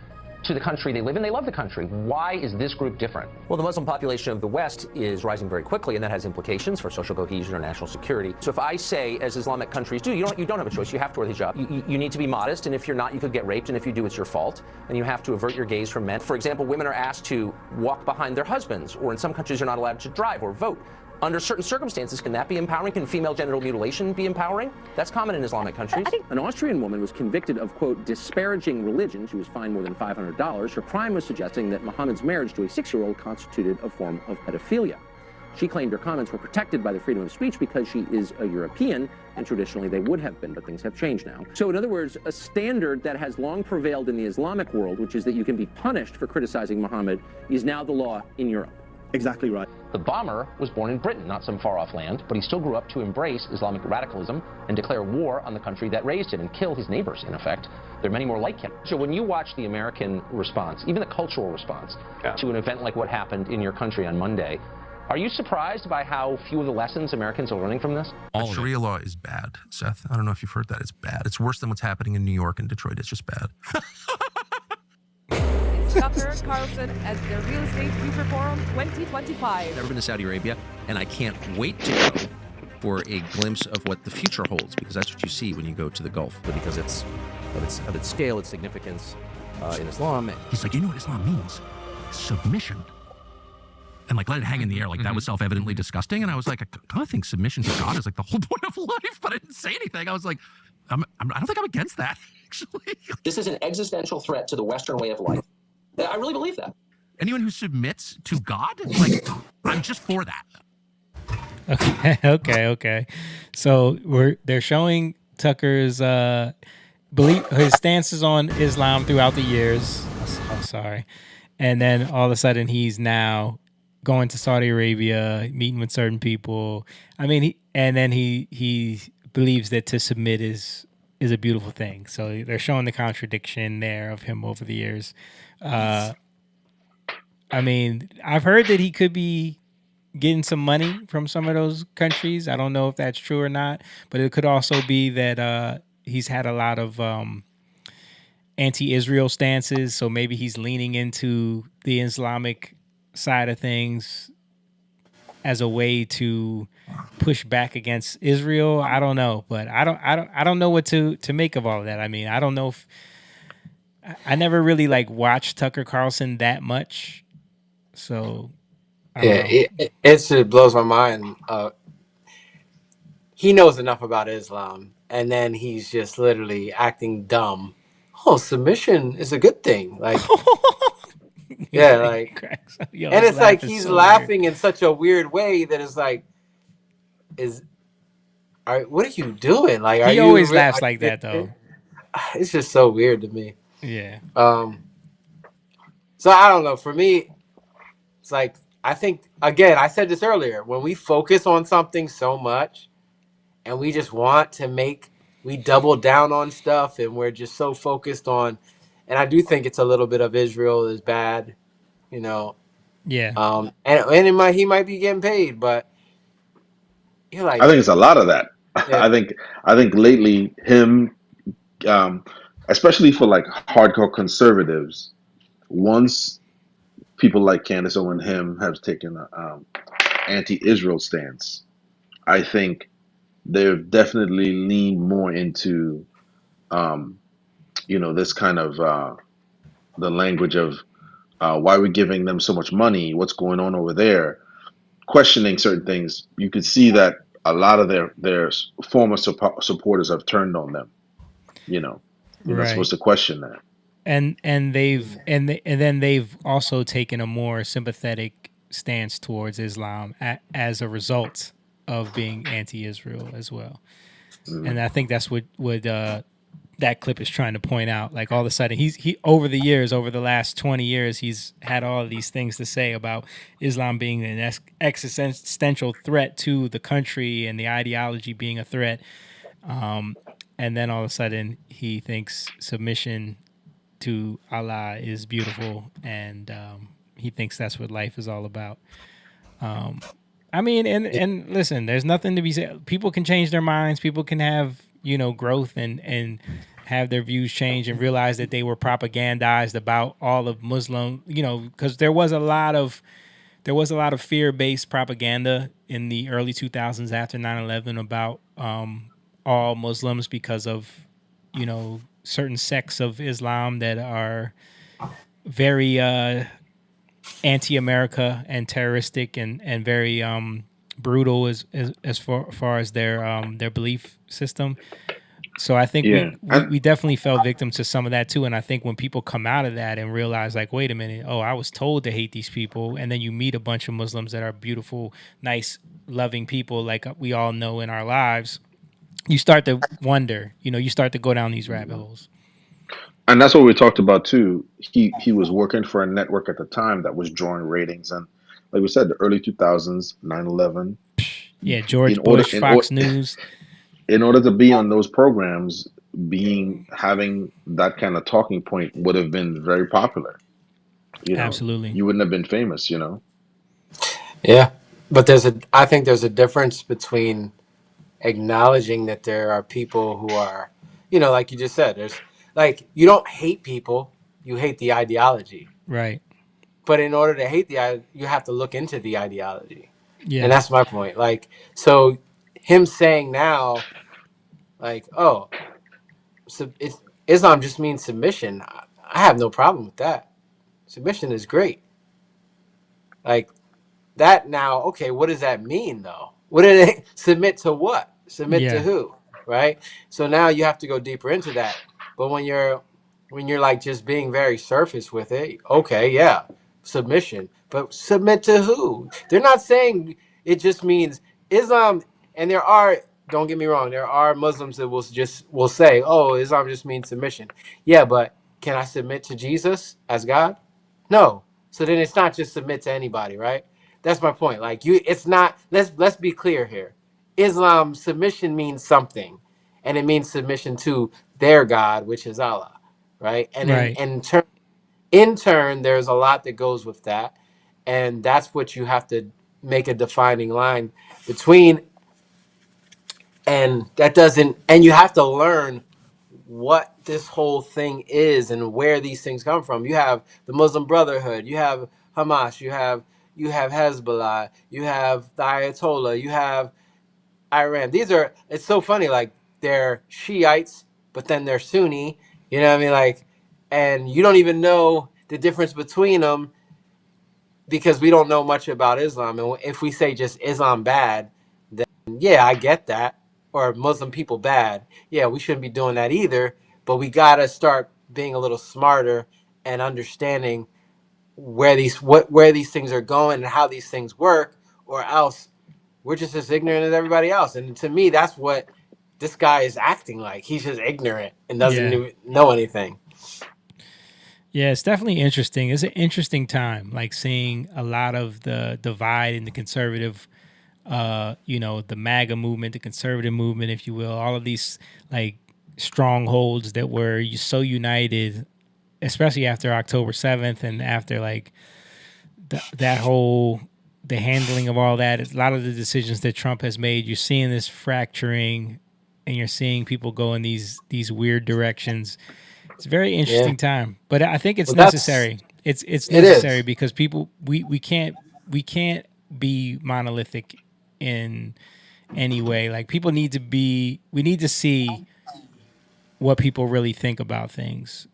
to the country they live in. They love the country. Why is this group different? Well, the Muslim population of the West is rising very quickly, and that has implications for social cohesion or national security. So if I say, as Islamic countries do, you don't have a choice. You have to wear the hijab. You need to be modest, and if you're not, you could get raped, and if you do, it's your fault. And you have to avert your gaze from men. For example, women are asked to walk behind their husbands, or in some countries, you're not allowed to drive or vote. Under certain circumstances, can that be empowering? Can female genital mutilation be empowering? That's common in Islamic countries. An Austrian woman was convicted of, quote, disparaging religion. She was fined more than $500. Her crime was suggesting that Muhammad's marriage to a 6-year-old constituted a form of pedophilia. She claimed her comments were protected by the freedom of speech because she is a European, and traditionally they would have been, but things have changed now. So in other words, a standard that has long prevailed in the Islamic world, which is that you can be punished for criticizing Muhammad, is now the law in Europe. Exactly right. The bomber was born in Britain, not some far-off land, but he still grew up to embrace Islamic radicalism and declare war on the country that raised him and kill his neighbors, in effect. There are many more like him. So when you watch the American response, even the cultural response, to an event like what happened in your country on Monday, are you surprised by how few of the lessons Americans are learning from this?
Sharia law is bad, Seth. I don't know if you've heard that. It's bad. It's worse than what's happening in New York and Detroit. It's just bad.
Tucker Carlson at the Real Estate Future Forum 2025.
I've never been to Saudi Arabia, and I can't wait to go for a glimpse of what the future holds, because that's what you see when you go to the Gulf. But because of its scale, its significance in Islam.
He's like, you know what Islam means? Submission. And like let it hang in the air, like that was self-evidently disgusting. And I was like, I kind of think submission to God is like the whole point of life, but I didn't say anything. I was like, I don't think I'm against that, actually.
This is an existential threat to the Western way of life. I really believe that.
Anyone who submits to God, like, I'm just for that.
Okay. So they're showing Tucker's his stances on Islam throughout the years. Oh, sorry. And then all of a sudden he's now going to Saudi Arabia, meeting with certain people. I mean, he believes that to submit is a beautiful thing. So they're showing the contradiction there of him over the years. I mean, I've heard that he could be getting some money from some of those countries. I don't know if that's true or not, but it could also be that he's had a lot of anti-Israel stances, so maybe he's leaning into the Islamic side of things as a way to push back against Israel. I don't know, but I don't know what to make of all of that. I mean, I don't know if I never really like watched Tucker Carlson that much, so
it blows my mind. He knows enough about Islam, and then he's just literally acting dumb. Oh, submission is a good thing. Like, yeah, like, and it's like he's laughing in such a weird way that it's like, what are you doing? Like,
he always laughs like that though.
It's just so weird to me.
Yeah.
So I don't know. For me, it's like, I think, again, I said this earlier, when we focus on something so much and we just want to we double down on stuff and we're just so focused on, and I do think it's a little bit of Israel is bad, you know.
Yeah.
And he might be getting paid, but you're like,
I think it's a lot of that.
Yeah.
I think lately him, especially for like hardcore conservatives, once people like Candace Owens and him have taken an anti-Israel stance, I think they've definitely leaned more into this kind of the language of why are we giving them so much money? What's going on over there? Questioning certain things. You could see that a lot of their former supporters have turned on them. You're not supposed
Right.
to question that.
And then they've also taken a more sympathetic stance towards Islam as a result of being anti-Israel as well. And I think that's what that clip is trying to point out. Like all of a sudden, he over the years, over the last 20 years, he's had all of these things to say about Islam being an existential threat to the country and the ideology being a threat. And then all of a sudden, he thinks submission to Allah is beautiful, and he thinks that's what life is all about. I mean, and listen, there's nothing to be said. People can change their minds. People can have growth and have their views change and realize that they were propagandized about all of Muslim. Because there was a lot of fear-based propaganda in the early 2000s after 9/11 about all Muslims because of certain sects of Islam that are very anti-America and terroristic and very brutal as far as their belief system. So I think
Yeah.
we definitely fell victim to some of that too. And I think when people come out of that and realize, like, wait a minute, oh, I was told to hate these people, and then you meet a bunch of Muslims that are beautiful, nice, loving people, like we all know in our lives, you start to wonder, you start to go down these rabbit holes.
And that's what we talked about too. He was working for a network at the time that was drawing ratings, and like we said, the early 2000s, 9/11.
Yeah,
In
George
order
Bush, Fox News.
in order to be on those programs, having that kind of talking point would have been very popular.
Absolutely.
You wouldn't have been famous.
Yeah, but I think there's a difference between acknowledging that there are people who are, like you just said, there's like you don't hate people, you hate the ideology.
Right.
But in order to hate you have to look into the ideology.
Yeah.
And that's my point. Like, so him saying now, like, oh, so Islam just means submission. I have no problem with that. Submission is great. Like that now, okay, what does that mean though? What did it submit to what? Submit to
Yeah.
who? Right? So now you have to go deeper into that. But when you're like just being very surface with it, okay, yeah, submission. But submit to who? They're not saying it just means Islam, and don't get me wrong, there are Muslims that will say, oh, Islam just means submission. Yeah, but can I submit to Jesus as God? No. So then it's not just submit to anybody, right? That's my point. Like it's not. Let's be clear here. Islam submission means something, and it means submission to their God, which is Allah, right? And
Right.
in turn, there's a lot that goes with that, and that's what you have to make a defining line between. And that doesn't. And you have to learn what this whole thing is and where these things come from. You have the Muslim Brotherhood, you have Hamas, you have Hezbollah, you have the Ayatollah, you have Iran. It's so funny, like they're Shiites, but then they're Sunni, you know what I mean? Like, and you don't even know the difference between them because we don't know much about Islam. And if we say just Islam bad, then yeah, I get that. Or Muslim people bad. Yeah, we shouldn't be doing that either. But we gotta start being a little smarter and understanding where these things are going and how these things work, or else we're just as ignorant as everybody else. And to me, that's what this guy is acting like. He's just ignorant and doesn't
Yeah.
even know anything.
Yeah, it's definitely interesting. It's an interesting time, like seeing a lot of the divide in the conservative, the MAGA movement, the conservative movement, if you will, all of these like strongholds that were so united, especially after October 7th and after like that whole the handling of all that. A lot of the decisions that Trump has made, you're seeing this fracturing, and you're seeing people go in these weird directions. It's a very interesting time, but I think it's necessary. It's necessary because people we can't be monolithic in anyway. Like people need to be. We need to see what people really think about things.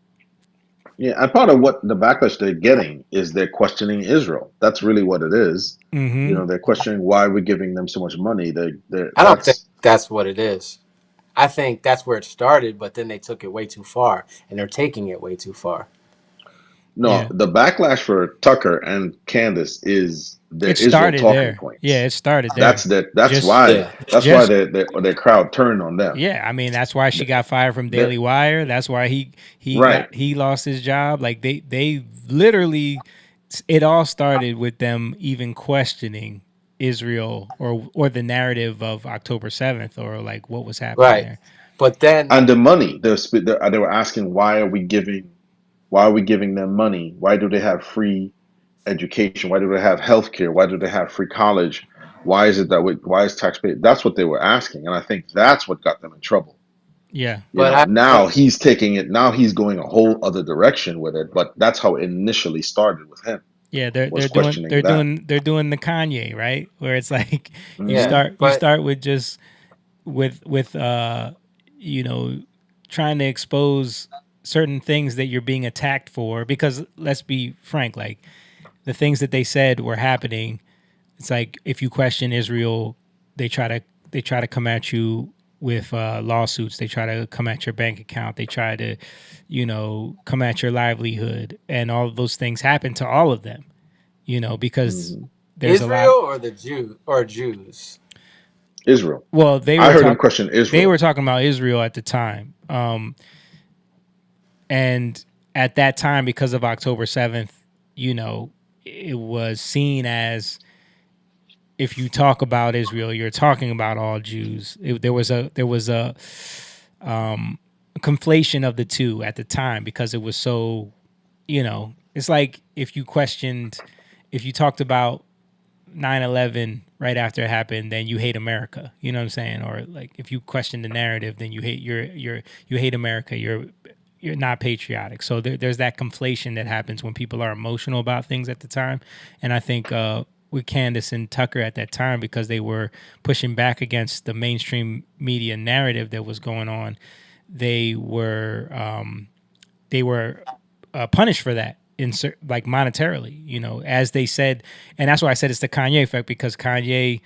Yeah, and part of what the backlash they're getting is they're questioning Israel. That's really what it is. You
Mm-hmm.
know, they're questioning why we're giving them so much money.
I don't think
That's
that's what it is. I think that's where it started, but then they took it way too far, and they're taking it way too far.
no,
Yeah.
the backlash for Tucker and Candace is their
It
Israel
started
talking
there. Yeah,
points.
it started
That's
there.
that. That's
Just,
why. That's why
just
their crowd turned on them.
yeah. I mean, that's why she got fired from
They're,
Daily Wire. That's why
right.
he lost his job. Like they literally, it all started with them even questioning Israel or the narrative of October 7th or like what was happening
Right.
there.
But then,
And the money. They were asking why are we giving them money? Why do they have free education? Why do they have health care? Why do they have free college? Why is it that why is taxpayer? That's what they were asking, and I think that's what got them in trouble.
Yeah.
You
but
know,
I,
now
but
he's taking it. Now he's going a whole other direction with it. But that's how it initially started with him.
Yeah,
Was questioning that.
they're doing the Kanye, right? Where it's like
yeah,
you
but
start with just with you know, trying to expose certain things that you're being attacked for, because let's be frank, like the things that they said were happening. It's like if you question Israel, they try to come at you with lawsuits. They try to come at your bank account. They try to, you know, come at your livelihood, and all of those things happen to all of them. You know, because
Hmm.
there's a lot.
Israel or the Jew or Jews?
Israel.
Well,
I heard him question
they were
Israel.
talking about Israel at the time, and at that time, because of October 7th, you know, it was seen as if you talk about Israel, you're talking about all Jews. There was a conflation of the two at the time because it was so, you know, it's like if you talked about 9/11 right after it happened, then you hate America. You know what I'm saying? Or like if you question the narrative, then you hate you hate America. You're not patriotic. So there's that conflation that happens when people are emotional about things at the time. And I think with Candace and Tucker at that time, because they were pushing back against the mainstream media narrative that was going on, they were punished for that like monetarily, you know, as they said. And that's why I said it's the Kanye effect, because Kanye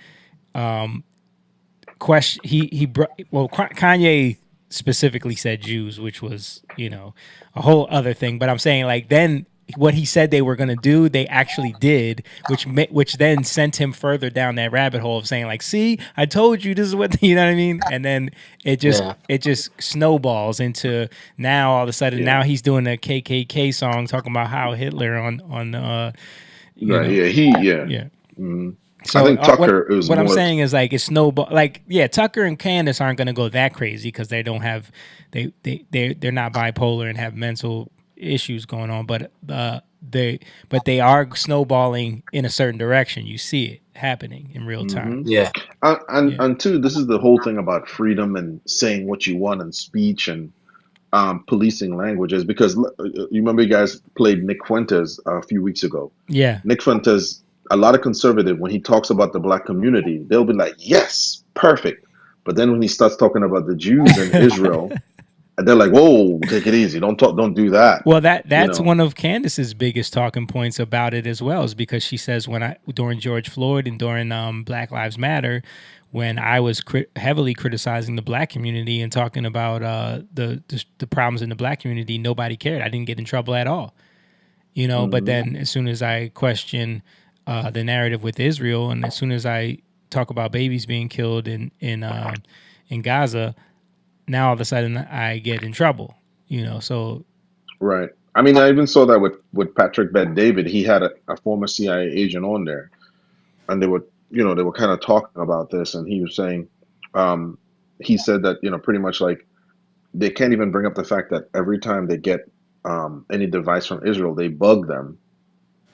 Kanye specifically said Jews, which was, you know, a whole other thing. But I'm saying, like, then what he said they were going to do, they actually did, which then sent him further down that rabbit hole of saying, like, see, I told you this is what, you know what I mean? And then it just snowballs into now all of a sudden
Yeah.
now he's doing a KKK song talking about how Hitler on you
Right.
know.
Yeah.
Yeah.
Hmm. I
So
think Tucker. It was
what I'm
more.
saying is, like, it's snowball. Like, yeah, Tucker and Candace aren't going to go that crazy because they don't have they're not bipolar and have mental issues going on, but they are snowballing in a certain direction. You see it happening in real time.
Hmm.
Yeah.
Yeah.
And two, this is the whole thing about freedom and saying what you want and speech and policing languages. Because you remember you guys played Nick Fuentes a few weeks ago.
Yeah.
Nick Fuentes, a lot of conservative, when he talks about the black community, they'll be like, yes, perfect. But then when he starts talking about the Jews and Israel, and they're like, whoa, take it easy. Don't do that.
Well,
You
that's
know.
one of Candace's biggest talking points about it as well, is because she says during George Floyd and during Black Lives Matter, when I was heavily criticizing the black community and talking about the problems in the black community, nobody cared. I didn't get in trouble at all, you know. But
Hmm.
then as soon as I question the narrative with Israel, and as soon as I talk about babies being killed in Gaza, now all of a sudden I get in trouble, you know. So
Right. I mean, I even saw that with Patrick Bet David. He had a former CIA agent on there, and they were kind of talking about this, and he was saying, um, he said that, pretty much like they can't even bring up the fact that every time they get any device from Israel, they bug them,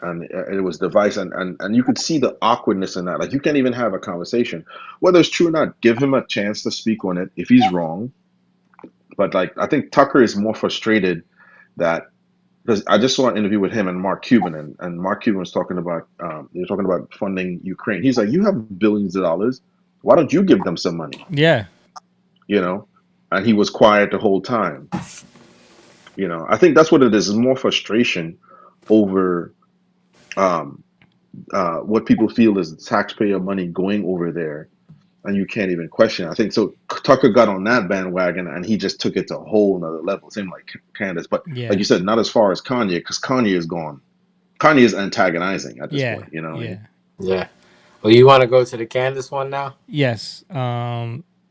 and it was device, and you could see the awkwardness in that. Like you can't even have a conversation, whether it's true or not. Give him a chance to speak on it if he's wrong. But like, I think Tucker is more frustrated that because I just saw an interview with him and Mark Cuban, and Mark Cuban was talking about they were talking about funding Ukraine. He's like, you have billions of dollars. Why don't you give them some money?
Yeah.
You know, and he was quiet the whole time. You know, I think that's what it is. It's more frustration over um, what people feel is taxpayer money going over there, and you can't even question it. I think so. Tucker got on that bandwagon, and he just took it to a whole nother level. Same like Candace, but like
Yeah.
you said, not as far as Kanye, because Kanye is gone. Kanye is antagonizing at this
Yeah.
point. You know what I
Yeah.
mean?
Yeah. Well, you want to go to the Candace one now?
Yes.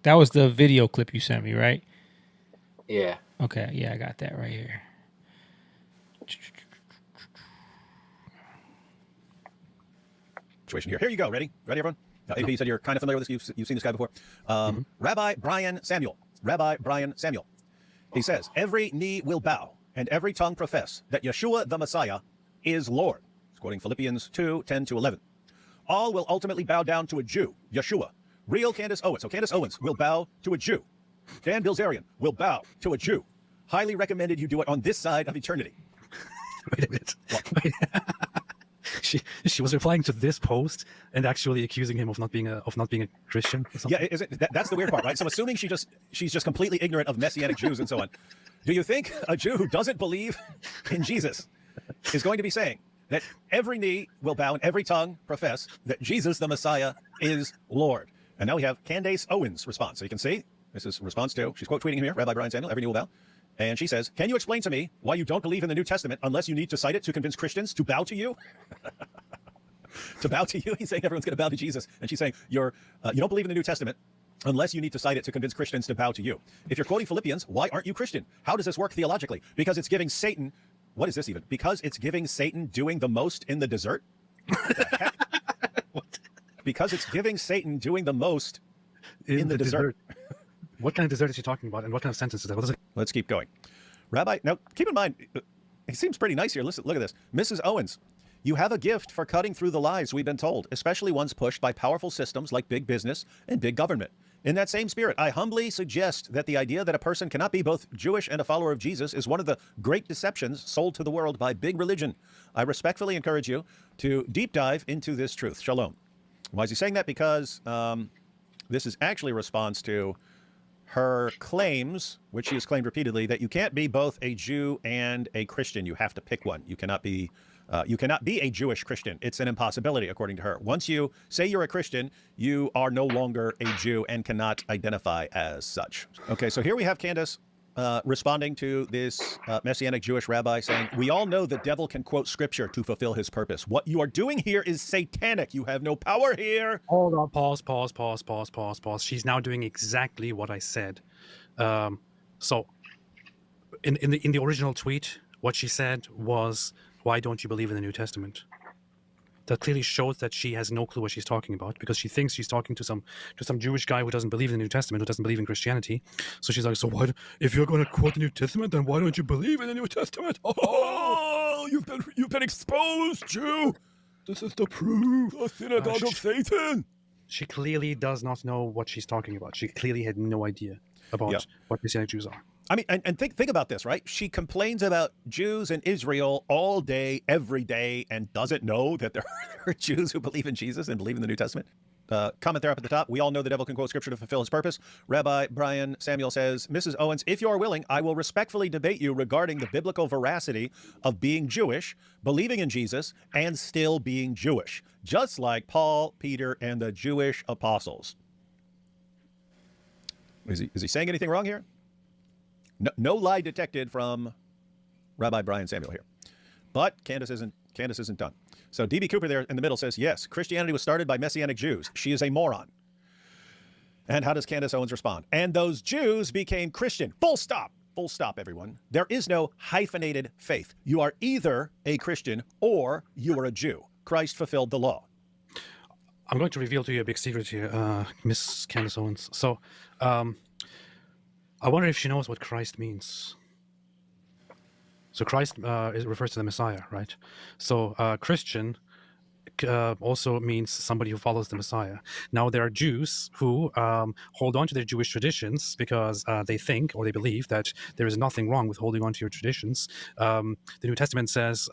That was the video clip you sent me, right?
Yeah.
Okay. Yeah, I got that right here.
Situation here. Here you go. Ready? Ready, everyone? AP, you said you're kind of familiar with this. You've seen this guy before. Rabbi Brian Samuel. Rabbi Brian Samuel. He says, every knee will bow and every tongue profess that Yeshua the Messiah is Lord. He's quoting Philippians 2:10-11. All will ultimately bow down to a Jew, Yeshua. Real Candace Owens. So Candace Owens will bow to a Jew. Dan Bilzerian will bow to a Jew. Highly recommended you do it on this side of eternity.
Wait a minute. Wait. She was replying to this post and actually accusing him of not being a Christian or something.
Yeah, that's the weird part, right? So assuming she's just completely ignorant of Messianic Jews and so on. Do you think a Jew who doesn't believe in Jesus is going to be saying that every knee will bow and every tongue profess that Jesus the Messiah is Lord? And now we have Candace Owens' response. So you can see this is response to, she's quote tweeting him here, Rabbi Brian Samuel, every knee will bow. And she says, can you explain to me why you don't believe in the New Testament unless you need to cite it to convince Christians to bow to you? To bow to you? He's saying everyone's going to bow to Jesus. And she's saying, you don't believe in the New Testament unless you need to cite it to convince Christians to bow to you. If you're quoting Philippians, why aren't you Christian? How does this work theologically? Because it's giving Satan, what is this even? Because it's giving Satan doing the most in the dessert? What? Because it's giving Satan doing the most in the dessert.
What kind of dessert is she talking about, and what kind of sentence is that? What is it?
Let's keep going. Rabbi, now keep in mind, he seems pretty nice here. Listen, look at this. Mrs. Owens, you have a gift for cutting through the lies we've been told, especially ones pushed by powerful systems like big business and big government. In that same spirit, I humbly suggest that the idea that a person cannot be both Jewish and a follower of Jesus is one of the great deceptions sold to the world by big religion. I respectfully encourage you to deep dive into this truth. Shalom. Why is he saying that? Because this is actually a response to her claims, which she has claimed repeatedly, that you can't be both a Jew and a Christian. You have to pick one. You cannot be a Jewish Christian. It's an impossibility, according to her. Once you say you're a Christian, you are no longer a Jew and cannot identify as such. Okay, so here we have Candace responding to this Messianic Jewish rabbi saying, we all know the devil can quote scripture to fulfill his purpose. What you are doing here is satanic. You have no power here.
Hold on, pause. She's now doing exactly what I said. So in the original tweet, what she said was, why don't you believe in the New Testament? That clearly shows that she has no clue what she's talking about, because she thinks she's talking to some Jewish guy who doesn't believe in the New Testament, who doesn't believe in Christianity. So she's like, so why, if you're going to quote the New Testament, then why don't you believe in the New Testament? Oh, you've been exposed, Jew. This is the proof. The synagogue of Satan. She clearly does not know what she's talking about. She clearly had no idea about what Messianic Jews are.
I mean, and think about this, right? She complains about Jews in Israel all day, every day, and doesn't know that there are Jews who believe in Jesus and believe in the New Testament. Comment there up at the top. We all know the devil can quote scripture to fulfill his purpose. Rabbi Brian Samuel says, Mrs. Owens, if you are willing, I will respectfully debate you regarding the biblical veracity of being Jewish, believing in Jesus, and still being Jewish, just like Paul, Peter, and the Jewish apostles. Is he saying anything wrong here? No lie detected from Rabbi Brian Samuel here. But Candace isn't done. So D.B. Cooper there in the middle says, yes, Christianity was started by Messianic Jews. She is a moron. And how does Candace Owens respond? And those Jews became Christian. Full stop. Full stop, everyone. There is no hyphenated faith. You are either a Christian or you are a Jew. Christ fulfilled the law.
I'm going to reveal to you a big secret here, Miss Candace Owens. So, I wonder if she knows what Christ means. So Christ refers to the Messiah, right? So Christian also means somebody who follows the Messiah. Now, there are Jews who hold on to their Jewish traditions because they think or they believe that there is nothing wrong with holding on to your traditions. The New Testament says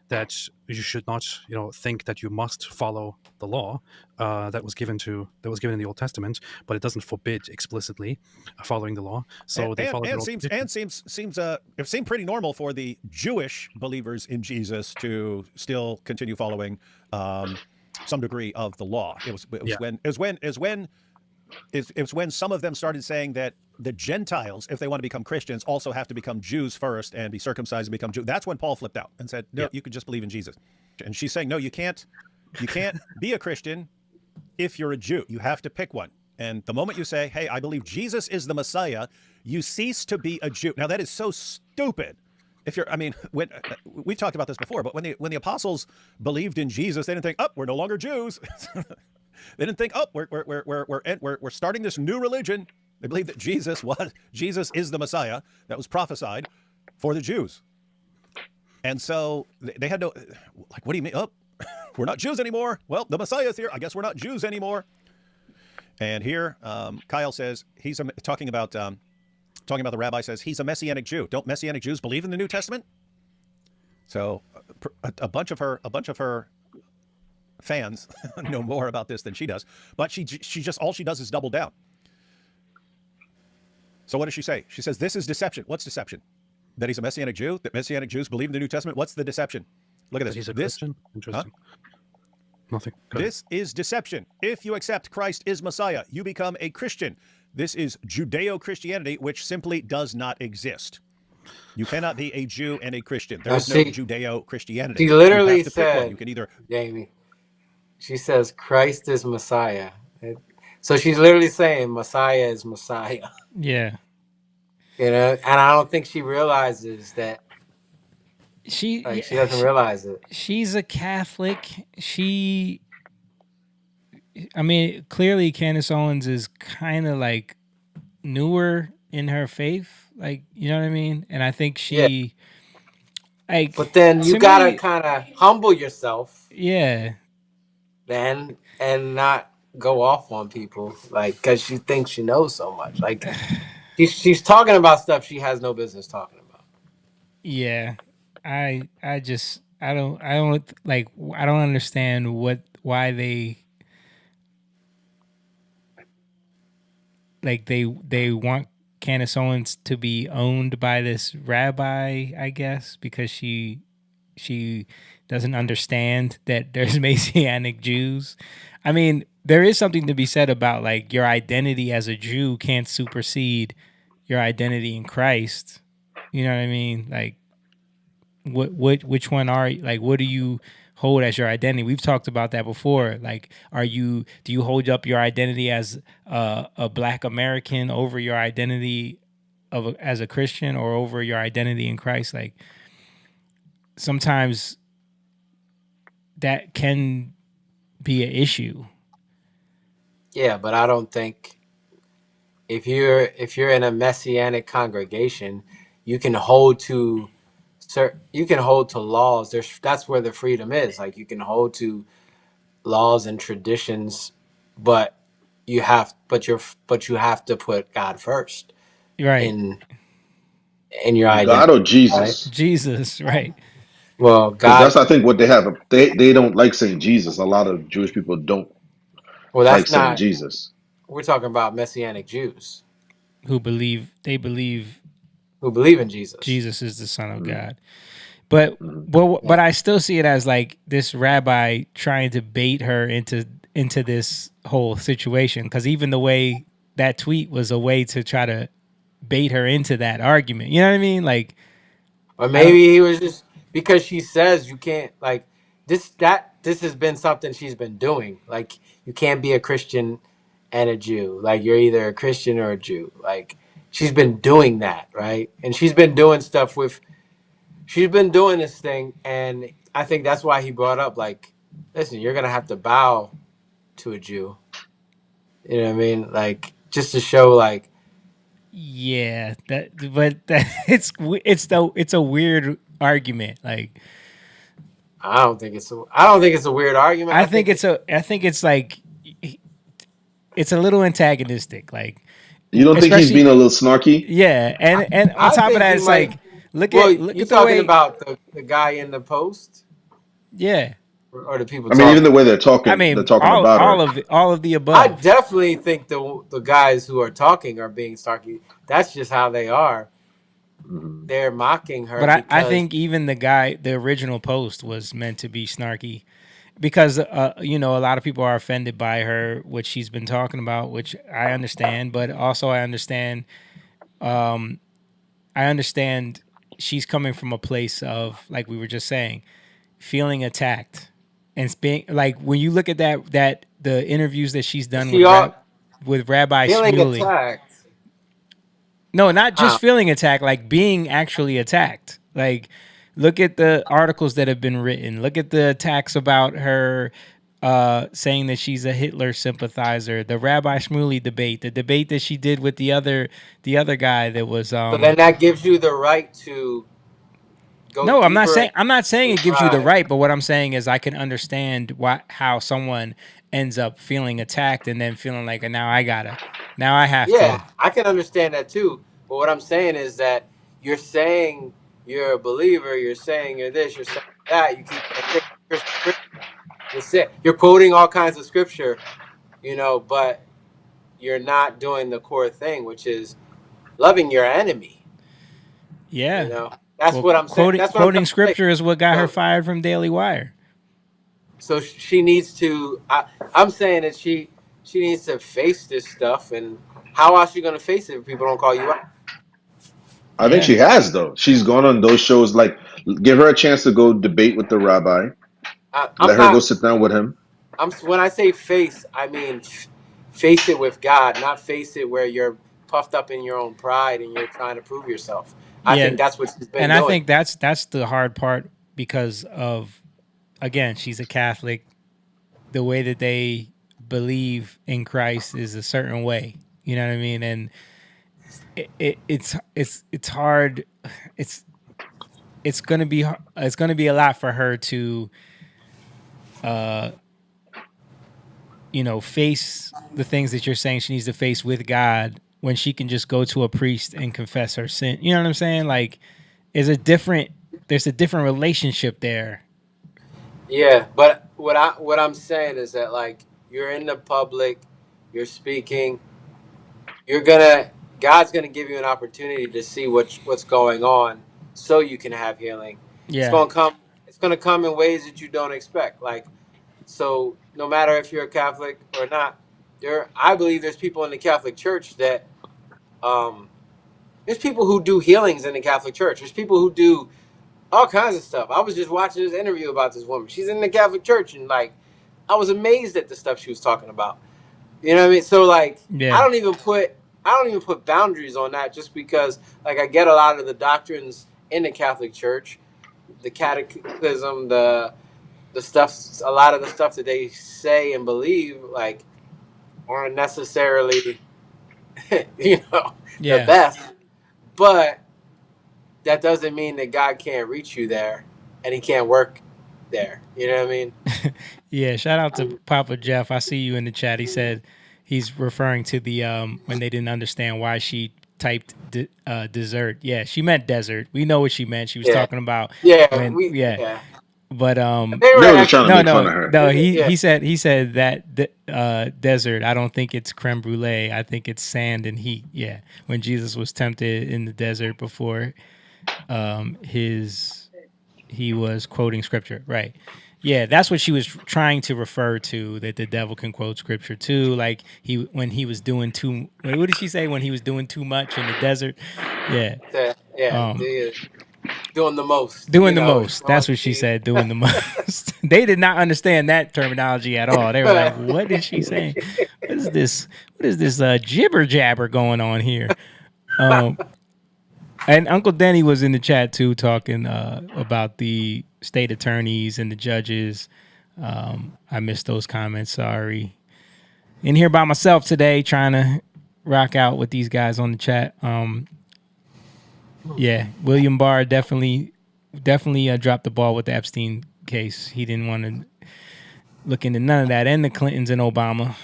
that you should not, think that you must follow the law that was given in the Old Testament, but it doesn't forbid explicitly following the law. So they follow the oral tradition.
It seemed pretty normal for the Jewish believers in Jesus to still continue following some degree of the law. It was when some of them started saying that the Gentiles, if they want to become Christians, also have to become Jews first and be circumcised and become Jews. That's when Paul flipped out and said, no, you can just believe in Jesus. And she's saying, no, you can't be a Christian if you're a Jew. You have to pick one. And the moment you say, hey, I believe Jesus is the Messiah, you cease to be a Jew. Now, that is so stupid. When we've talked about this before, but when the apostles believed in Jesus, they didn't think, we're no longer Jews. They didn't think, we're starting this new religion. They believed that Jesus is the Messiah that was prophesied for the Jews. And so they had no, what do you mean? We're not Jews anymore. Well, the Messiah is here. I guess we're not Jews anymore. And here, Kyle says he's talking about the rabbi, says he's a Messianic Jew. Don't Messianic Jews believe in the New Testament? So a bunch of her fans know more about this than she does, but she just, all she does is double down. So what does she say? She says this is deception. What's deception? That he's a Messianic Jew? That Messianic Jews believe in the New Testament? What's the deception? Look at this.
He's a Christian? Interesting. Nothing.
This is deception. If you accept Christ is Messiah, you become a Christian. This is Judeo-Christianity, which simply does not exist. You cannot be a Jew and a Christian. There is no Judeo-Christianity.
She literally
you
said,
you can either,
Jamie, she says Christ is Messiah. So she's literally saying Messiah is Messiah.
Yeah.
And I don't think she realizes that. She doesn't realize it.
She's a Catholic. Clearly Candace Owens is kind of like newer in her faith. Like, you know what I mean? And I think she... Like,
but then you gotta kind of humble yourself.
Yeah.
Then, and not go off on people, like, because she thinks she knows so much. Like, she's talking about stuff she has no business talking about.
Yeah. I don't understand why they want Candace Owens to be owned by this rabbi, I guess, because she doesn't understand that there's Messianic Jews. I mean, there is something to be said about like your identity as a Jew can't supersede your identity in Christ. You know what I mean? Like, which one are you? Like, what do you hold as your identity? We've talked about that before. Like, do you hold up your identity as a Black American over your identity as a Christian, or over your identity in Christ? Like, sometimes that can be an issue.
Yeah, but I don't think if you're in a Messianic congregation, you can hold to laws. That's where the freedom is. Like, you can hold to laws and traditions, but you have to put God first,
right?
In your identity.
God or Jesus?
Right?
Jesus, right?
Well, God.
That's, I think, what they have. They don't like saying Jesus. A lot of Jewish people don't like saying Jesus.
We're talking about Messianic Jews
who believe in
Jesus.
Jesus is the Son of God. But I still see it as like this rabbi trying to bait her into this whole situation, because even the way that tweet was a way to try to bait her into that argument. You know what I mean? Like,
or maybe he was just, because she says you can't, like, this has been something she's been doing. Like, you can't be a Christian and a Jew. Like, you're either a Christian or a Jew. Like, she's been doing that, right? And she's been doing this thing, and I think that's why he brought up, like, listen, you're gonna have to bow to a Jew. You know what I mean? Like, just to show, like,
yeah, it's a weird argument. Like,
I don't think it's a weird argument.
I think it's like, it's a little antagonistic. Like,
you don't think he's being a little snarky?
Yeah, and on top of that, it's like, look at
you're
the
talking
way,
about the guy in the post.
Yeah.
or the people
I mean, even
talking?
the way they're
I
they're
mean,
talking about her.
all of the
I
above.
definitely think the guys who are talking are being snarky. That's just how they are. They're mocking her
But I
because
think even the original post was meant to be snarky because, you know, a lot of people are offended by her, what she's been talking about, which I understand. But also um, I understand she's coming from a place of, like we were just saying, feeling attacked. And being like, when you look at the interviews that she's done
she all
with Rabbi
feeling
Shmuley.
attacked.
No, not
How?
just feeling attacked, like being actually attacked. Like, look at the articles that have been written. Look at the attacks about her saying that she's a Hitler sympathizer. The Rabbi Shmuley debate, the debate that she did with the other guy that was
So then that gives you the right to go
no,
deeper
I'm not saying it gives you the
right.
right, but what I'm saying is I can understand how someone ends up feeling attacked and then feeling like now I have to.
Yeah, I can understand that too. But what I'm saying is that you're saying you're a believer. You're saying you're this. You're saying that. You keep saying you're quoting all kinds of scripture, you know, but you're not doing the core thing, which is loving your enemy. You
Yeah.
know, that's
Well,
what I'm saying. That's what I'm
quoting
trying to say.
scripture is what got her
So,
fired from Daily Wire.
so she needs to. I'm saying that she needs to face this stuff, and how else you gonna face it if people don't call you out?
I think she has though. She's gone on those shows. Like, give her a chance to go debate with the rabbi.
I'm
Let her go
not.
sit down with him.
When I say face, I mean face it with God, not face it where you're puffed up in your own pride and you're trying to prove yourself. I
Yeah.
think that's what she's been
And I
doing.
think that's the hard part because of, again, she's a Catholic. The way that they believe in Christ is a certain way. You know what I mean? And it's hard. It's it's gonna be a lot for her to uh you know, face the things that you're saying she needs to face with God when she can just go to a priest and confess her sin. You know what I'm saying? Like, there's a different relationship there.
Yeah, but what I'm saying is that like you're in the public, you're speaking, you're gonna God's gonna give you an opportunity to see what's going on so you can have healing. It's
Yeah.
gonna come. It's gonna come in ways that you don't expect. Like so, no matter if you're a Catholic or not, I believe there's people in the Catholic Church that there's people who do healings in the Catholic Church. There's people who do all kinds of stuff. I was just watching this interview about this woman. She's in the Catholic Church, and like, I was amazed at the stuff she was talking about. You know what I mean? So like,
Yeah.
I don't even put boundaries on that just because like I get a lot of the doctrines in the Catholic Church, the catechism, the stuff, a lot of the stuff that they say and believe like aren't necessarily the
Yeah.
best, but that doesn't mean that God can't reach you there and he can't work there. You know what I mean?
Yeah. Shout out to Papa Jeff. I see you in the chat. He said he's referring to the when they didn't understand why she typed dessert. Yeah, she meant desert. We know what she meant. She was
Yeah.
talking about
Yeah.
when yeah. But
They were
They were just trying to
no
make fun
no
of her.
no
yeah.
he said that desert. I don't think it's creme brulee. I think it's sand and heat. Yeah, when Jesus was tempted in the desert before he was quoting scripture, right? Yeah, that's what she was trying to refer to, that the devil can quote scripture too. Like when he was doing too. What did she say? When he was doing too much in the desert. Yeah.
Yeah. Doing the most,
Doing
you
the
know.
most. That's what she said. Doing the most. They did not understand that terminology at all. They were like, "What is she saying? What is this? What is this jibber jabber going on here?" And Uncle Denny was in the chat too, talking about the state attorneys and the judges. I missed those comments. Sorry. In here by myself today, trying to rock out with these guys on the chat. Yeah, William Barr definitely dropped the ball with the Epstein case. He didn't want to look into none of that, and the Clintons and Obama.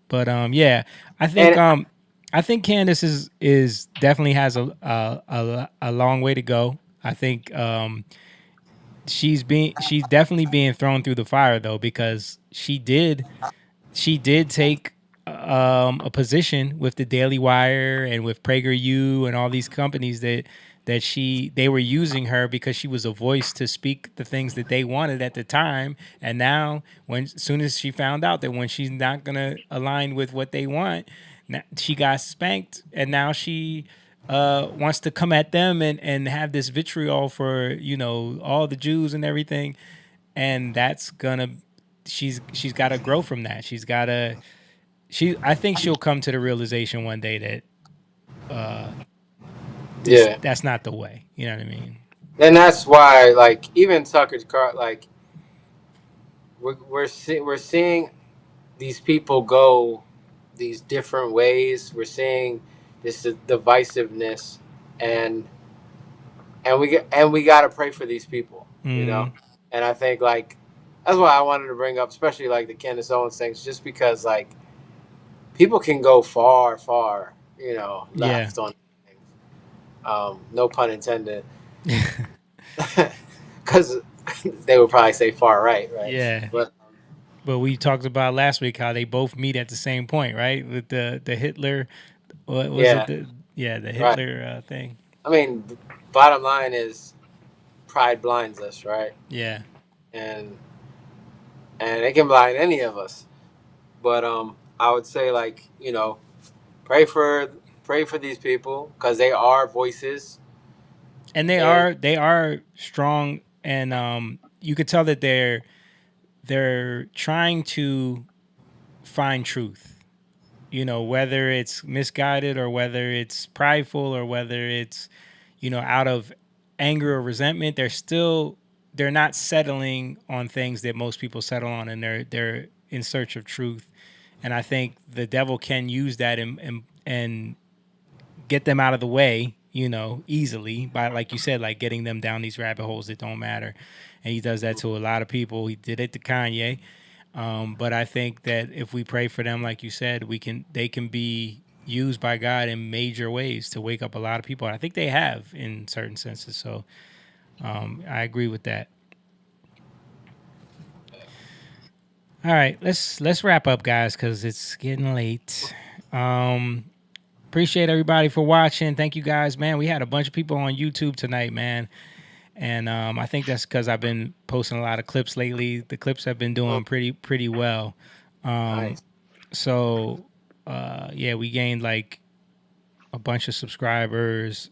But yeah,
And
I think Candace is definitely has a long way to go. I think she's definitely being thrown through the fire though, because she did take a position with the Daily Wire and with PragerU and all these companies that they were using her because she was a voice to speak the things that they wanted at the time. And now, as soon as she found out that when she's not gonna align with what they want, she got spanked, and now she wants to come at them and have this vitriol for all the Jews and everything. And that's gonna she's got to grow from that. I think she'll come to the realization one day that that's not the way. You know what I mean?
And that's why, like, even Tucker's car, like, we're seeing these people go these different ways. We're seeing this divisiveness, and we got to pray for these people, you know. And I think, like, that's why I wanted to bring up, especially like the Candace Owens things, just because, like, people can go far, left on things. No pun intended. Because they would probably say far right?
Yeah.
But
we talked about last week how they both meet at the same point, right? With the Hitler, what was
yeah,
it? The Hitler thing.
I mean, bottom line is pride blinds us, right?
Yeah.
And it can blind any of us. But I would say, like, pray for these people, because they are voices.
And they are strong, and you could tell that they're trying to find truth. Whether it's misguided or whether it's prideful or whether it's out of anger or resentment, they're not settling on things that most people settle on, and they're in search of truth. And I think the devil can use that and get them out of the way, easily by, like you said, like getting them down these rabbit holes that don't matter. And he does that to a lot of people. He did it to Kanye. But I think that if we pray for them, like you said, they can be used by God in major ways to wake up a lot of people. And I think they have in certain senses. So I agree with that. All right, let's wrap up, guys, because it's getting late. Appreciate everybody for watching. Thank you guys, man. We had a bunch of people on YouTube tonight, man. And I think that's because I've been posting a lot of clips lately. The clips have been doing pretty well.
Nice.
So, yeah, we gained like a bunch of subscribers.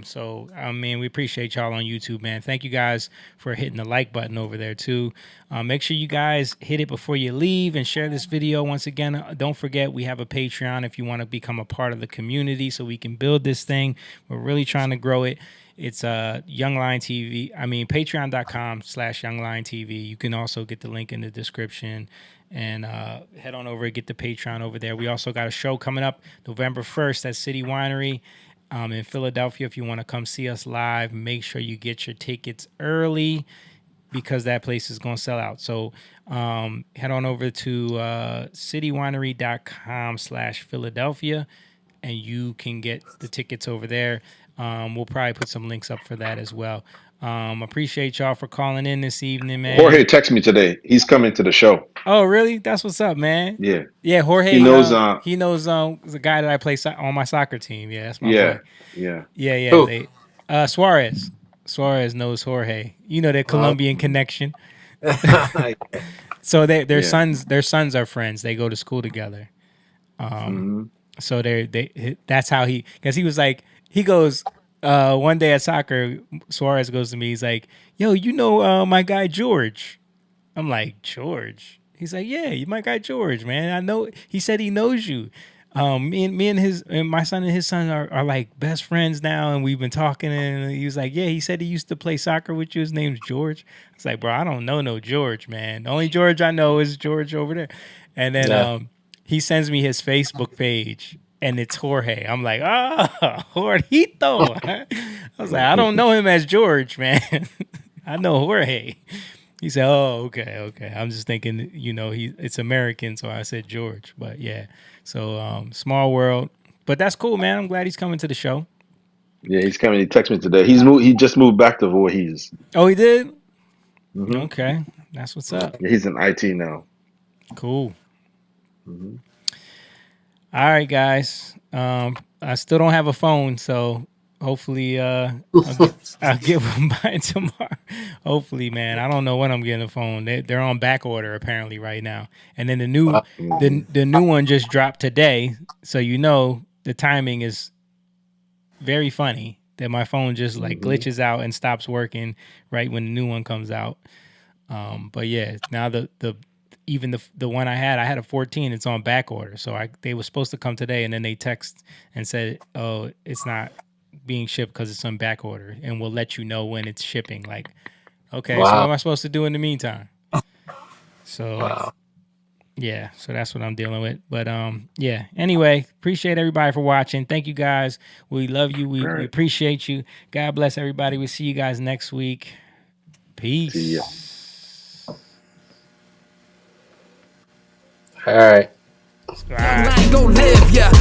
So, I mean, we appreciate y'all on YouTube, man. Thank you guys for hitting the like button over there, too. Make sure you guys hit it before you leave and share this video. Once again, don't forget, we have a Patreon if you want to become a part of the community so we can build this thing. We're really trying to grow it. It's Young Lion TV. I mean, patreon.com/Young Lion TV. You can also get the link in the description and head on over and get the Patreon over there. We also got a show coming up November 1st at City Winery in Philadelphia. If you want to come see us live, make sure you get your tickets early because that place is going to sell out. So head on over to citywinery.com/Philadelphia and you can get the tickets over there. We'll probably put some links up for that as well. Appreciate y'all for calling in this evening, man.
Jorge texted me today. He's coming to the show.
Oh, really? That's what's up, man.
Yeah.
Yeah, Jorge.
He knows.
The guy that I play on my soccer team. Yeah, that's my boy.
Yeah.
Yeah. Suarez. Suarez knows Jorge. You know, their Colombian connection. So their sons are friends. They go to school together. So that's how because he was like, he goes one day at soccer, Suarez goes to me, he's like, yo, my guy George. I'm like, George? He's like, yeah, you my guy George, man. I know. He said he knows you. Me and my son and his son are like best friends now, and we've been talking. And he was like, yeah, he said he used to play soccer with you. His name's George. I was like, bro, I don't know no George, man. The only George I know is George over there. And then he sends me his Facebook page, and it's Jorge. I'm like, Jorgito. I was like, I don't know him as George, man. I know Jorge. He said, oh, okay. I'm just thinking, it's American, so I said George. But yeah, so small world. But that's cool, man. I'm glad he's coming to the show.
Yeah, he's coming. He texted me today. He just moved back to Voorhees.
Oh, he did? Okay, that's what's up.
He's in IT now.
Cool. All right, guys. I still don't have a phone, so hopefully, I'll get one by tomorrow. Hopefully, man. I don't know when I'm getting a phone. They're on back order apparently right now, and then the new one just dropped today. So the timing is very funny. That my phone just like glitches out and stops working right when the new one comes out. But yeah, now even the one I had a 14. It's on back order, so they were supposed to come today, and then they text and said, "Oh, it's not being shipped because it's on back order, and we'll let you know when it's shipping." Like, okay, so what am I supposed to do in the meantime? So, yeah, so that's what I'm dealing with. But yeah. Anyway, appreciate everybody for watching. Thank you guys. We love you. We appreciate you. God bless everybody. We'll see you guys next week. Peace.
See ya.
All right.
All right.
Go live, yeah.